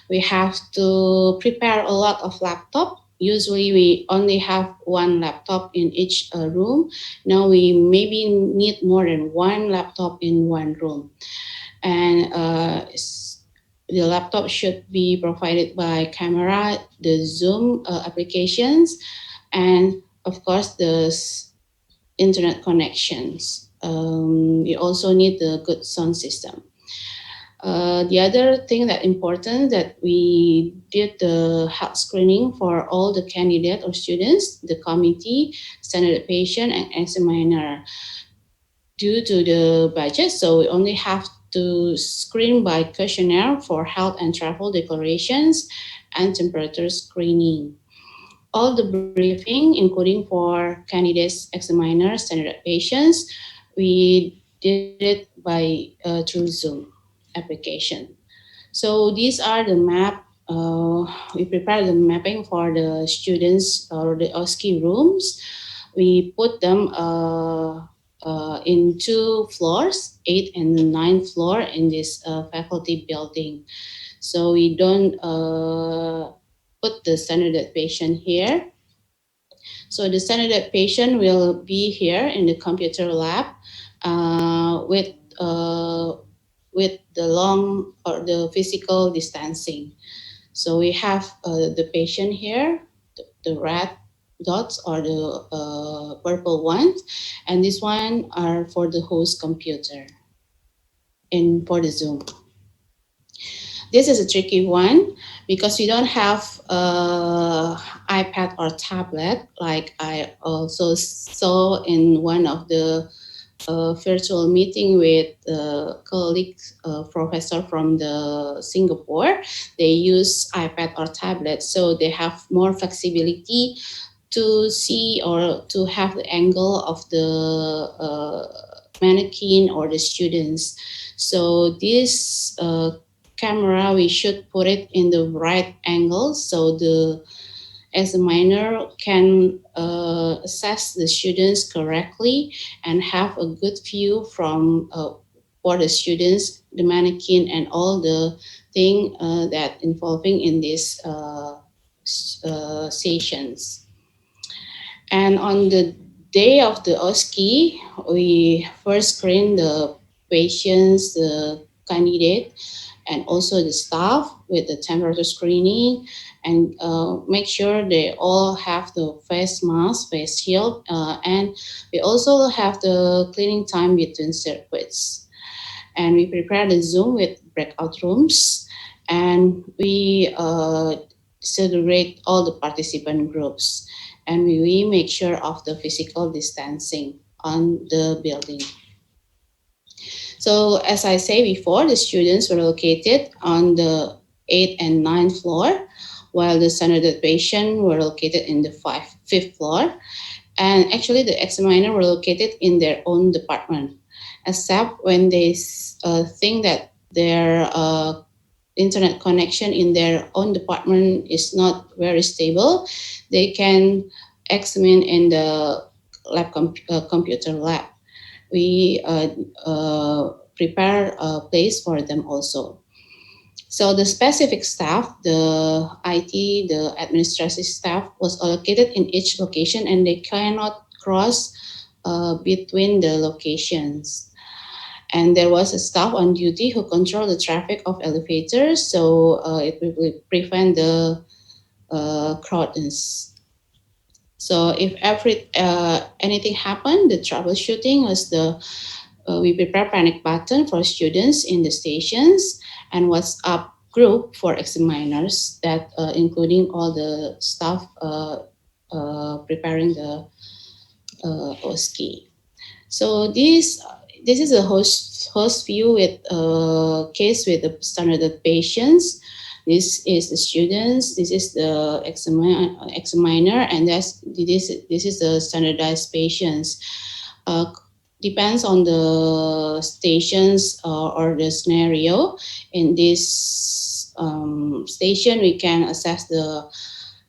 We have to prepare a lot of laptops. Usually we only have one laptop in each room. Now we maybe need more than one laptop in one room. And the laptop should be provided by camera, the Zoom applications, and of course the internet connections. We also need the good sound system. The other thing that important, that we did the health screening for all the candidates or students, the committee, standard patient, and examiner. Due to the budget, so we only have to screen by questionnaire for health and travel declarations and temperature screening. All the briefing, including for candidates, examiners, standard patients, we did it by through Zoom application. So these are the map. We prepared the mapping for the students or the OSCE rooms. We put them in 2 floors, 8th and 9th floor in this faculty building. So we don't put the standard patient here. So the standard patient will be here in the computer lab with the long or the physical distancing. So we have the patient here, the red dots or the purple ones, and this one are for the host computer and for the Zoom. This is a tricky one because we don't have iPad or tablet, like I also saw in one of the virtual meeting with colleagues, professor from the Singapore. They use iPad or tablet, so they have more flexibility to see or to have the angle of the mannequin or the students. So this camera, we should put it in the right angle so the examiner can assess the students correctly and have a good view from for the students, the mannequin, and all the thing that involving in these sessions. And on the day of the OSCE, we first screen the patients, the candidate, and also the staff with the temperature screening, and make sure they all have the face mask, face shield, and we also have the cleaning time between circuits. And we prepare the Zoom with breakout rooms, and we segregate all the participant groups, and we make sure of the physical distancing on the building. So as I said before, the students were located on the 8th and 9th floor, while the standard patient were located in the 5th floor. And actually the examiner were located in their own department, except when they think that their internet connection in their own department is not very stable, they can examine in the computer lab. We prepare a place for them also. So the specific staff, the IT, the administrative staff was allocated in each location, and they cannot cross between the locations. And there was a staff on duty who control the traffic of elevators, so it will prevent the crowdness. So if anything happened, the troubleshooting was we prepare panic button for students in the stations and WhatsApp group for examiners that including all the staff preparing the OSCE. So this is a host view with case with the standardized patients. This is the students. This is the examiner, and this is the standardized patients. Depends on the stations or the scenario. In this station, we can assess the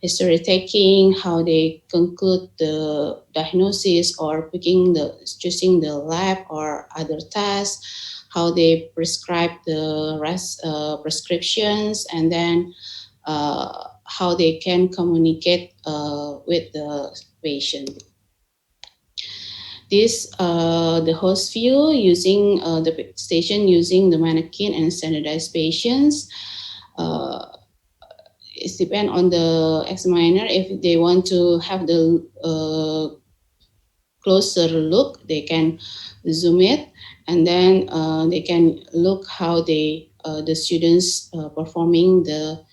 history taking, how they conclude the diagnosis or choosing the lab or other tasks, how they prescribe the rest prescriptions, and then how they can communicate with the patient. This the host view using the station using the mannequin and standardized patients. It depends on the examiner. If they want to have the closer look, they can zoom it, and then they can look how the students performing the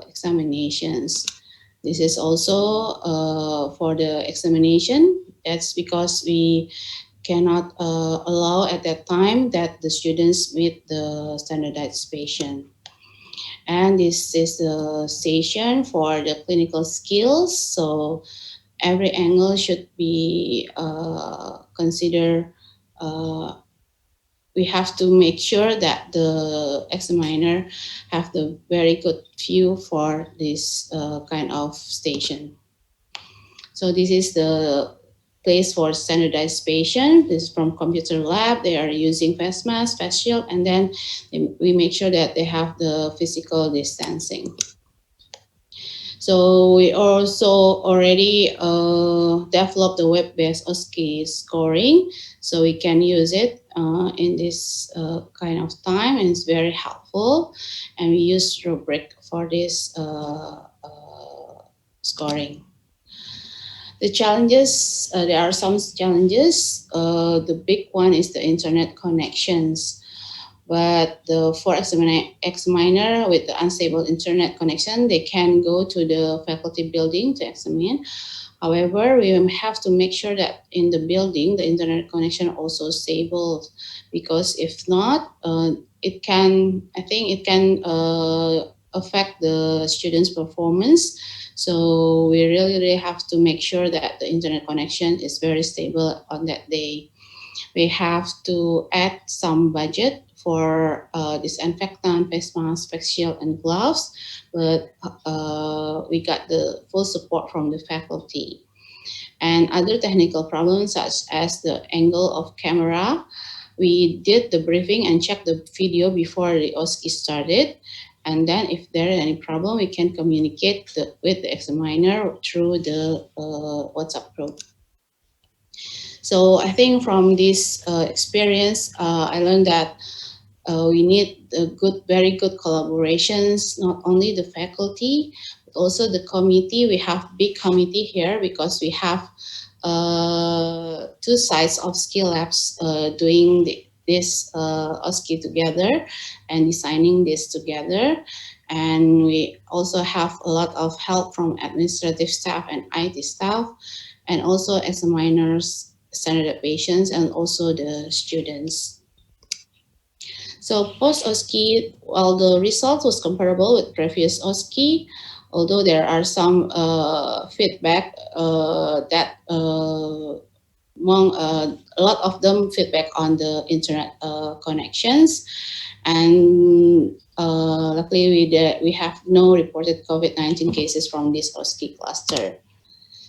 examinations. This is also for the examination. That's because we cannot allow at that time that the students meet the standardized patient. And this is the station for the clinical skills. So every angle should be considered. We have to make sure that the examiner have the very good view for this kind of station. So this is the place for standardized patient. This is from computer lab. They are using face mask, face shield, and then we make sure that they have the physical distancing. So we also already developed the web-based OSCE scoring, so we can use it in this kind of time, and it's very helpful. And we use rubric for this scoring. The challenges, there are some challenges. The big one is the internet connections. But for examiner with the unstable internet connection, they can go to the faculty building to examine. However, we have to make sure that in the building, the internet connection also stable, because if not, it can affect the students' performance. So we really have to make sure that the internet connection is very stable on that day. We have to add some budget for disinfectant, face mask, face shield, and gloves, but we got the full support from the faculty. And other technical problems such as the angle of camera, we did the briefing and checked the video before the OSCE started. And then if there is any problem, we can communicate with the examiner through the WhatsApp group. So I think from this experience, I learned that we need very good collaborations, not only the faculty, but also the committee. We have big committee here because we have 2 sides of skill labs doing this OSCE together and designing this together. And we also have a lot of help from administrative staff and IT staff, and also examiners, standard patients, and also the students. So post-OSCE, while the result was comparable with previous OSCE, although there are some feedback that among a lot of them feedback on the internet connections, and luckily we have no reported COVID-19 cases from this OSCE cluster.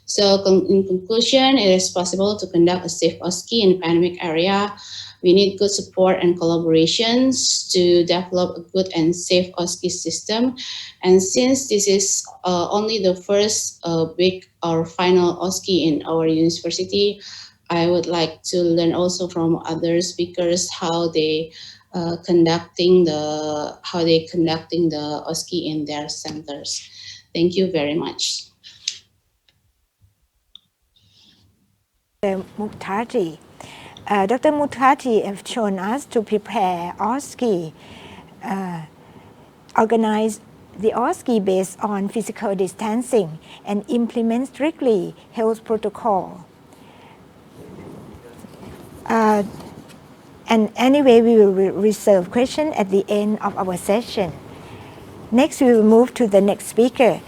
So in conclusion, it is possible to conduct a safe OSCE in the pandemic area. We need good support and collaborations to develop a good and safe OSCE system. And since this is only the first big or final OSCE in our university, I would like to learn also from other speakers how they conducting the OSCE in their centers. Thank you very much. Mukherjee. Dr. Mukherjee have shown us to prepare OSCE, organize the OSCE based on physical distancing and implement strictly health protocol. And anyway, we will reserve questions at the end of our session. Next, we will move to the next speaker.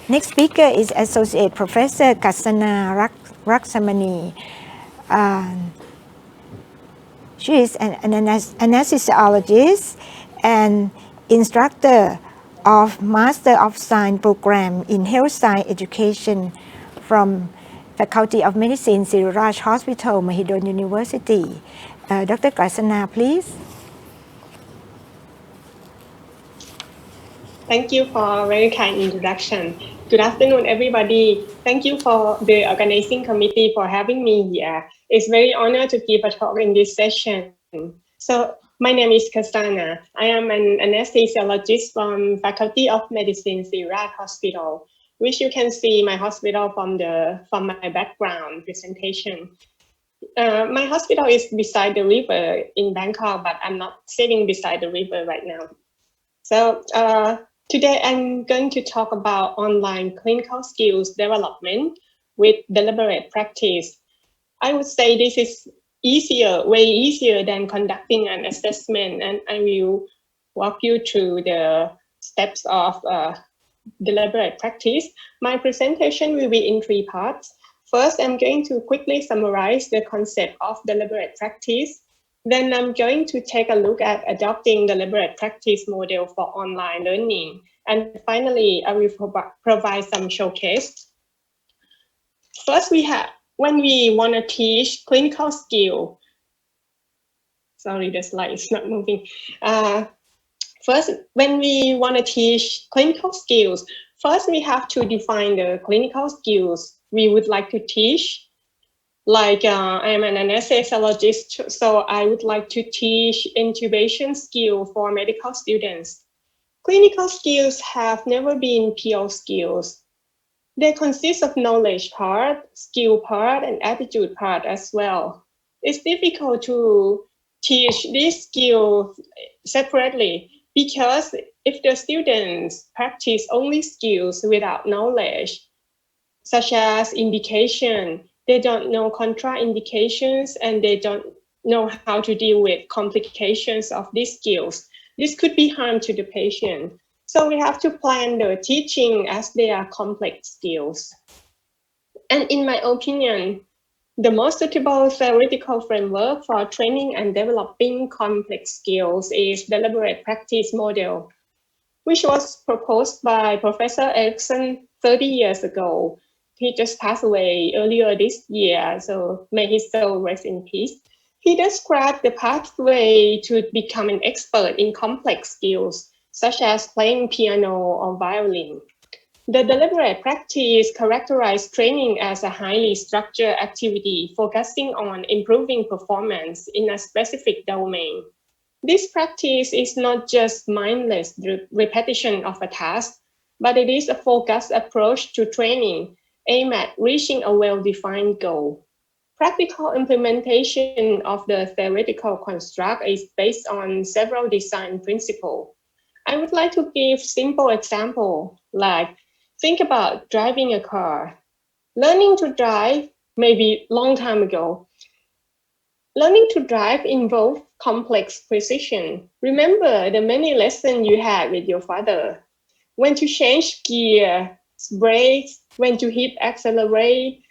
Next speaker is Associate Professor Kasana Raksamani. She is an anesthesiologist and instructor of Master of Science program in Health Science Education from Faculty of Medicine, Siriraj Hospital, Mahidol University. Dr. Kasana, please. Thank you for a very kind introduction. Good afternoon, everybody. Thank you for the organizing committee for having me here. It's very honored to give a talk in this session. So my name is Kasana. I am an anesthesiologist from Faculty of Medicine, Siriraj Hospital, which you can see my hospital from my background presentation. My hospital is beside the river in Bangkok, but I'm not sitting beside the river right now. So today I'm going to talk about online clinical skills development with deliberate practice. I would say this is way easier than conducting an assessment, and I will walk you through the steps of deliberate practice. My presentation will be in 3 parts. First, I'm going to quickly summarize the concept of deliberate practice. Then I'm going to take a look at adopting deliberate practice model for online learning. And finally, I will provide some showcase. First, when we want to teach clinical skill. Sorry, the slide is not moving. First, when we want to teach clinical skills, first we have to define the clinical skills we would like to teach. Like I am an anesthesiologist, so I would like to teach intubation skill for medical students. Clinical skills have never been pure skills. They consist of knowledge part, skill part, and attitude part as well. It's difficult to teach these skills separately because if the students practice only skills without knowledge, such as indication, they don't know contraindications and they don't know how to deal with complications of these skills. This could be harm to the patient. So we have to plan the teaching as they are complex skills. And in my opinion, the most suitable theoretical framework for training and developing complex skills is deliberate practice model, which was proposed by Professor Erickson 30 years ago. He just passed away earlier this year, so may his soul rest in peace. He described the pathway to become an expert in complex skills, such as playing piano or violin. The deliberate practice characterized training as a highly structured activity focusing on improving performance in a specific domain. This practice is not just mindless repetition of a task, but it is a focused approach to training aimed at reaching a well-defined goal. Practical implementation of the theoretical construct is based on several design principles. I would like to give simple example, like think about driving a car. Learning to drive maybe long time ago. Learning to drive involves complex precision. Remember the many lessons you had with your father. When to change gear, brakes, when to hit accelerate,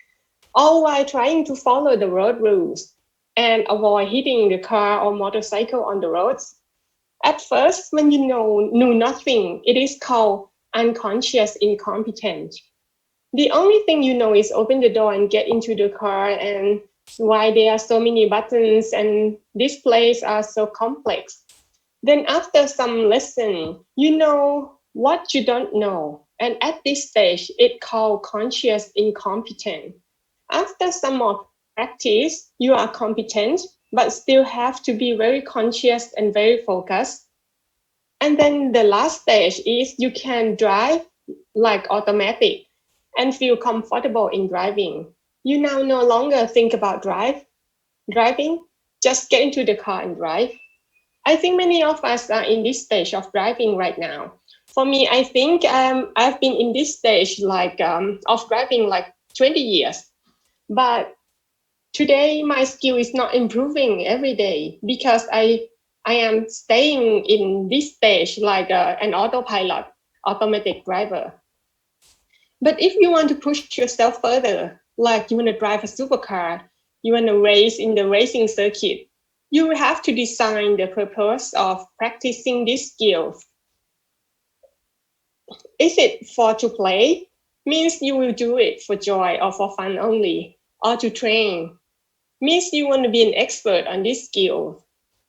all while trying to follow the road rules. and avoid hitting the car or motorcycle on the roads. At first, when you knew nothing, it is called unconscious incompetence. The only thing you know is open the door and get into the car, and why there are so many buttons and displays are so complex. Then after some lesson, you know what you don't know. And at this stage, it's called conscious incompetence. After some more practice, you are competent, but still have to be very conscious and very focused. And then the last stage is you can drive like automatic and feel comfortable in driving. You now no longer think about driving, just get into the car and drive. I think many of us are in this stage of driving right now. For me, I think I've been in this stage of driving like 20 years. But today my skill is not improving every day because I am staying in this stage like an autopilot, automatic driver. But if you want to push yourself further, like you want to drive a supercar, you want to race in the racing circuit, you will have to design the purpose of practicing these skills. Is it for to play? Means you will do it for joy or for fun only, or to train. Means you want to be an expert on this skill.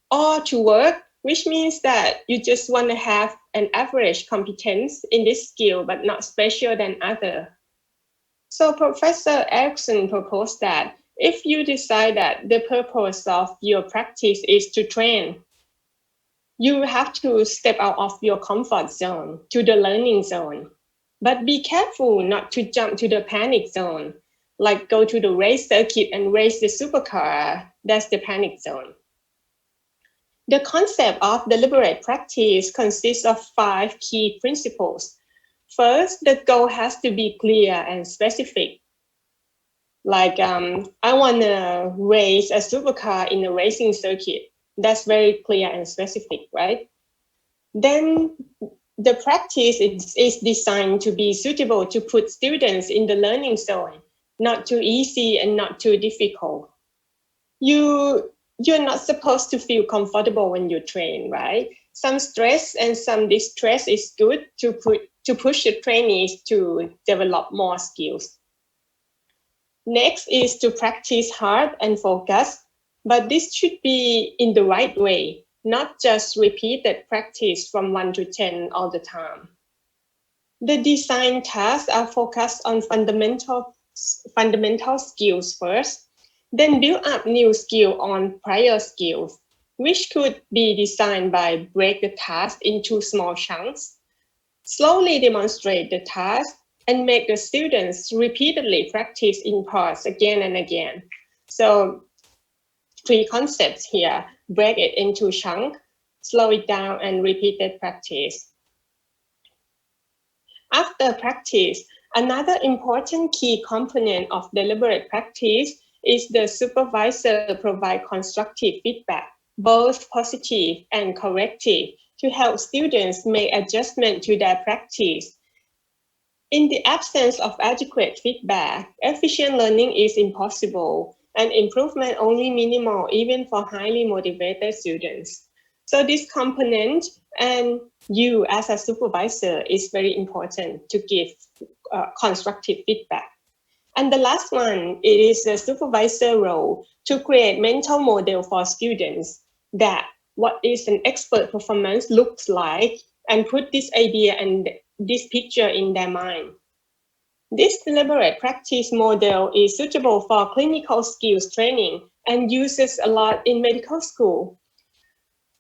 Or to work, which means that you just want to have an average competence in this skill, but not special than other. So Professor Erickson proposed that if you decide that the purpose of your practice is to train, you have to step out of your comfort zone to the learning zone. But be careful not to jump to the panic zone, like go to the race circuit and race the supercar. That's the panic zone. The concept of deliberate practice consists of 5 key principles. First, the goal has to be clear and specific. Like, I want to race a supercar in a racing circuit. That's very clear and specific, right? Then the practice is designed to be suitable to put students in the learning zone, not too easy and not too difficult. You're not supposed to feel comfortable when you train, right? Some stress and some distress is good to push the trainees to develop more skills. Next is to practice hard and focus, but this should be in the right way, not just repeated practice from 1 to 10 all the time. The design tasks are focused on fundamental skills first, then build up new skill on prior skills, which could be designed by break the task into small chunks, slowly demonstrate the task, and make the students repeatedly practice in parts again and again. So 3 concepts here: break it into chunks, slow it down, and repeated practice. After practice, another important key component of deliberate practice is the supervisor provide constructive feedback, both positive and corrective, to help students make adjustment to their practice. In the absence of adequate feedback, efficient learning is impossible, and improvement only minimal even for highly motivated students. So this component, and you as a supervisor, is very important to give constructive feedback. And the last one, it is the supervisor role to create mental model for students that what is an expert performance looks like, and put this idea and this picture in their mind. This deliberate practice model is suitable for clinical skills training and uses a lot in medical school.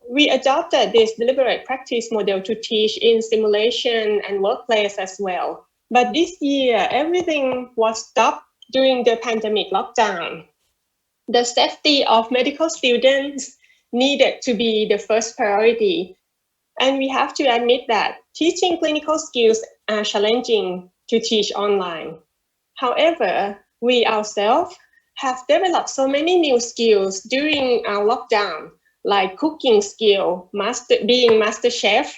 We adopted this deliberate practice model to teach in simulation and workplace as well. But this year, everything was stopped during the pandemic lockdown. The safety of medical students needed to be the first priority. And we have to admit that teaching clinical skills are challenging to teach online. However, we ourselves have developed so many new skills during our lockdown, like cooking skill, being master chef,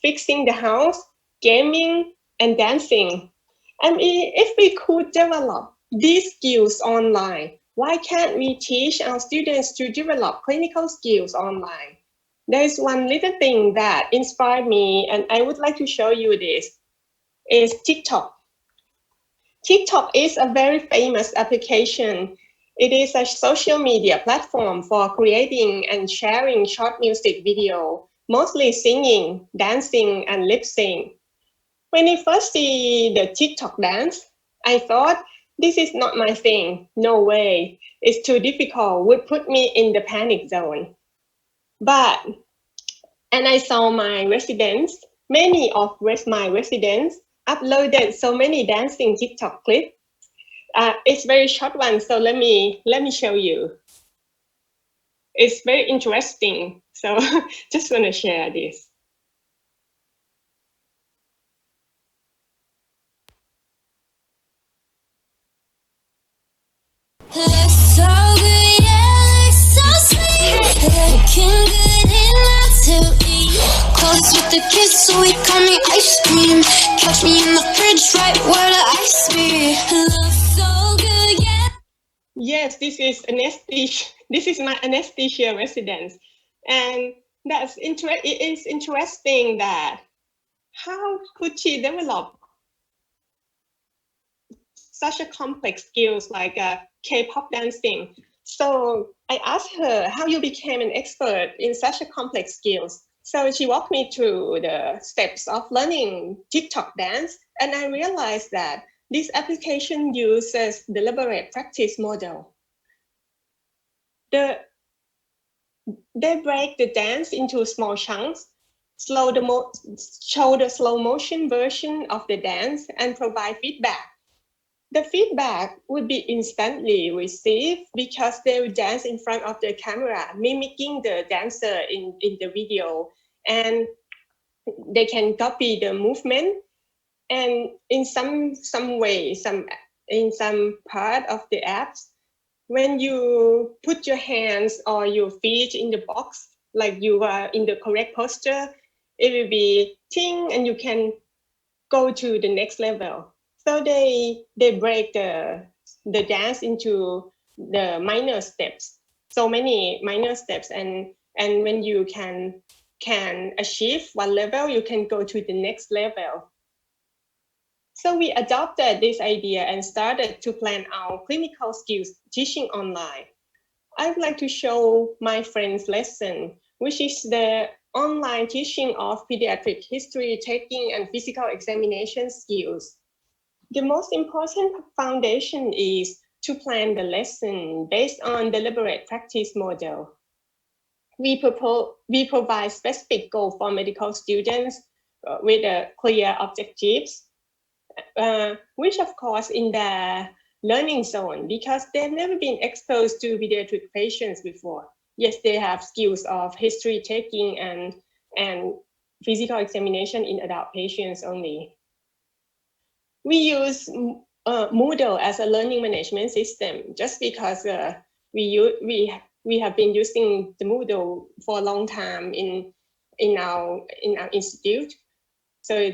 fixing the house, gaming, and dancing. And if we could develop these skills online, Why can't we teach our students to develop clinical skills online? There is one little thing that inspired me, and I would like to show you this, is TikTok. TikTok is a very famous application. It is a social media platform for creating and sharing short music video, mostly singing, dancing, and lip sync. When I first see the TikTok dance, I thought, this is not my thing. No way. It's too difficult. Would put me in the panic zone. And I saw my residents, many of my residents uploaded so many dancing TikTok clips. It's very short one, so let me show you. It's very interesting. So just want to share this. Looks so good, yeah, looks so sweet. Looking good enough to eat. Close with the kiss, sweet, call me ice cream. Catch me in the fridge, right where the ice be. Looks so good, yeah. Yes, this is anesthesia. This is my anesthesia residence, and it is interesting that how could she develop such a complex skills like K-pop dancing. So I asked her how you became an expert in such a complex skills. So she walked me through the steps of learning TikTok dance, and I realized that this application uses deliberate practice model. They break the dance into small chunks, show the slow motion version of the dance, and provide feedback. The feedback would be instantly received because they will dance in front of the camera, mimicking the dancer in the video, and they can copy the movement. And in some way, in some part of the apps, when you put your hands or your feet in the box, like you are in the correct posture, it will be ting, and you can go to the next level. So they break the dance into the minor steps, so many minor steps, and when you can achieve one level, you can go to the next level. So we adopted this idea and started to plan our clinical skills teaching online. I would like to show my friend's lesson, which is the online teaching of pediatric history taking and physical examination skills. The most important foundation is to plan the lesson based on deliberate practice model. We provide specific goals for medical students with clear objectives, which of course in the learning zone, because they've never been exposed to pediatric patients before. Yes, they have skills of history taking and physical examination in adult patients only. We use Moodle as a learning management system just because we have been using the Moodle for a long time in our institute. So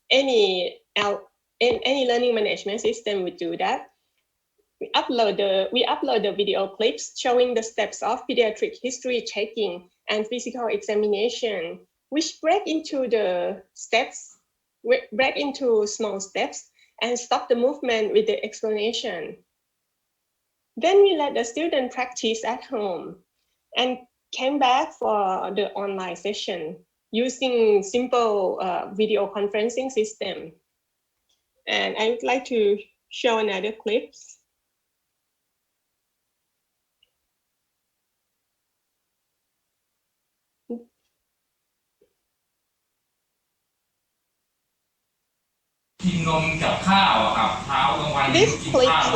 any learning management system would do that. We upload the video clips showing the steps of pediatric history taking and physical examination, which break into small steps and stop the movement with the explanation. Then we let the student practice at home and came back for the online session using simple video conferencing system. And I would like to show another clip. These clips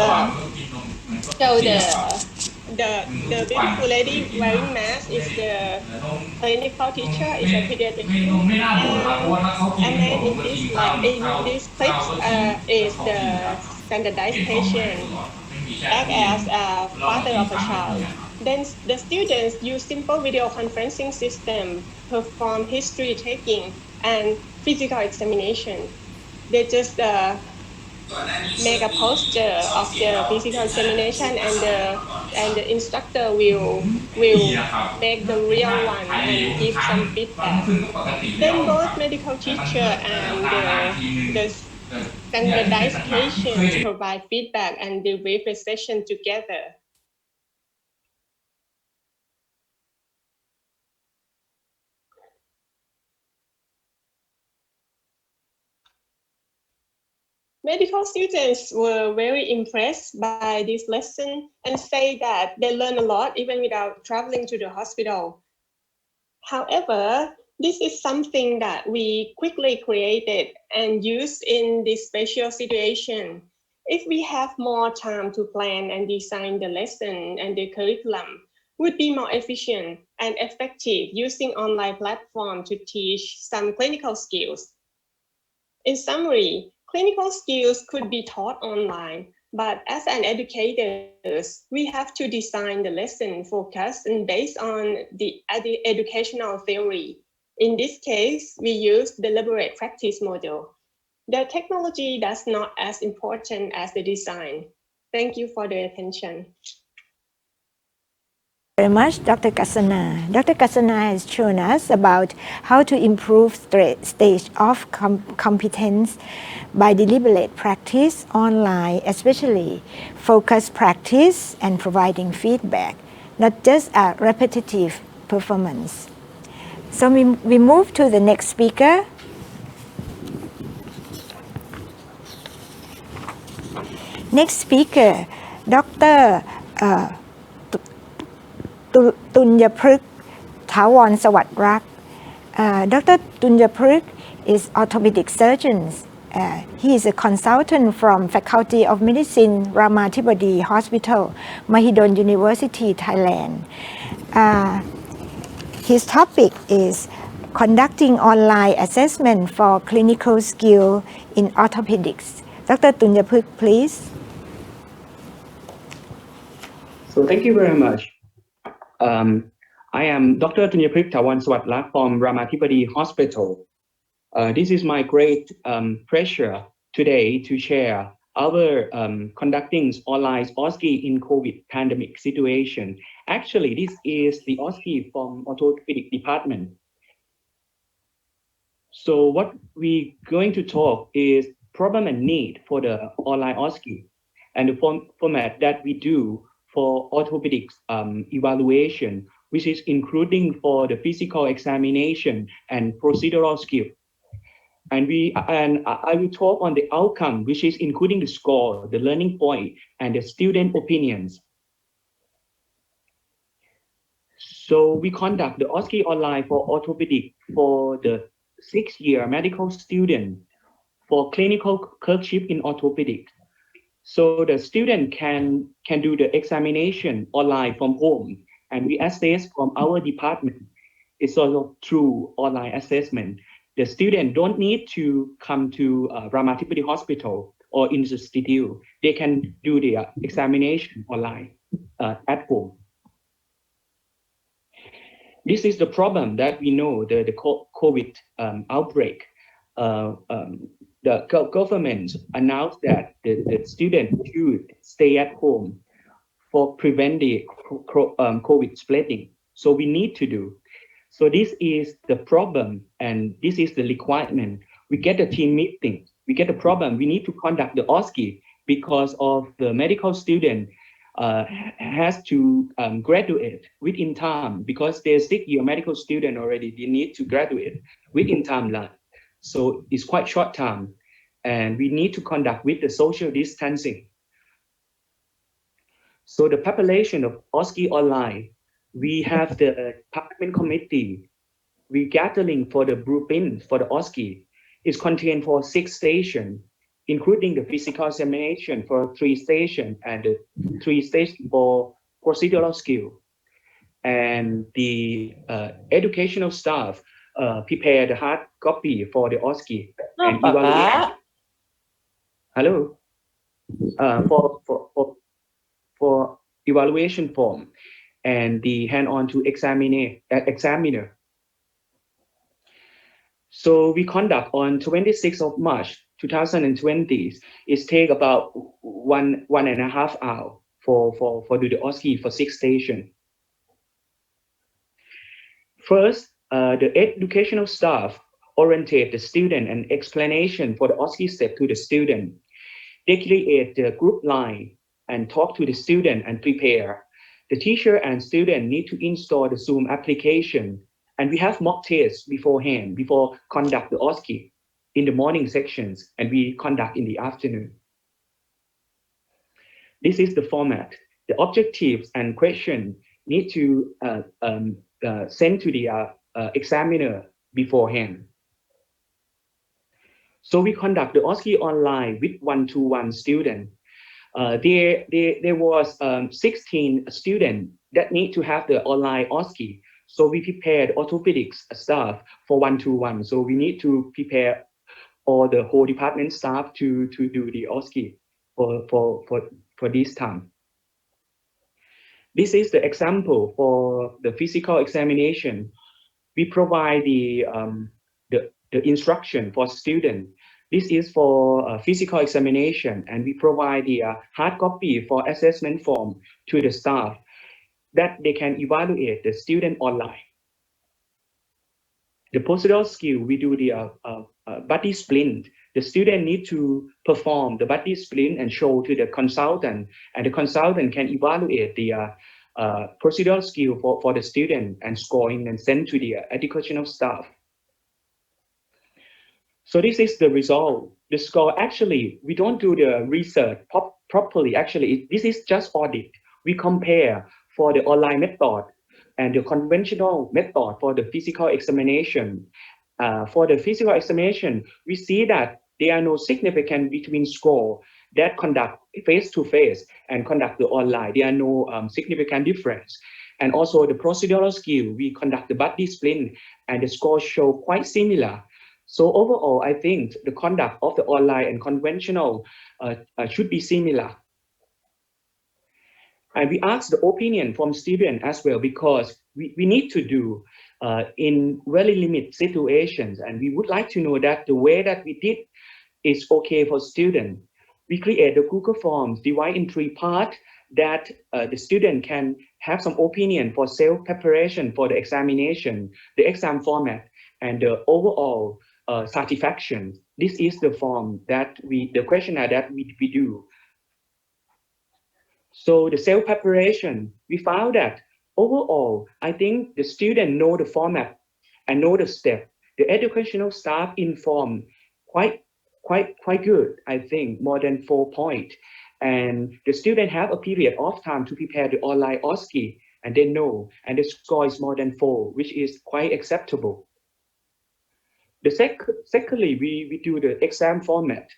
show the beautiful lady wearing mask is the clinical teacher, is a pediatric, and then in this clips is the standardized patient act as a father of a child. Then the students use simple video conferencing system, perform history taking and physical examination. They just make a poster of the physical examination, and the instructor will make the real one and give some feedback. Then both medical teacher and the standardized patients provide feedback and debrief the session together. Medical students were very impressed by this lesson and say that they learn a lot even without traveling to the hospital. However, this is something that we quickly created and used in this special situation. If we have more time to plan and design the lesson and the curriculum, would be more efficient and effective using online platform to teach some clinical skills. In summary, clinical skills could be taught online, but as an educators, we have to design the lesson focused and based on the educational theory. In this case, we use deliberate practice model. The technology does not as important as the design. Thank you for the attention. Very much, Dr. Kasana. Dr. Kasana has shown us about how to improve stage of competence by deliberate practice online, especially focused practice and providing feedback, not just a repetitive performance. So we move to the next speaker. Next speaker, Dr. Tunyaprik Thawan Sawatrak. Dr. Tunyaprik is orthopedic surgeon. He is a consultant from Faculty of Medicine, Ramathibodi Hospital, Mahidol University, Thailand. His topic is conducting online assessment for clinical skill in orthopedics. Dr. Tunyaprik, please. So thank you very much. I am Dr. Tunyaprik Thawan Sawatrak from Ramathibodi Hospital. This is my great pleasure today to share our conducting online OSCE in COVID pandemic situation. Actually, this is the OSCE from orthopedic department. So what we're going to talk is problem and need for the online OSCE and the format that we do for orthopedics evaluation, which is including for the physical examination and procedural skill. And I will talk on the outcome, which is including the score, the learning point, and the student opinions. So we conduct the OSCE online for orthopedic for the 6-year medical student for clinical clerkship in orthopedics. So the student can do the examination online from home, and we assess from our department. It's also through online assessment. The student don't need to come to Ramathibodi Hospital or institute. They can do the examination online at home. This is the problem that we know, the COVID outbreak. The government announced that the student should stay at home for prevent the COVID spreading. So we need to do. So this is the problem, and this is the requirement. We get a team meeting. We get a problem. We need to conduct the OSCE because of the medical student has to graduate within time, because they're 6-year medical student already. They need to graduate within timeline. So it's quite short time, and we need to conduct with the social distancing. So the population of OSCE online, we have the department committee. We gathering for the blueprint for the OSCE. It's contained for 6 stations, including the physical examination for 3 stations and the 3 stations for procedural skill. And the educational staff prepare the hard copy for the OSCE and evaluation. Hello. For evaluation form and the hand-on to examiner. So we conduct on 26th of March 2020, it take about one and a half hour for do the OSCE for 6 stations. First, the educational staff orientate the student and explanation for the OSCE step to the student. They create the group line and talk to the student and prepare. The teacher and student need to install the Zoom application, and we have mock tests beforehand, before conduct the OSCE in the morning sections, and we conduct in the afternoon. This is the format. The objectives and question need to send to the examiner beforehand. So we conduct the OSCE online with 1-to-1 student. There was 16 students that need to have the online OSCE. So we prepared orthopedics staff for 1-to-1. So we need to prepare all the whole department staff to do the OSCE for this time. This is the example for the physical examination. We provide the instruction for students. This is for physical examination, and we provide the hard copy for assessment form to the staff that they can evaluate the student online. The procedural skill, we do the body splint. The student need to perform the body splint and show to the consultant, and the consultant can evaluate the procedural skill for the student and scoring and send to the educational staff. So this is the result. The score, actually, we don't do the research properly. Actually, this is just audit. We compare for the online method and the conventional method for the physical examination. For the physical examination, we see that there are no significant between score that conduct face-to-face and conduct the online. There are no significant difference. And also the procedural skill, we conduct the body splint and the score show quite similar. So overall, I think the conduct of the online and conventional should be similar. And we ask the opinion from students as well, because we need to do in very limited situations. And we would like to know that the way that we did is okay for students. We create the Google Forms divided in 3 parts that the student can have some opinion for self-preparation for the examination, the exam format, and the overall satisfaction. This is the form that the questionnaire that we do. So the self-preparation, we found that overall, I think the student know the format and know the step. The educational staff informed quite good, I think, more than 4 points. And the student have a period of time to prepare the online OSCE, and they know, and the score is more than 4, which is quite acceptable. Secondly, we do the exam format.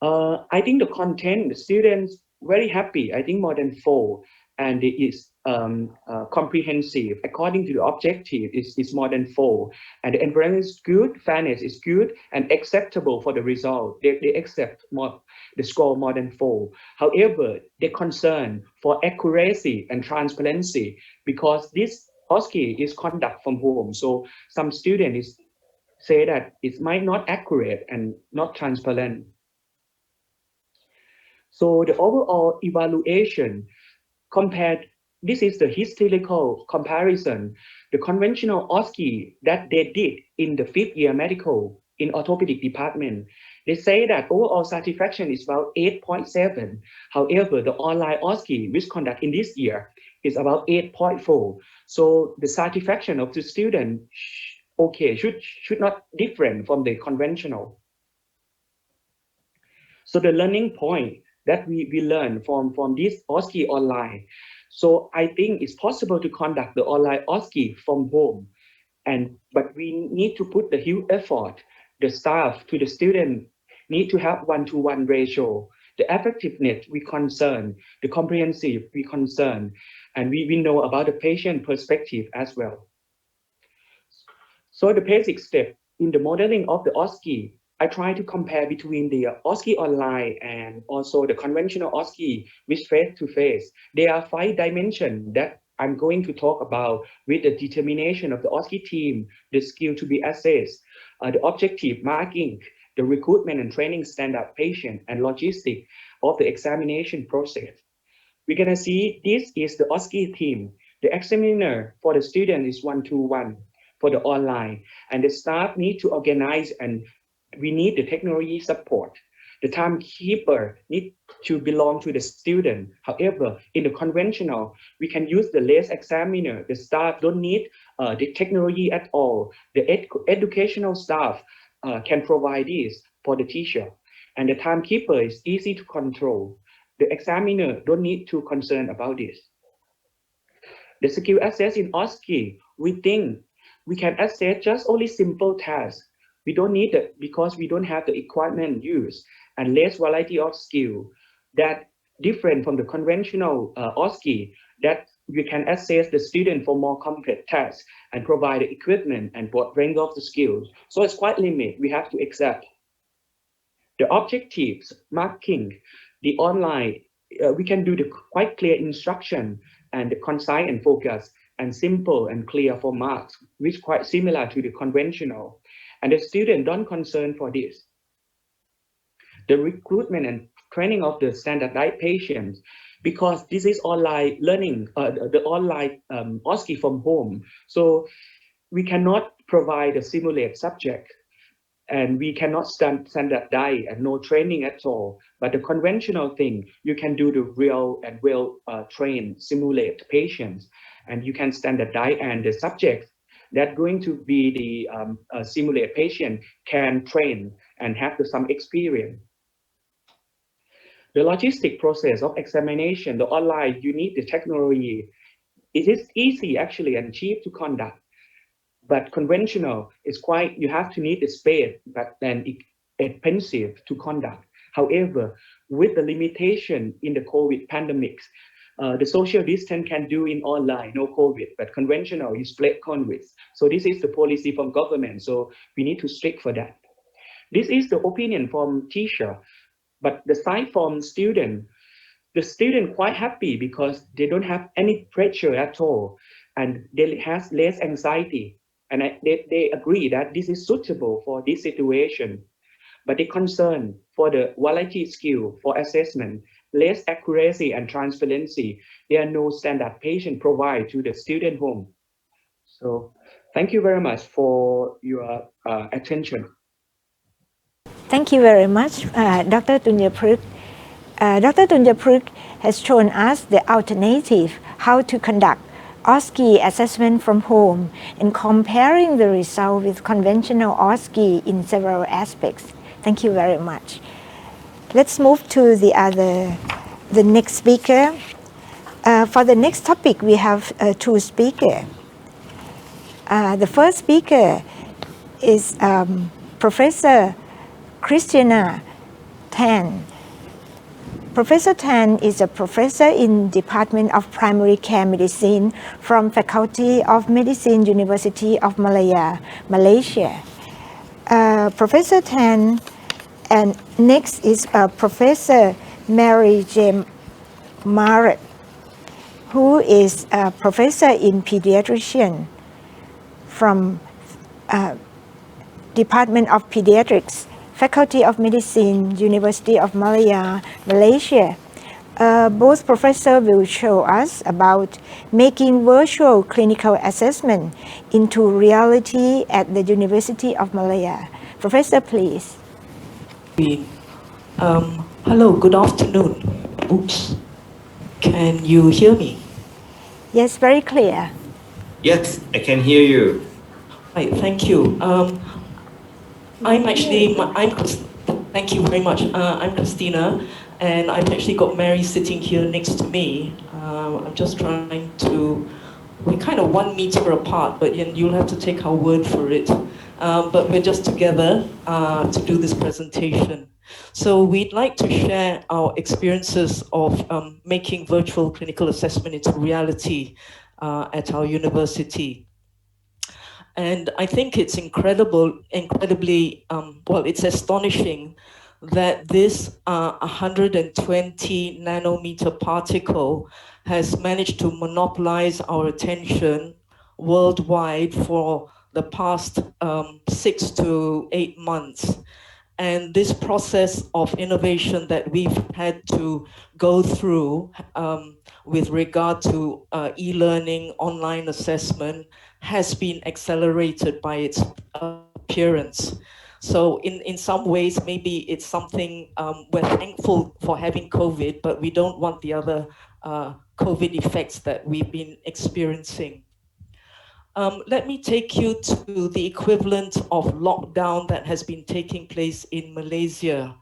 I think the content, the students very happy. I think more than 4, and it is comprehensive. According to the objective, it's more than 4, and the environment is good, fairness is good, and acceptable for the result. They accept more the score more than 4. However, they're concerned for accuracy and transparency, because this OSCE is conducted from home. So some students say that it might not accurate and not transparent. So the overall evaluation compared, this is the historical comparison, the conventional OSCE that they did in the 5th year medical in orthopedic department. They say that overall satisfaction is about 8.7. However, the online OSCE which conduct in this year is about 8.4. So the satisfaction of the student, okay, should not different from the conventional. So the learning point that we learn from this OSCE online. So I think it's possible to conduct the online OSCE from home, but we need to put the huge effort. The staff to the student need to have 1-to-1 ratio. The effectiveness we concern, the comprehensive we concern, and we know about the patient perspective as well. So the basic step in the modeling of the OSCE, I try to compare between the OSCE online and also the conventional OSCE with face-to-face. There are 5 dimensions that I'm going to talk about with the determination of the OSCE team, the skill to be assessed, the objective marking, the recruitment and training standard patient and logistic of the examination process. We're gonna see this is the OSCE team. The examiner for the student is 1-to-1 for the online, and the staff need to organize, and we need the technology support. The timekeeper need to belong to the student. However, in the conventional, we can use the less examiner. The staff don't need the technology at all. The educational staff can provide this for the teacher. And the timekeeper is easy to control. The examiner don't need to concern about this. The skill assess in OSCE, we think we can assess just only simple tasks. We don't need it because we don't have the equipment used and less variety of skill that different from the conventional OSCE that we can assess the student for more complex tasks and provide the equipment and broad range of the skills. So it's quite limited. We have to accept. The objectives, marking, the online, we can do the quite clear instruction and the concise and focus and simple and clear for marks, which quite similar to the conventional. And the student don't concern for this. The recruitment and training of the standardized patients, because this is online learning, the online OSCE from home. So we cannot provide a simulated subject, and we cannot standardize and no training at all. But the conventional thing, you can do the real and well-trained simulate patients, and you can standardize, and the subjects that going to be the simulate patient can train and have some experience. The logistic process of examination, the online, you need the technology. It is easy actually and cheap to conduct. But conventional is quite, you have to need the space, but then expensive to conduct. However, with the limitation in the COVID pandemics, the social distance can do in online, no COVID, but conventional is split COVID. So this is the policy from government. So we need to strict for that. This is the opinion from teacher, but the side from student, the student quite happy because they don't have any pressure at all, and they has less anxiety. And they agree that this is suitable for this situation. But the concern for the quality skill for assessment, less accuracy and transparency, there are no standard patient provide to the student home. So thank you very much for your attention. Thank you very much, Dr. Tunjapruk. Dr. Tunjapruk has shown us the alternative, how to conduct OSCE assessment from home and comparing the result with conventional OSCE in several aspects. Thank you very much. Let's move to the next speaker. For the next topic, we have two speakers. The first speaker is Professor Christina Tan. Professor Tan is a professor in Department of Primary Care Medicine from Faculty of Medicine, University of Malaya, Malaysia. Professor Tan, and next is Professor Mary J. Marrett, who is a professor in pediatrician from Department of Pediatrics, Faculty of Medicine, University of Malaya, Malaysia. Both professors will show us about making virtual clinical assessment into reality at the University of Malaya. Professor, please. Hello, good afternoon. Oops. Can you hear me? Yes, very clear. Yes, I can hear you. Right, thank you. Thank you very much. I'm Christina, and I've actually got Mary sitting here next to me. I'm just trying to, we're kind of 1 meter apart, but you'll have to take our word for it. But we're just together to do this presentation. So we'd like to share our experiences of making virtual clinical assessment into reality at our university. And I think it's incredibly, well, it's astonishing that this 120 nanometer particle has managed to monopolize our attention worldwide for the past 6 to 8 months. And this process of innovation that we've had to go through with regard to e-learning, online assessment, has been accelerated by its appearance. So in some ways, maybe it's something we're thankful for having COVID, but we don't want the other COVID effects that we've been experiencing. Let me take you to the equivalent of lockdown that has been taking place in Malaysia.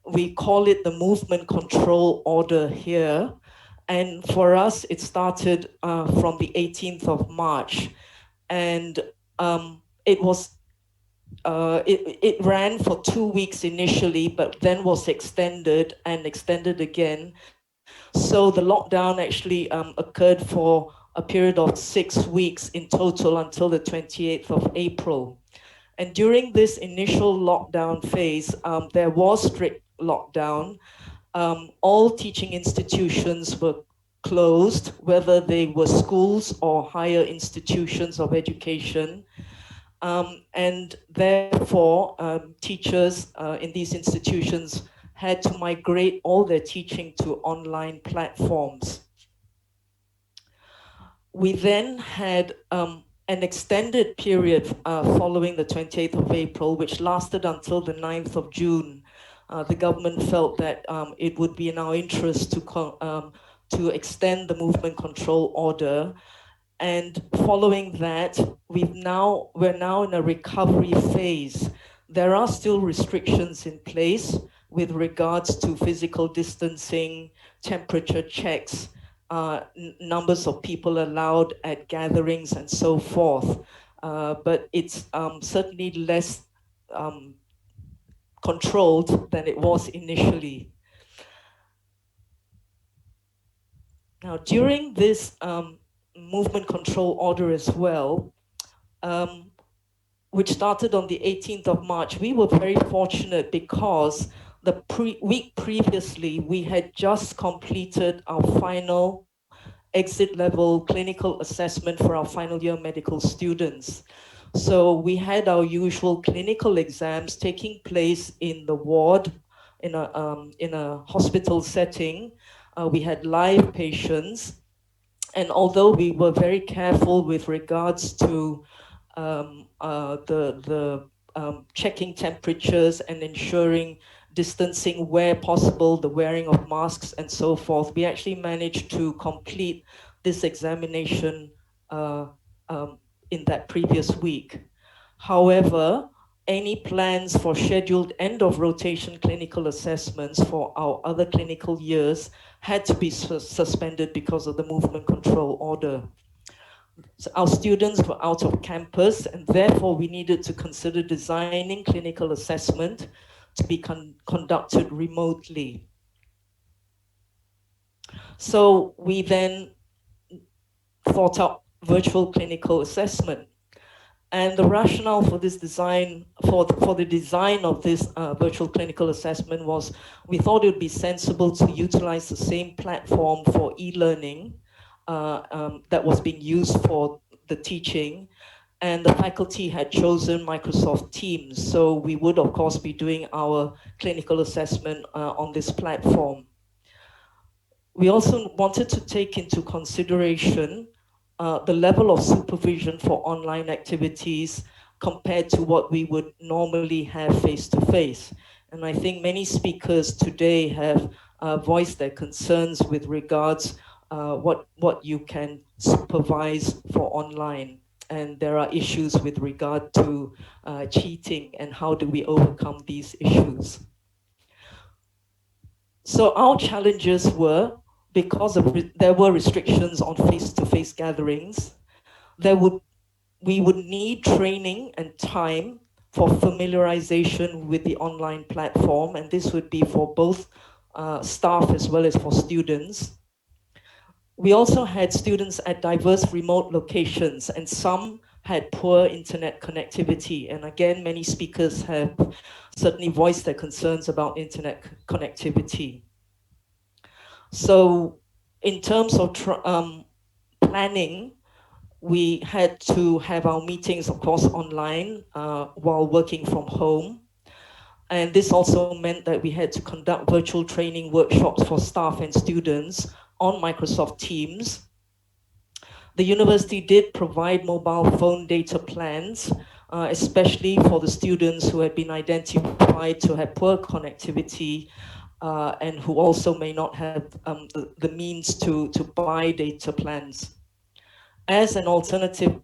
We call it the movement control order here. And for us, it started from the 18th of March. And it ran for 2 weeks initially, but then was extended and extended again. So the lockdown actually occurred for a period of 6 weeks in total until the 28th of April. And during this initial lockdown phase, there was strict lockdown. All teaching institutions were closed, whether they were schools or higher institutions of education. And therefore, teachers in these institutions had to migrate all their teaching to online platforms. We then had an extended period following the 28th of April, which lasted until the 9th of June. The government felt that it would be in our interest to extend the movement control order. And following that, we're now in a recovery phase. There are still restrictions in place with regards to physical distancing, temperature checks, numbers of people allowed at gatherings and so forth. But it's certainly less controlled than it was initially. Now, during this movement control order as well, which started on the 18th of March, we were very fortunate because the week previously, we had just completed our final exit level clinical assessment for our final year medical students. So we had our usual clinical exams taking place in the ward, in a hospital setting. We had live patients. And although we were very careful with regards to checking temperatures and ensuring distancing where possible, the wearing of masks and so forth, we actually managed to complete this examination in that previous week. However, any plans for scheduled end of rotation clinical assessments for our other clinical years had to be suspended because of the movement control order. So our students were out of campus, and therefore we needed to consider designing clinical assessment to be conducted remotely. So we then thought up virtual clinical assessment. And the rationale for this design, for the design of this virtual clinical assessment was, we thought it would be sensible to utilize the same platform for e-learning that was being used for the teaching. And the faculty had chosen Microsoft Teams. So we would, of course, be doing our clinical assessment on this platform. We also wanted to take into consideration the level of supervision for online activities compared to what we would normally have face-to-face. And I think many speakers today have voiced their concerns with regards what you can supervise for online. And there are issues with regard to cheating and how do we overcome these issues. So our challenges were, because there were restrictions on face-to-face gatherings, we would need training and time for familiarization with the online platform, and this would be for both staff as well as for students. We also had students at diverse remote locations, and some had poor internet connectivity. And again, many speakers have certainly voiced their concerns about internet connectivity. So in terms of planning, we had to have our meetings, of course, online while working from home. And this also meant that we had to conduct virtual training workshops for staff and students on Microsoft Teams. The university did provide mobile phone data plans, especially for the students who had been identified to have poor connectivity and who also may not have the means to buy data plans. As an alternative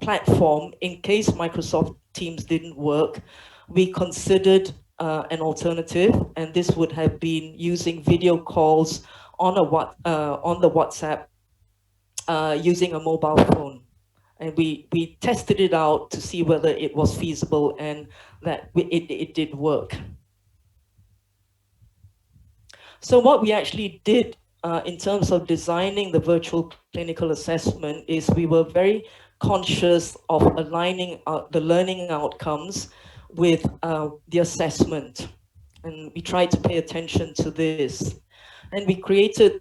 platform, in case Microsoft Teams didn't work, we considered an alternative, and this would have been using video calls on the WhatsApp using a mobile phone. And we tested it out to see whether it was feasible, and that it did work. So what we actually did in terms of designing the virtual clinical assessment is we were very conscious of aligning the learning outcomes with the assessment. And we tried to pay attention to this. And we created,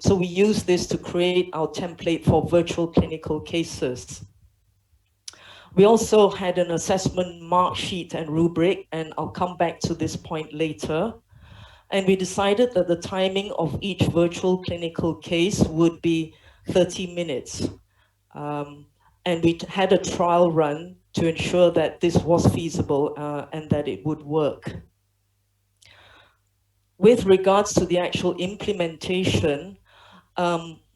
so we used this to create our template for virtual clinical cases. We also had an assessment mark sheet and rubric, and I'll come back to this point later. And we decided that the timing of each virtual clinical case would be 30 minutes. And we had a trial run to ensure that this was feasible and that it would work. With regards to the actual implementation,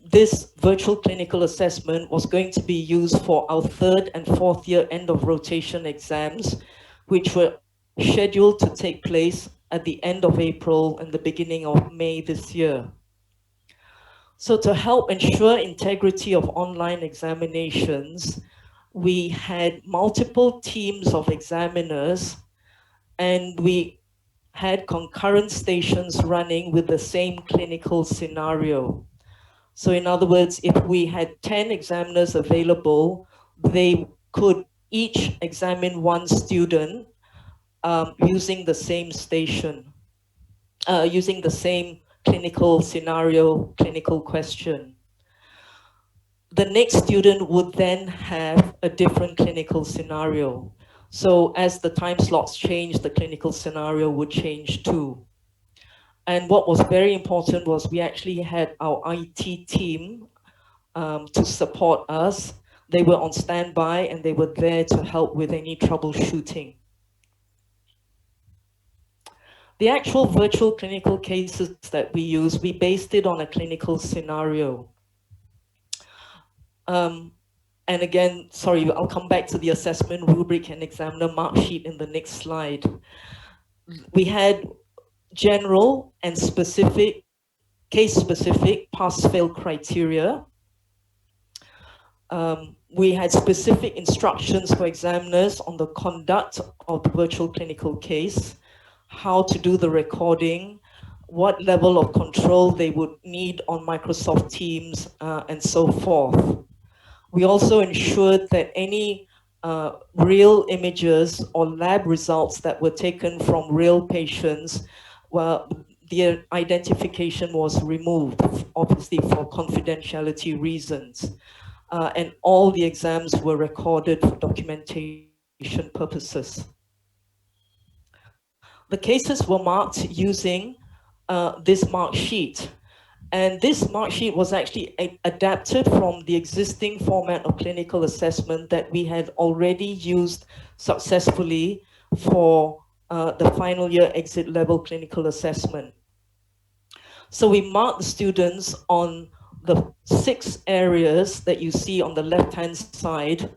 this virtual clinical assessment was going to be used for our 3rd and 4th year end of rotation exams, which were scheduled to take place at the end of April and the beginning of May this year. So to help ensure integrity of online examinations, we had multiple teams of examiners, and we had concurrent stations running with the same clinical scenario. So in other words, if we had 10 examiners available, they could each examine one student using the same station, using the same clinical scenario, clinical question. The next student would then have a different clinical scenario. So as the time slots change, the clinical scenario would change too. And what was very important was we actually had our IT team to support us. They were on standby and they were there to help with any troubleshooting. The actual virtual clinical cases that we use, we based it on a clinical scenario. And again, sorry, I'll come back to the assessment rubric and examiner mark sheet in the next slide. We had general and specific, case-specific pass-fail criteria. We had specific instructions for examiners on the conduct of the virtual clinical case, how to do the recording, what level of control they would need on Microsoft Teams, and so forth. We also ensured that any real images or lab results that were taken from real patients, well, the identification was removed, obviously for confidentiality reasons. And all the exams were recorded for documentation purposes. The cases were marked using this mark sheet. And this mark sheet was actually adapted from the existing format of clinical assessment that we had already used successfully for the final year exit level clinical assessment. So we marked the students on the 6 areas that you see on the left-hand side,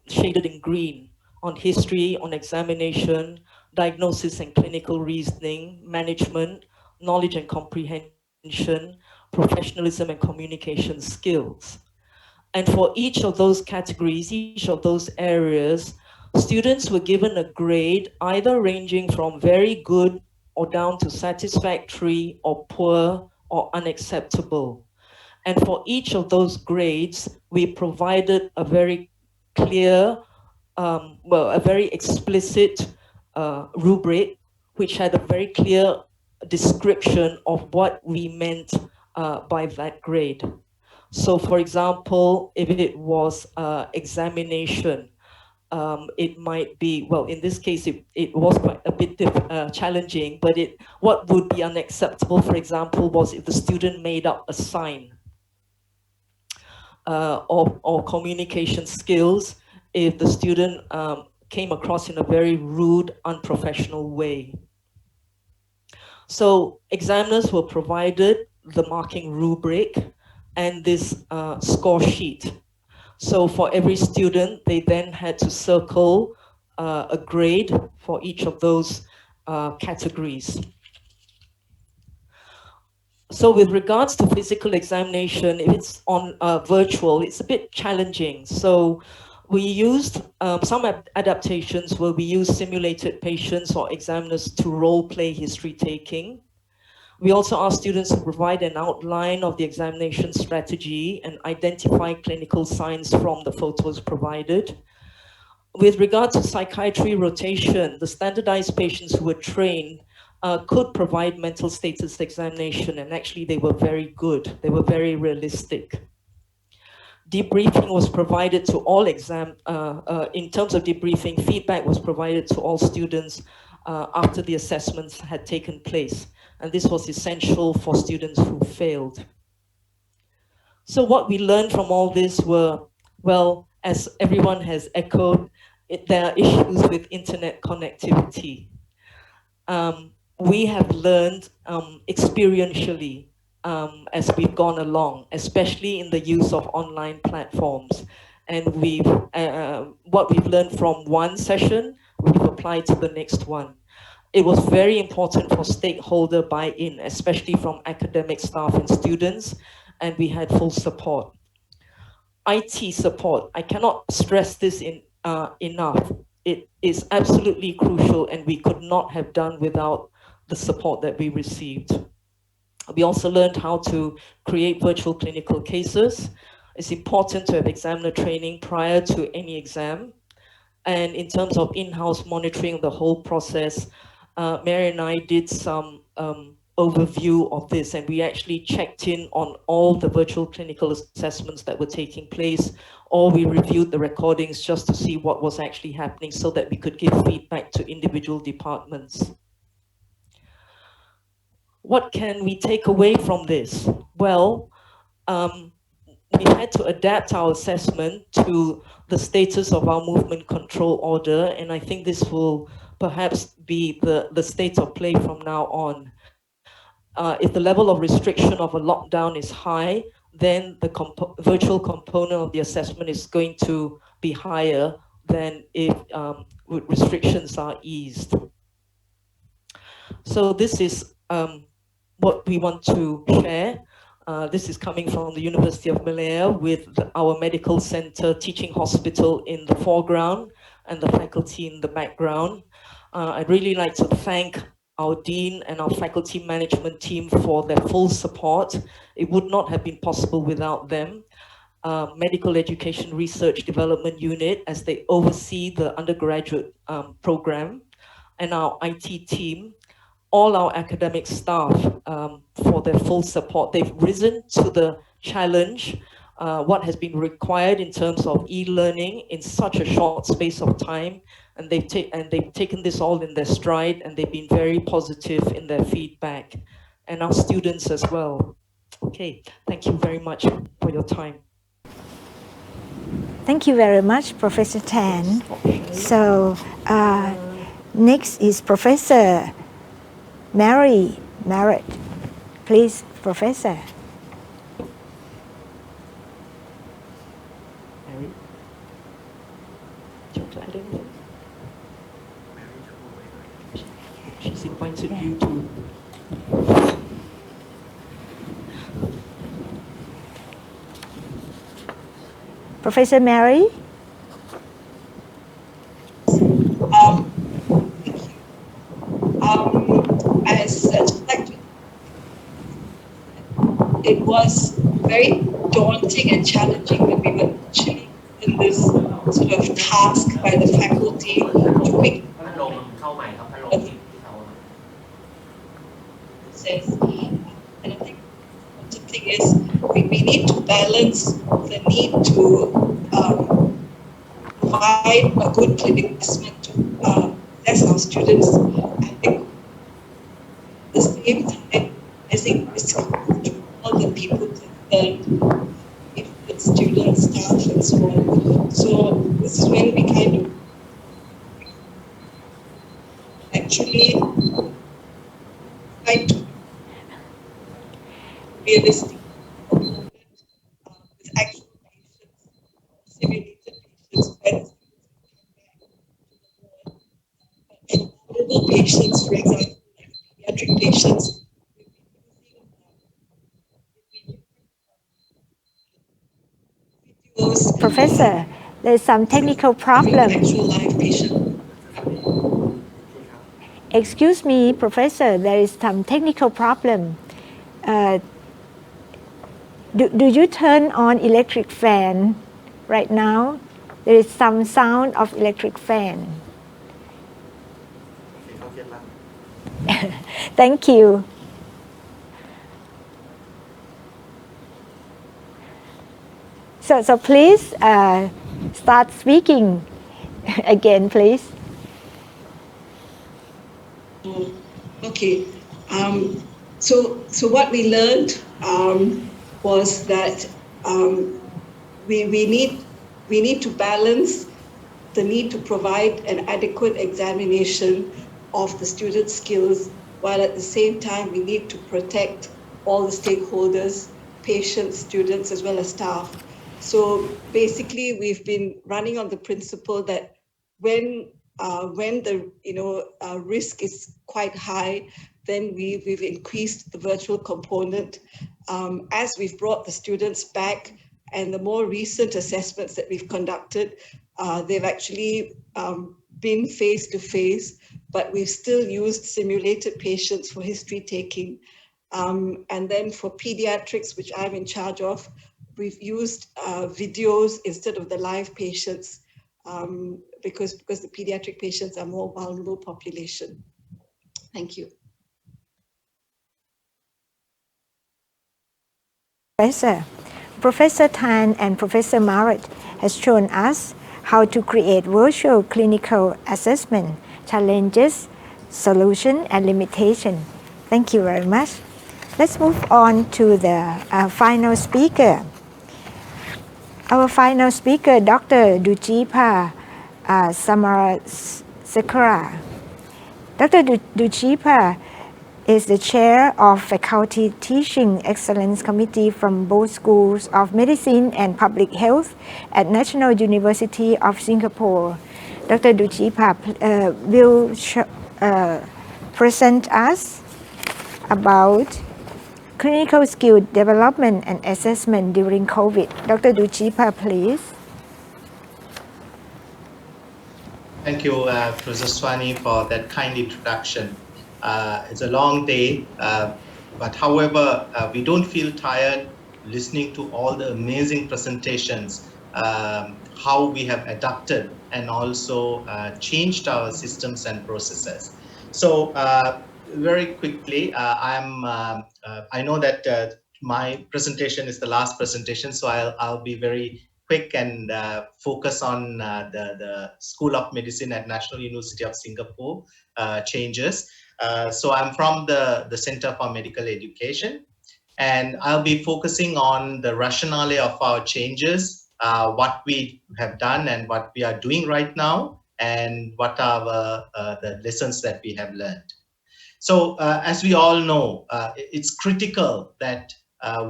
shaded in green, on history, on examination, diagnosis and clinical reasoning, management, knowledge and comprehension, professionalism and communication skills. And for each of those categories, each of those areas, students were given a grade either ranging from very good or down to satisfactory or poor or unacceptable. And for each of those grades, we provided a very clear, a very explicit rubric, which had a very clear description of what we meant by that grade. So for example, if it was examination, it might be, well, in this case, it was quite a bit challenging, but what would be unacceptable, for example, was if the student made up a sign or communication skills, if the student came across in a very rude, unprofessional way. So examiners were provided the marking rubric and this score sheet. So for every student, they then had to circle a grade for each of those categories. So with regards to physical examination, if it's on virtual, it's a bit challenging. So we used some adaptations where we use simulated patients or examiners to role play history taking. We also asked students to provide an outline of the examination strategy and identify clinical signs from the photos provided. With regard to psychiatry rotation, the standardized patients who were trained could provide mental status examination, and actually they were very good. They were very realistic. Debriefing was provided to all in terms of debriefing, feedback was provided to all students after the assessments had taken place. And this was essential for students who failed. So what we learned from all this were, well, as everyone has echoed, there are issues with internet connectivity. We have learned experientially as we've gone along, especially in the use of online platforms. And what we've learned from one session, we've applied to the next one. It was very important for stakeholder buy-in, especially from academic staff and students, and we had full support. IT support, I cannot stress this enough. It is absolutely crucial, and we could not have done without the support that we received. We also learned how to create virtual clinical cases. It's important to have examiner training prior to any exam. And in terms of in-house monitoring the whole process, Mary and I did some overview of this, and we actually checked in on all the virtual clinical assessments that were taking place, or we reviewed the recordings just to see what was actually happening so that we could give feedback to individual departments. What can we take away from this? Well, we had to adapt our assessment to the status of our movement control order, and I think this will perhaps be the state of play from now on. If the level of restriction of a lockdown is high, then the virtual component of the assessment is going to be higher than if restrictions are eased. So this is what we want to share. This is coming from the University of Malaya with our medical center teaching hospital in the foreground and the faculty in the background. I'd really like to thank our dean and our faculty management team for their full support. It would not have been possible without them. Medical Education Research Development Unit, as they oversee the undergraduate program, and our IT team, all our academic staff for their full support. They've risen to the challenge, what has been required in terms of e-learning in such a short space of time, and they've taken this all in their stride, and they've been very positive in their feedback, and our students as well. Okay, thank you very much for your time. Thank you very much, Professor Tan. So next is Professor Mary Merritt. Please, Professor. Mary, she's invited you to. Professor Mary? It was very daunting and challenging when we were actually in this sort of task by the faculty to make and I think the thing is we need to balance the need to provide provide a good clinical assessment to assess our students, and at the same time, assessing risk to all the people concerned, students, staff, and so on. So this is when we kind of actually try to realistic with actual patients, simulated patients, when vulnerable patients, for example, like pediatric patients. Professor, there's some technical problem. Actual live patient. Excuse me, Professor, there is some technical problem. Do you turn on electric fan right now? There is some sound of electric fan. Thank you. So please start speaking again, please. Okay. So what we learned was that we need to balance the need to provide an adequate examination of the student skills, while at the same time we need to protect all the stakeholders, patients, students, as well as staff. So basically, we've been running on the principle that when the risk is quite high, then we've increased the virtual component. As we've brought the students back, and the more recent assessments that we've conducted, they've actually been face-to-face, but we've still used simulated patients for history taking. And then for pediatrics, which I'm in charge of, we've used videos instead of the live patients, because the pediatric patients are more vulnerable population. Thank you. Professor Tan and Professor Marat has shown us how to create virtual clinical assessment, challenges, solution, and limitation. Thank you very much. Let's move on to the final speaker. Our final speaker, Dr. Dujipa Samarasekera. Dr. Dujipa is the chair of Faculty Teaching Excellence Committee from both Schools of Medicine and Public Health at National University of Singapore. Dr. Dujipa will present us about clinical skill development and assessment during COVID. Dr. Dujipa, please. Thank you, Professor Swani, for that kind introduction. It's a long day, but however, we don't feel tired listening to all the amazing presentations, how we have adapted and also changed our systems and processes. So very quickly, I know that my presentation is the last presentation, so I'll be very quick and focus on the School of Medicine at National University of Singapore changes. So I'm from the Center for Medical Education, and I'll be focusing on the rationale of our changes, what we have done and what we are doing right now, and what are the lessons that we have learned. So as we all know, it's critical that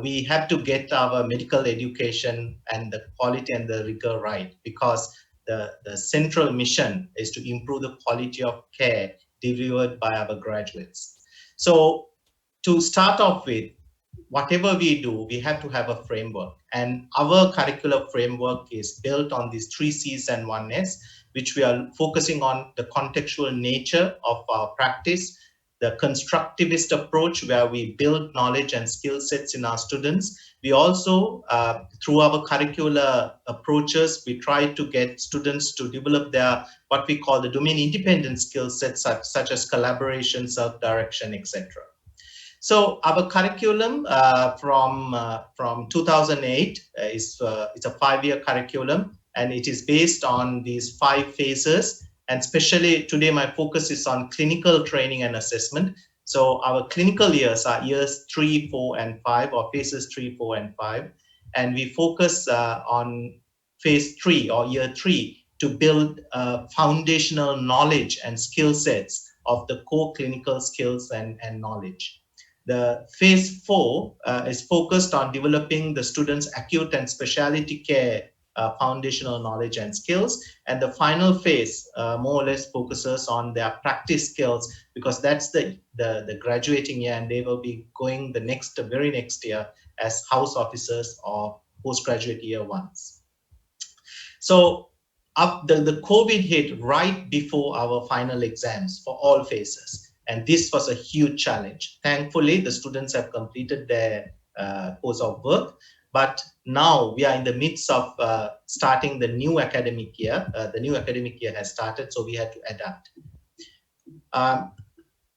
we have to get our medical education and the quality and the rigor right, because the central mission is to improve the quality of care delivered by our graduates. So to start off with, whatever we do, we have to have a framework. And our curricular framework is built on these 3 C's and 1 S, which we are focusing on the contextual nature of our practice, the constructivist approach where we build knowledge and skill sets in our students. We also, through our curricular approaches, we try to get students to develop their, what we call the domain independent skill sets, such as collaboration, self-direction, etc. So our curriculum from 2008 it's a 5-year curriculum. and it is based on these 5 phases. And especially today, my focus is on clinical training and assessment. So our clinical years are years 3, 4, and 5, or phases 3, 4, and 5. And we focus on phase 3 or year 3 to build foundational knowledge and skill sets of the core clinical skills and knowledge. The phase 4 is focused on developing the students' acute and specialty care foundational knowledge and skills. And the final phase more or less focuses on their practice skills, because that's the graduating year, and they will be going the very next year as house officers or postgraduate year 1s. So the COVID hit right before our final exams for all phases. And this was a huge challenge. Thankfully, the students have completed their course of work. But now we are in the midst of starting the new academic year. The new academic year has started, so we had to adapt.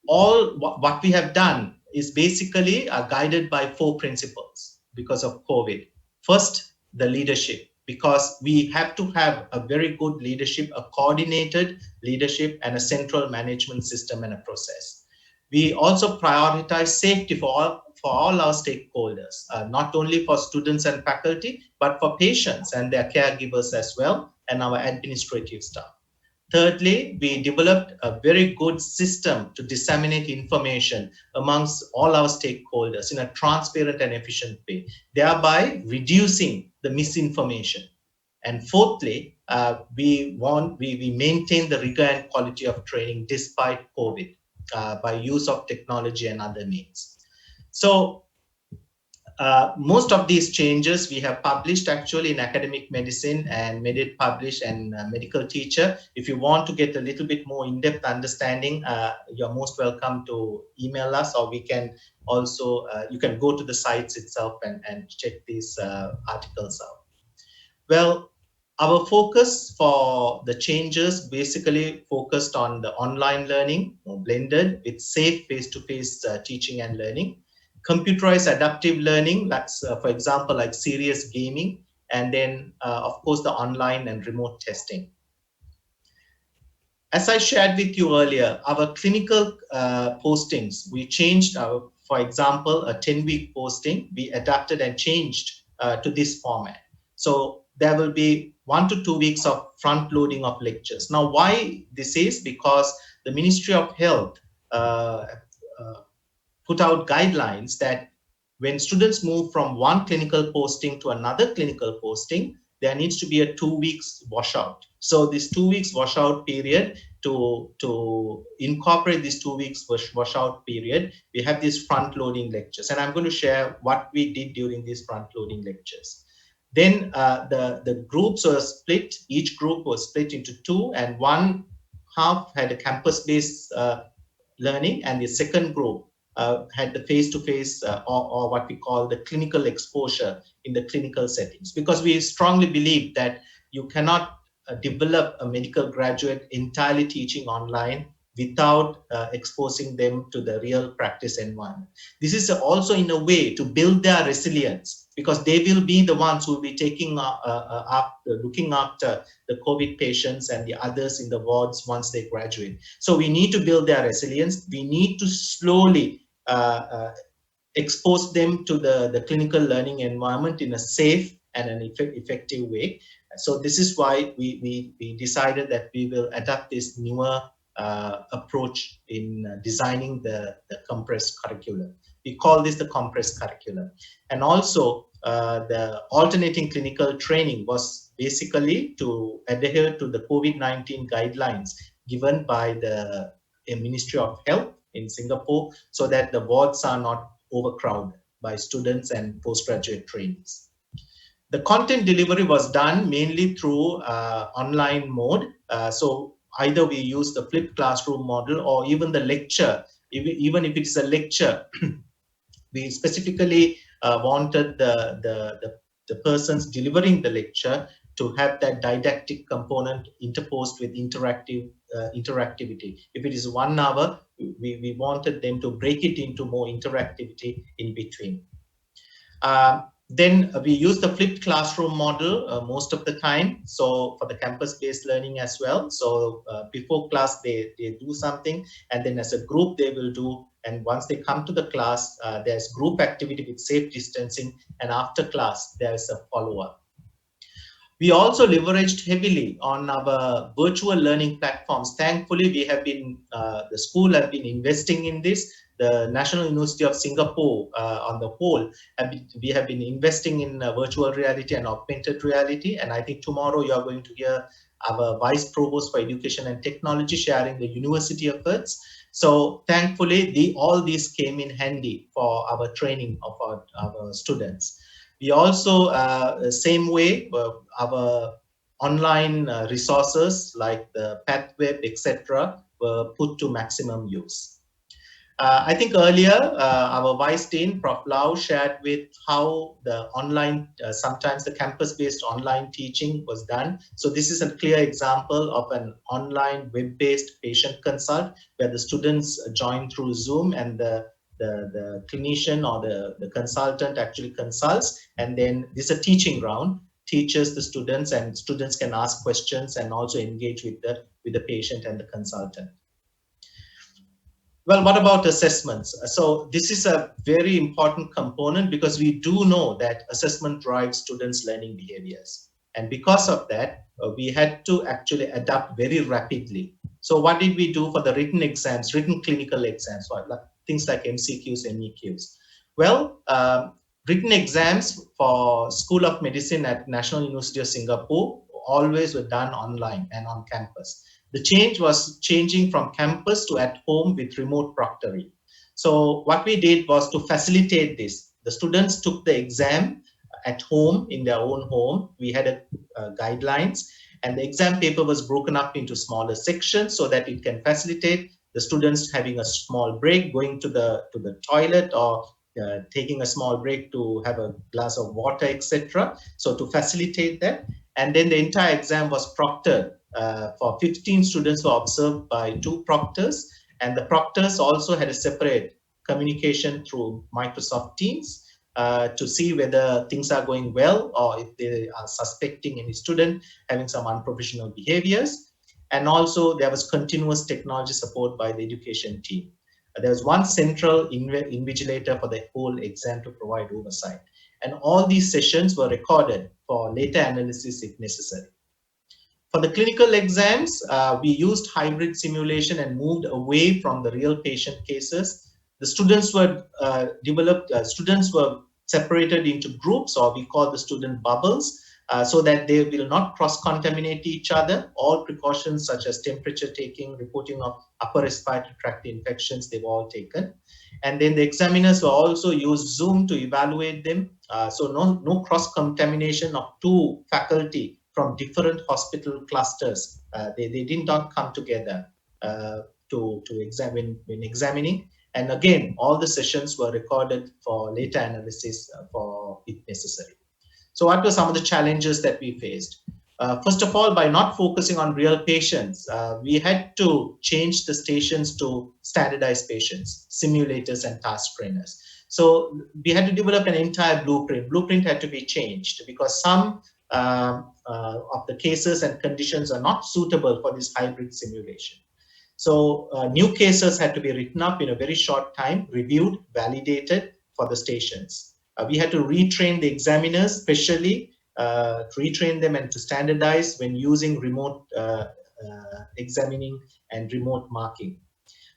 What we have done is basically guided by 4 principles because of COVID. First, the leadership, because we have to have a very good leadership, a coordinated leadership, and a central management system and a process. We also prioritize safety for all our stakeholders, not only for students and faculty, but for patients and their caregivers as well, and our administrative staff. Thirdly, we developed a very good system to disseminate information amongst all our stakeholders in a transparent and efficient way, thereby reducing the misinformation. And fourthly, we maintain the rigor and quality of training despite COVID by use of technology and other means. So most of these changes we have published actually in Academic Medicine and made it published and Medical Teacher. If you want to get a little bit more in-depth understanding, you're most welcome to email us, or we can also, you can go to the sites itself and check these articles out. Well, our focus for the changes basically focused on the online learning, blended with safe face-to-face teaching and learning. Computerized adaptive learning, that's for example like serious gaming, and then of course the online and remote testing. As I shared with you earlier, our clinical postings, we changed our, for example, a 10-week posting, we adapted and changed to this format. So there will be 1 to 2 weeks of front loading of lectures. Now why this is? Because the Ministry of Health put out guidelines that when students move from one clinical posting to another clinical posting, there needs to be a 2 weeks washout. So this 2 weeks washout period, to incorporate this 2 weeks washout period, we have these front loading lectures. And I'm going to share what we did during these front loading lectures. Then the groups were split, each group was split into 2, and one half had a campus-based learning, and the second group had the face-to-face or what we call the clinical exposure in the clinical settings, because we strongly believe that you cannot develop a medical graduate entirely teaching online without exposing them to the real practice environment. This is also in a way to build their resilience, because they will be the ones who will be taking looking after the COVID patients and the others in the wards once they graduate. So we need to build their resilience. We need to slowly expose them to the clinical learning environment in a safe and an effective way. So this is why we decided that we will adapt this newer approach in designing the compressed curriculum. We call this the compressed curriculum. And also the alternating clinical training was basically to adhere to the COVID-19 guidelines given by the Ministry of Health in Singapore, so that the wards are not overcrowded by students and postgraduate trainees. The content delivery was done mainly through online mode. So either we use the flipped classroom model, or even the lecture, even if it's a lecture, we specifically wanted the persons delivering the lecture to have that didactic component interposed with interactivity. If it is 1 hour, we wanted them to break it into more interactivity in between. Then we use the flipped classroom model most of the time. So for the campus-based learning as well. So before class, they do something, and then as a group they will do. And once they come to the class, there's group activity with safe distancing. And after class, there's a follow-up. We also leveraged heavily on our virtual learning platforms. Thankfully, we have been, the school have been investing in this. The National University of Singapore, on the whole, we have been investing in virtual reality and augmented reality. And I think tomorrow you are going to hear our Vice Provost for Education and Technology sharing the university efforts. So thankfully, all these came in handy for our training of our students. We also, same way, our online resources like the PathWeb, etc., were put to maximum use. I think earlier, our Vice Dean, Prof. Lau, shared with how the online, sometimes the campus-based online teaching was done. So this is a clear example of an online web-based patient consult where the students join through Zoom and the clinician or the consultant actually consults, and then this is a teaching round, teaches the students, and students can ask questions and also engage with the patient and the consultant. Well, what about assessments? So this is a very important component because we do know that assessment drives students' learning behaviors. And because of that, we had to actually adapt very rapidly. So what did we do for the written exams, written clinical exams, things like MCQs and EQs? Well, written exams for School of Medicine at National University of Singapore always were done online and on campus. The change was changing from campus to at home with remote proctoring. So what we did was to facilitate this. The students took the exam at home in their own home. We had guidelines, and the exam paper was broken up into smaller sections so that it can facilitate the students having a small break, going to the toilet, or taking a small break to have a glass of water, etc. So to facilitate that. And then the entire exam was proctored. For 15 students were observed by 2 proctors, and the proctors also had a separate communication through Microsoft Teams to see whether things are going well or if they are suspecting any student having some unprofessional behaviors. And also there was continuous technology support by the education team. There was one central invigilator for the whole exam to provide oversight. And all these sessions were recorded for later analysis if necessary. For the clinical exams, we used hybrid simulation and moved away from the real patient cases. The students were students were separated into groups, or we call the student bubbles, so that they will not cross-contaminate each other. All precautions such as temperature taking, reporting of upper respiratory tract infections, they've all taken. And then the examiners will also use Zoom to evaluate them. So no cross-contamination of 2 faculty from different hospital clusters. They did not come together to examine when examining. And again, all the sessions were recorded for later analysis for if necessary. So what were some of the challenges that we faced? First of all, by not focusing on real patients, we had to change the stations to standardized patients, simulators and task trainers. So we had to develop an entire blueprint. Blueprint had to be changed because some of the cases and conditions are not suitable for this hybrid simulation. So new cases had to be written up in a very short time, reviewed, validated for the stations. We had to retrain the examiners, especially to retrain them and to standardize when using remote examining and remote marking.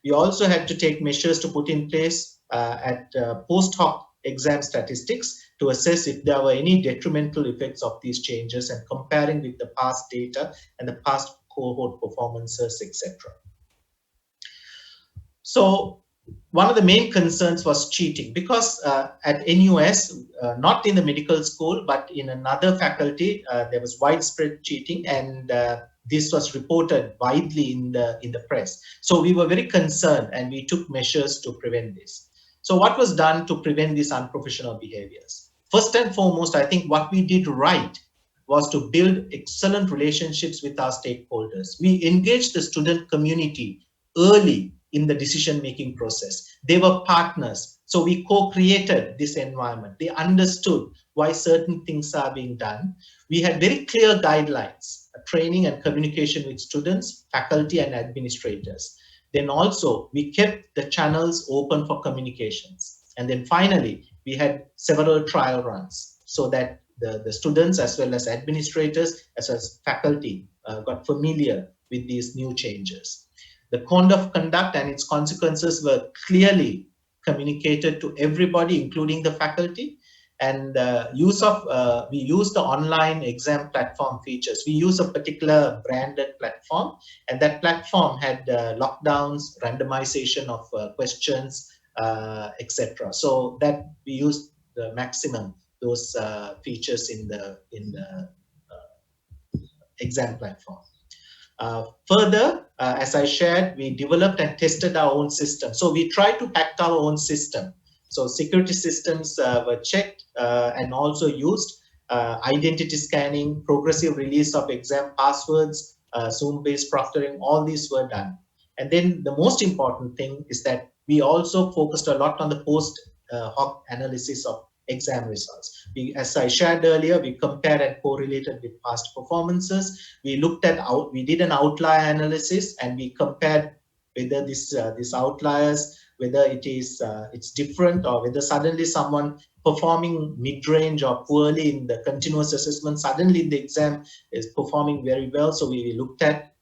We also had to take measures to put in place at post hoc exam statistics to assess if there were any detrimental effects of these changes and comparing with the past data and the past cohort performances, etc. So one of the main concerns was cheating because at NUS, not in the medical school, but in another faculty, there was widespread cheating, and this was reported widely in the press. So we were very concerned and we took measures to prevent this. So what was done to prevent these unprofessional behaviors? First and foremost, I think what we did right was to build excellent relationships with our stakeholders. We engaged the student community early in the decision-making process. They were partners. So we co-created this environment. They understood why certain things are being done. We had very clear guidelines, training and communication with students, faculty and administrators. Then also we kept the channels open for communications. And then finally, we had several trial runs so that the students as well as administrators as well as faculty got familiar with these new changes. The code of conduct and its consequences were clearly communicated to everybody, including the faculty. And we use the online exam platform features. We use a particular branded platform, and that platform had lockdowns, randomization of questions, etc. So that we used the maximum those features in the exam platform. Further, as I shared, we developed and tested our own system. So we tried to hack our own system. So security systems were checked and also used identity scanning, progressive release of exam passwords, Zoom-based proctoring, all these were done. And then the most important thing is that we also focused a lot on the post-hoc analysis of exam results. As I shared earlier, we compared and correlated with past performances. We did an outlier analysis and we compared whether these outliers, whether it's different or whether suddenly someone performing mid-range or poorly in the continuous assessment, suddenly the exam is performing very well. So we looked at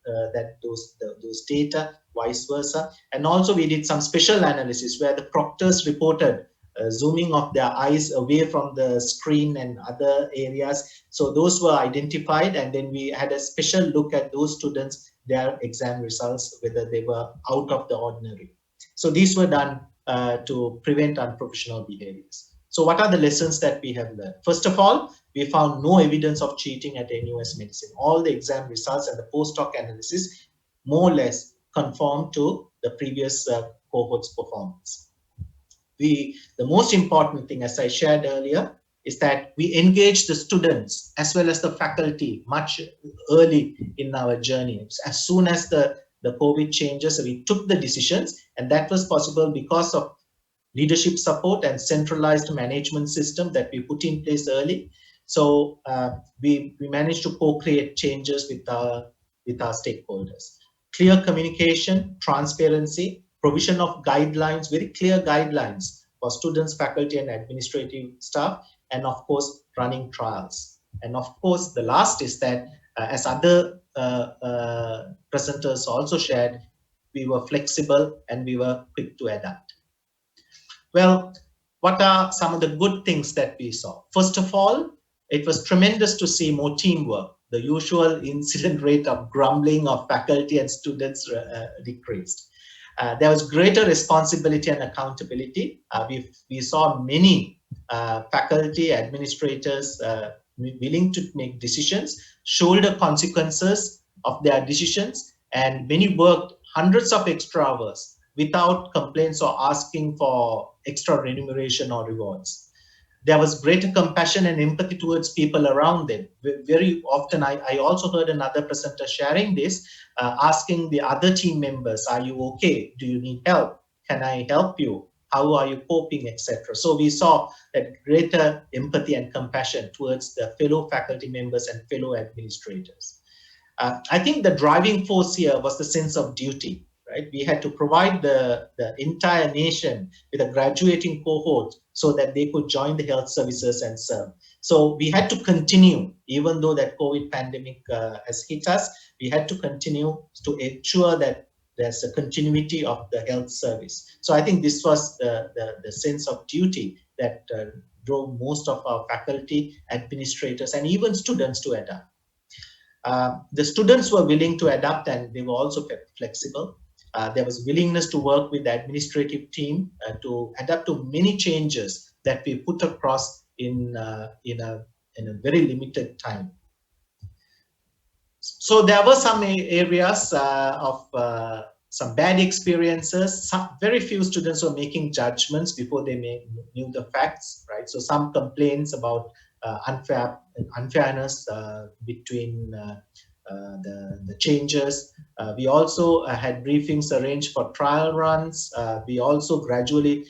those data, vice versa. And also we did some special analysis where the proctors reported zooming of their eyes away from the screen and other areas. So those were identified, and then we had a special look at those students, their exam results, whether they were out of the ordinary. So these were done to prevent unprofessional behaviors. So what are the lessons that we have learned? First of all, we found no evidence of cheating at NUS Medicine. All the exam results and the post-hoc analysis more or less conform to the previous cohort's performance. The most important thing, as I shared earlier, is that we engage the students as well as the faculty much early in our journey. As soon as the COVID changes, we took the decisions, and that was possible because of leadership support and centralized management system that we put in place early. So we managed to co-create changes with our stakeholders. Clear communication, transparency, provision of guidelines, very clear guidelines for students, faculty, and administrative staff, and of course, running trials. And of course, the last is that, as other presenters also shared, we were flexible and we were quick to adapt. Well, what are some of the good things that we saw? First of all, it was tremendous to see more teamwork. The usual incident rate of grumbling of faculty and students decreased. There was greater responsibility and accountability. We saw many faculty, administrators willing to make decisions, shoulder consequences of their decisions, and many worked hundreds of extra hours without complaints or asking for extra remuneration or rewards. There was greater compassion and empathy towards people around them. Very often, I also heard another presenter sharing this, asking the other team members, are you okay? Do you need help? Can I help you? How are you coping, etc. So we saw that greater empathy and compassion towards the fellow faculty members and fellow administrators. I think the driving force here was the sense of duty. Right? We had to provide the entire nation with a graduating cohort so that they could join the health services and serve. So we had to continue, even though that COVID pandemic has hit us, we had to continue to ensure that there's a continuity of the health service. So I think this was the sense of duty that drove most of our faculty, administrators, and even students to adapt. The students were willing to adapt, and they were also flexible. There was willingness to work with the administrative team to adapt to many changes that we put across in a very limited time. So there were some areas of some bad experiences. Very few students were making judgments before they knew the facts, right? So some complaints about unfairness between the changes. We also had briefings arranged for trial runs. We also gradually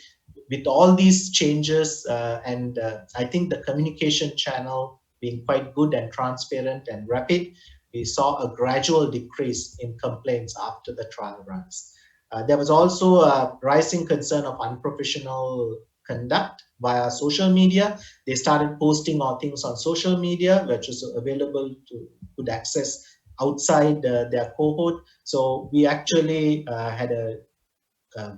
with all these changes, and I think the communication channel being quite good and transparent and rapid, we saw a gradual decrease in complaints after the trial runs. There was also a rising concern of unprofessional conduct via social media. They started posting all things on social media, which is available to could access outside their cohort. So we actually had a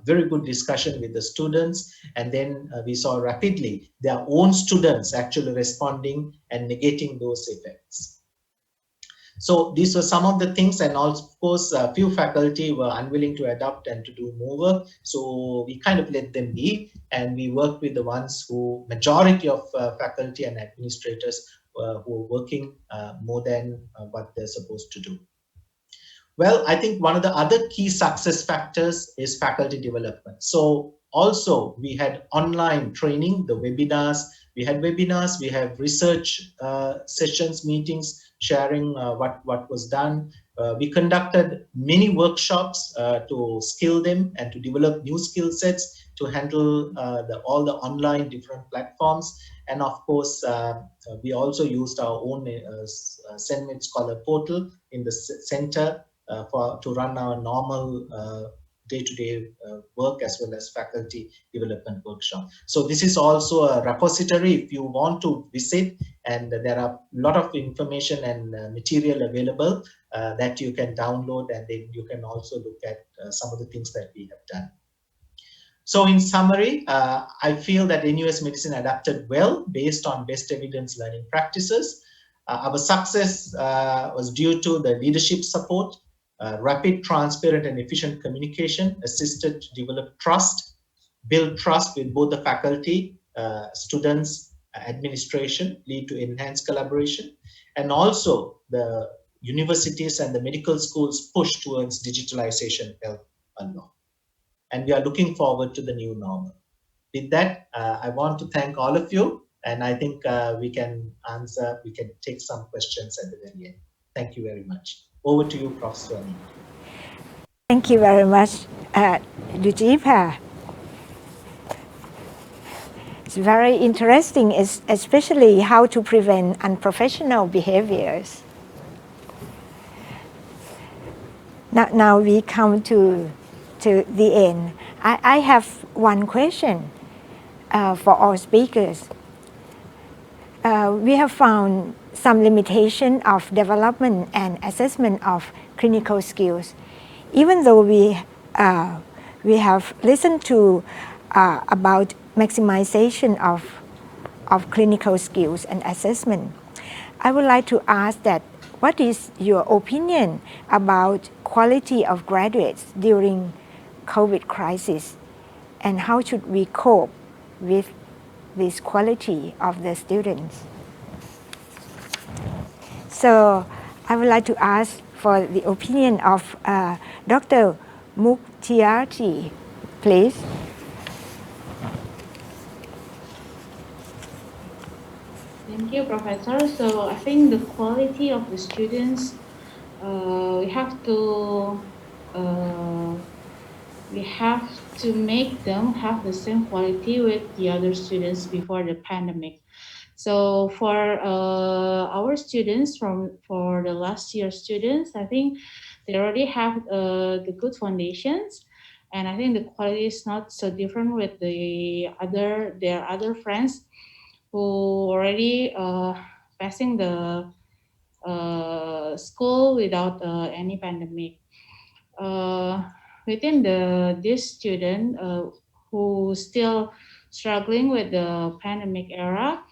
very good discussion with the students, and then we saw rapidly their own students actually responding and negating those effects. So these were some of the things, and also, of course, a few faculty were unwilling to adapt and to do more work. So we kind of let them be, and we worked with the ones who, majority of faculty and administrators who are working more than what they're supposed to do. Well, I think one of the other key success factors is faculty development. So also we had online training, the webinars. We had webinars, we have research sessions, meetings, sharing what was done. We conducted many workshops to skill them and to develop new skill sets to handle all the online different platforms. And of course, we also used our own Senate Scholar portal in the center to run our normal day-to-day work, as well as faculty development workshop. So this is also a repository if you want to visit, and there are a lot of information and material available that you can download, and then you can also look at some of the things that we have done. So in summary, I feel that NUS Medicine adapted well based on best evidence learning practices. Our success was due to the leadership support, rapid, transparent, and efficient communication assisted to develop trust, build trust with both the faculty, students, administration, lead to enhanced collaboration, and also the universities and the medical schools push towards digitalization help a lot. And we are looking forward to the new normal. With that, I want to thank all of you, and I think we can take some questions at the very end. Thank you very much. Over to you, Prof. Swani. Thank you very much, Dujipa. It's very interesting, especially how to prevent unprofessional behaviors. Now we come to the end. I have one question for all speakers. We have found some limitation of development and assessment of clinical skills. Even though we have listened to about maximization of clinical skills and assessment, I would like to ask that what is your opinion about quality of graduates during COVID crisis, and how should we cope with this quality of the students? So I would like to ask for the opinion of Dr. Muktiarti, please. Thank you, Professor. So I think the quality of the students, we have to make them have the same quality with the other students before the pandemic. So for our students for the last year students, I think they already have the good foundations, and I think the quality is not so different with their other friends who already passing the school without any pandemic. Within this student who still struggling with the pandemic era,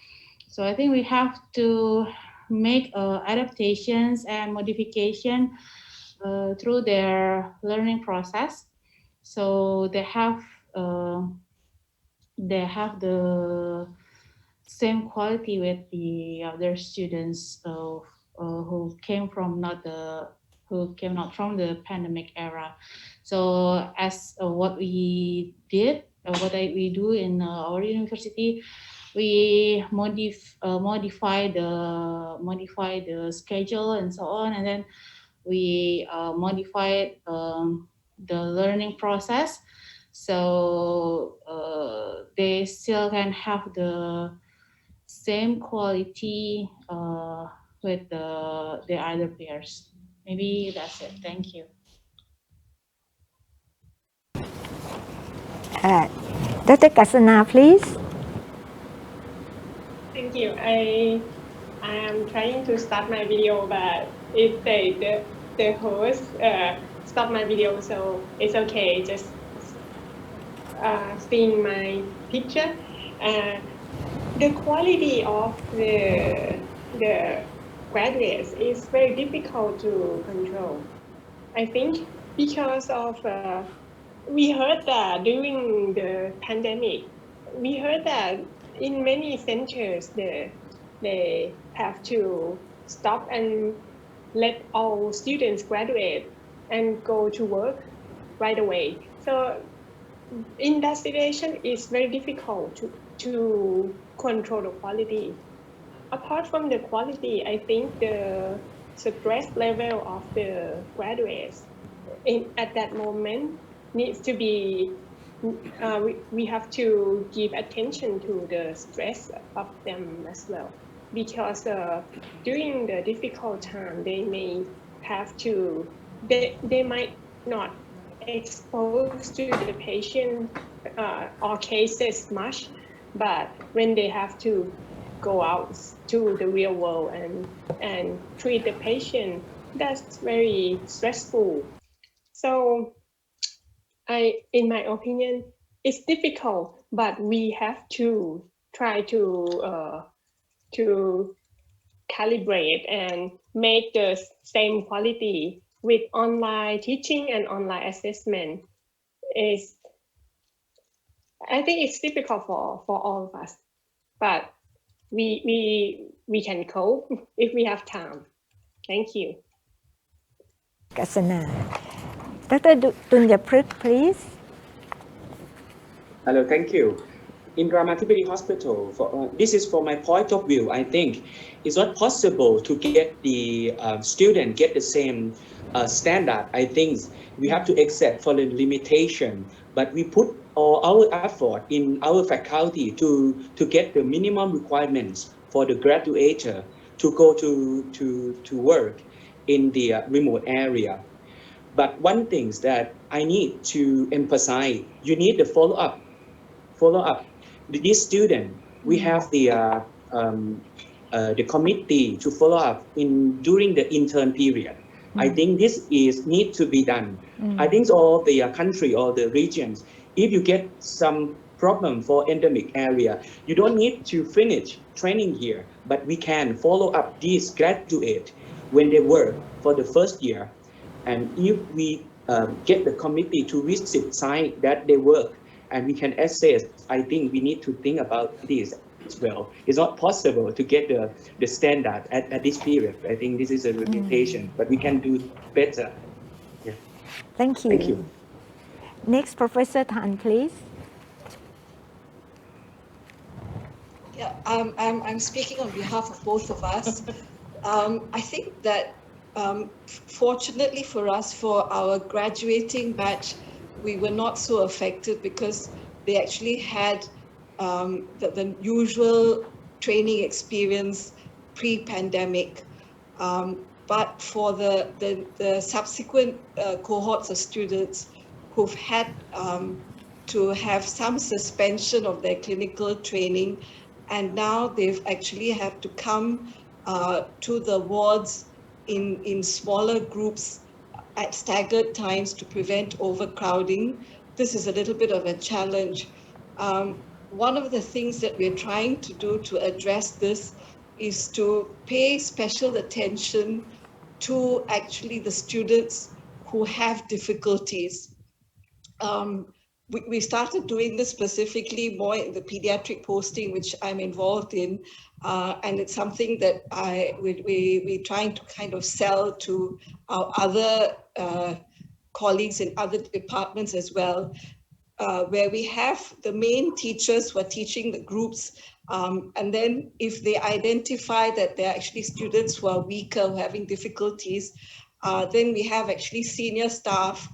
so I think we have to make adaptations and modification through their learning process. So they have the same quality with the other students who came not from the pandemic era. So as what we did, what we do in our university, we modify the schedule and so on, and then we modify the learning process so they still can have the same quality with the other peers. Maybe that's it. Thank you. Dr. Kasana, please. Thank you. I am trying to start my video, but it said the host stopped my video, so it's okay. Just seeing my picture. The quality of the graduates is very difficult to control. I think because of we heard that during the pandemic, we heard that in many centers they have to stop and let all students graduate and go to work right away. So in that situation, it's very difficult to control the quality. Apart from the quality, I think the stress level of the graduates at that moment needs to be, we have to give attention to the stress of them as well. Because during the difficult time, they may have to, they might not expose to the patient or cases much, but when they have to go out to the real world and treat the patient, that's very stressful. So in my opinion, it's difficult, but we have to try to calibrate and make the same quality with online teaching and online assessment. I think it's difficult for all of us, but we can cope if we have time. Thank you. Kasana. Dr. Tunyaprit, please. Hello, thank you. In Ramatipuri Hospital, this is from my point of view, I think it's not possible to get the student get the same standard. I think we have to accept for the limitation, but we put all our effort in our faculty to get the minimum requirements for the graduate to go to work in the remote area. But one thing that I need to emphasize, you need the follow-up. This student, we have the committee to follow up during the intern period. I think this need to be done. I think all the country or the regions, if you get some problem for endemic area, you don't need to finish training here, but we can follow up these graduate when they work for the first year. And if we get the committee to visit site that they work, and we can assess, I think we need to think about this as well. It's not possible to get the standard at this period. I think this is a limitation, but we can do better. Yeah. Thank you. Thank you. Next, Professor Tan, please. Yeah, I'm speaking on behalf of both of us. I think that fortunately for us, for our graduating batch, we were not so affected because they actually had the usual training experience pre-pandemic. But for the subsequent cohorts of students who've had to have some suspension of their clinical training, and now they've actually had to come to the wards in smaller groups at staggered times to prevent overcrowding. This is a little bit of a challenge. One of the things that we're trying to do to address this is to pay special attention to actually the students who have difficulties. We started doing this specifically more in the pediatric posting, which I'm involved in, and it's something that we're trying to kind of sell to our other colleagues in other departments as well, where we have the main teachers who are teaching the groups, and then if they identify that there are actually students who are weaker, who are having difficulties, then we have actually senior staff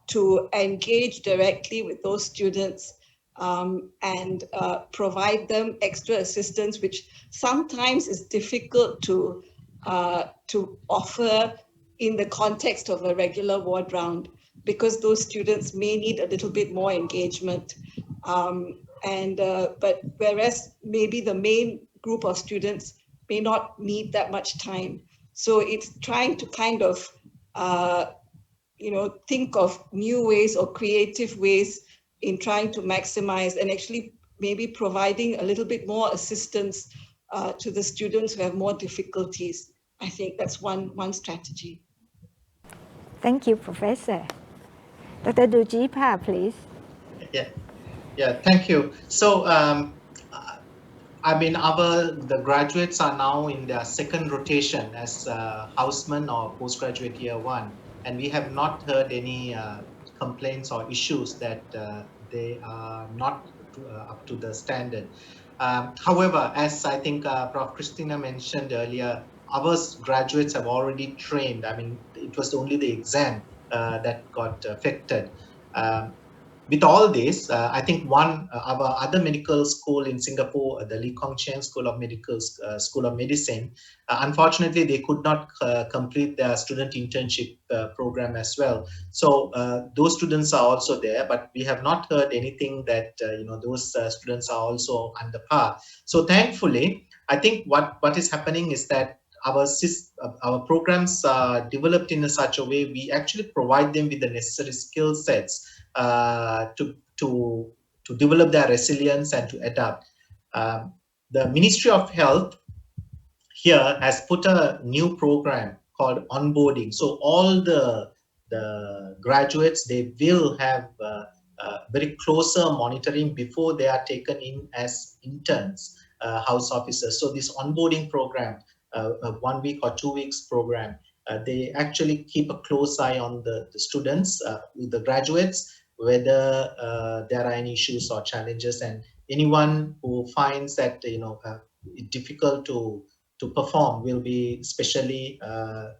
to engage directly with those students and provide them extra assistance, which sometimes is difficult to offer in the context of a regular ward round, because those students may need a little bit more engagement. But whereas maybe the main group of students may not need that much time. So it's trying to kind of think of new ways or creative ways in trying to maximize and actually maybe providing a little bit more assistance to the students who have more difficulties. I think that's one strategy. Thank you, Professor. Dr. Dujipa, please. Yeah, thank you. So, I mean, the graduates are now in their second rotation as houseman or postgraduate year 1, and we have not heard any complaints or issues that they are not up to the standard. However, as I think Prof. Christina mentioned earlier, our graduates have already trained. I mean, it was only the exam that got affected. With all this, I think our other medical school in Singapore, the Lee Kong Chian School of Medicine, unfortunately, they could not complete their student internship program as well. So those students are also there, but we have not heard anything that those students are also under par. So thankfully, I think what is happening is that our programs are developed in such a way we actually provide them with the necessary skill sets to develop their resilience and to adapt. The Ministry of Health here has put a new program called onboarding. So all the graduates, they will have very closer monitoring before they are taken in as interns, house officers. So this onboarding program, a 1 week or 2 weeks program, they actually keep a close eye on the students, the graduates, whether there are any issues or challenges, and anyone who finds that it's difficult to perform will be specially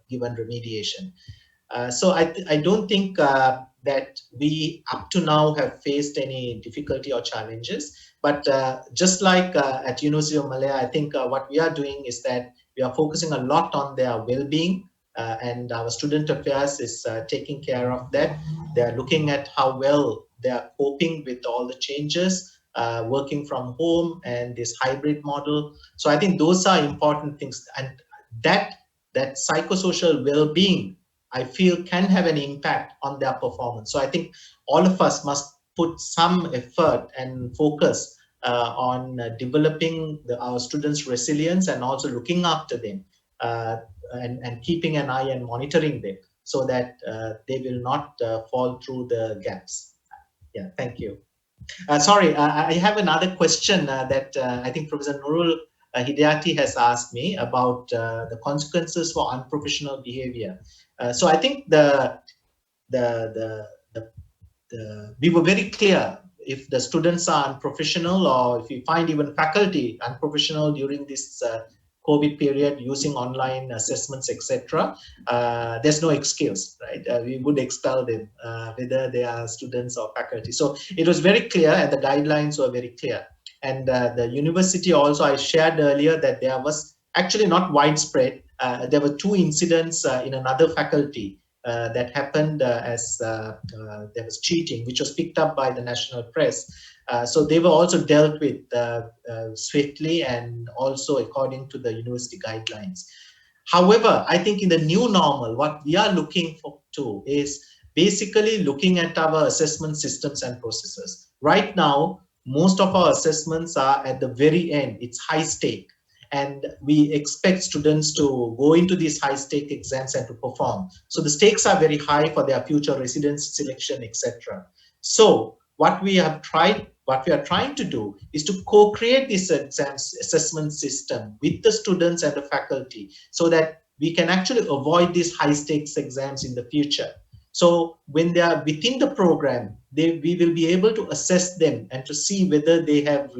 given remediation. So I don't think that we up to now have faced any difficulty or challenges, but just like at University of Malaya, I think what we are doing is that we are focusing a lot on their well-being, and our student affairs is taking care of that. They're looking at how well they're coping with all the changes, working from home and this hybrid model. So I think those are important things, and that psychosocial well-being, I feel, can have an impact on their performance. So I think all of us must put some effort and focus on developing our students' resilience and also looking after them and keeping an eye and monitoring them so that they will not fall through the gaps. Yeah, thank you. Sorry, I have another question that I think Professor Nurul Hidayati has asked me about the consequences for unprofessional behavior. So I think we were very clear. If the students are unprofessional, or if you find even faculty unprofessional during this COVID period using online assessments, etc., there's no excuse, right? We would expel them, whether they are students or faculty. So it was very clear, and the guidelines were very clear. And the university also, I shared earlier that there was actually not widespread. There were 2 incidents in another faculty that happened as there was cheating, which was picked up by the national press. So they were also dealt with swiftly and also according to the university guidelines. However, I think in the new normal, what we are looking to is basically looking at our assessment systems and processes. Right now, most of our assessments are at the very end. It's high stake. And we expect students to go into these high stake exams and to perform. So the stakes are very high for their future residence selection, etc. So what we are trying to do is to co-create this assessment system with the students and the faculty so that we can actually avoid these high stakes exams in the future. So when they are within the program, we will be able to assess them and to see whether they have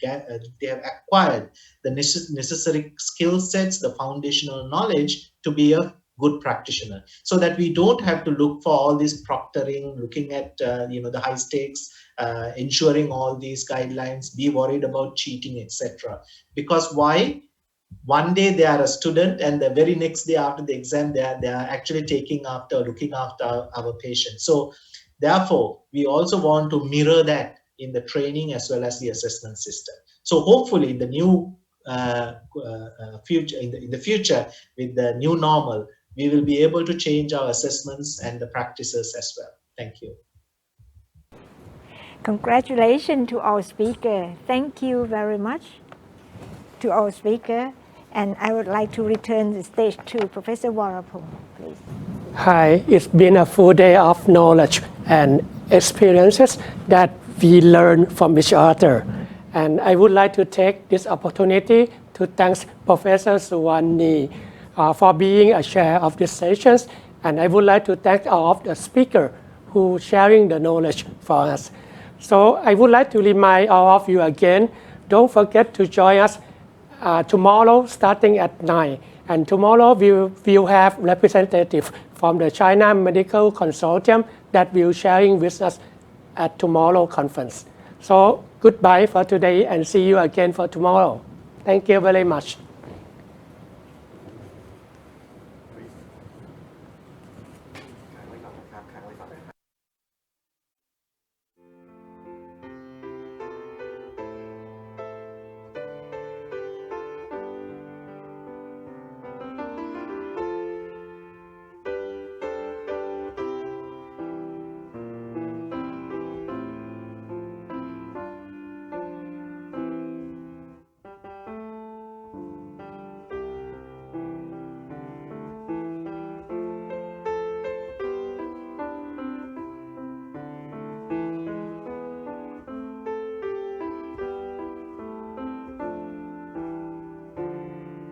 acquired the necessary skill sets, the foundational knowledge to be a good practitioner, so that we don't have to look for all this proctoring, looking at the high stakes, ensuring all these guidelines, be worried about cheating, etc. Because why? One day they are a student, and the very next day after the exam, they are actually looking after our patients. So therefore, we also want to mirror that in the training as well as the assessment system. So hopefully in the new future, in the future, with the new normal, we will be able to change our assessments and the practices as well. Thank you. Congratulations to our speaker. Thank you very much to our speaker. And I would like to return the stage to Professor Warapong, please. Hi, it's been a full day of knowledge and experiences that we learn from each other. And I would like to take this opportunity to thank Professor Suwani for being a chair of these sessions. And I would like to thank all of the speakers who sharing the knowledge for us. So I would like to remind all of you again, don't forget to join us tomorrow starting at 9. And tomorrow we will have representatives from the China Medical Consortium that will sharing with us at tomorrow conference. So goodbye for today and see you again for tomorrow. Thank you very much.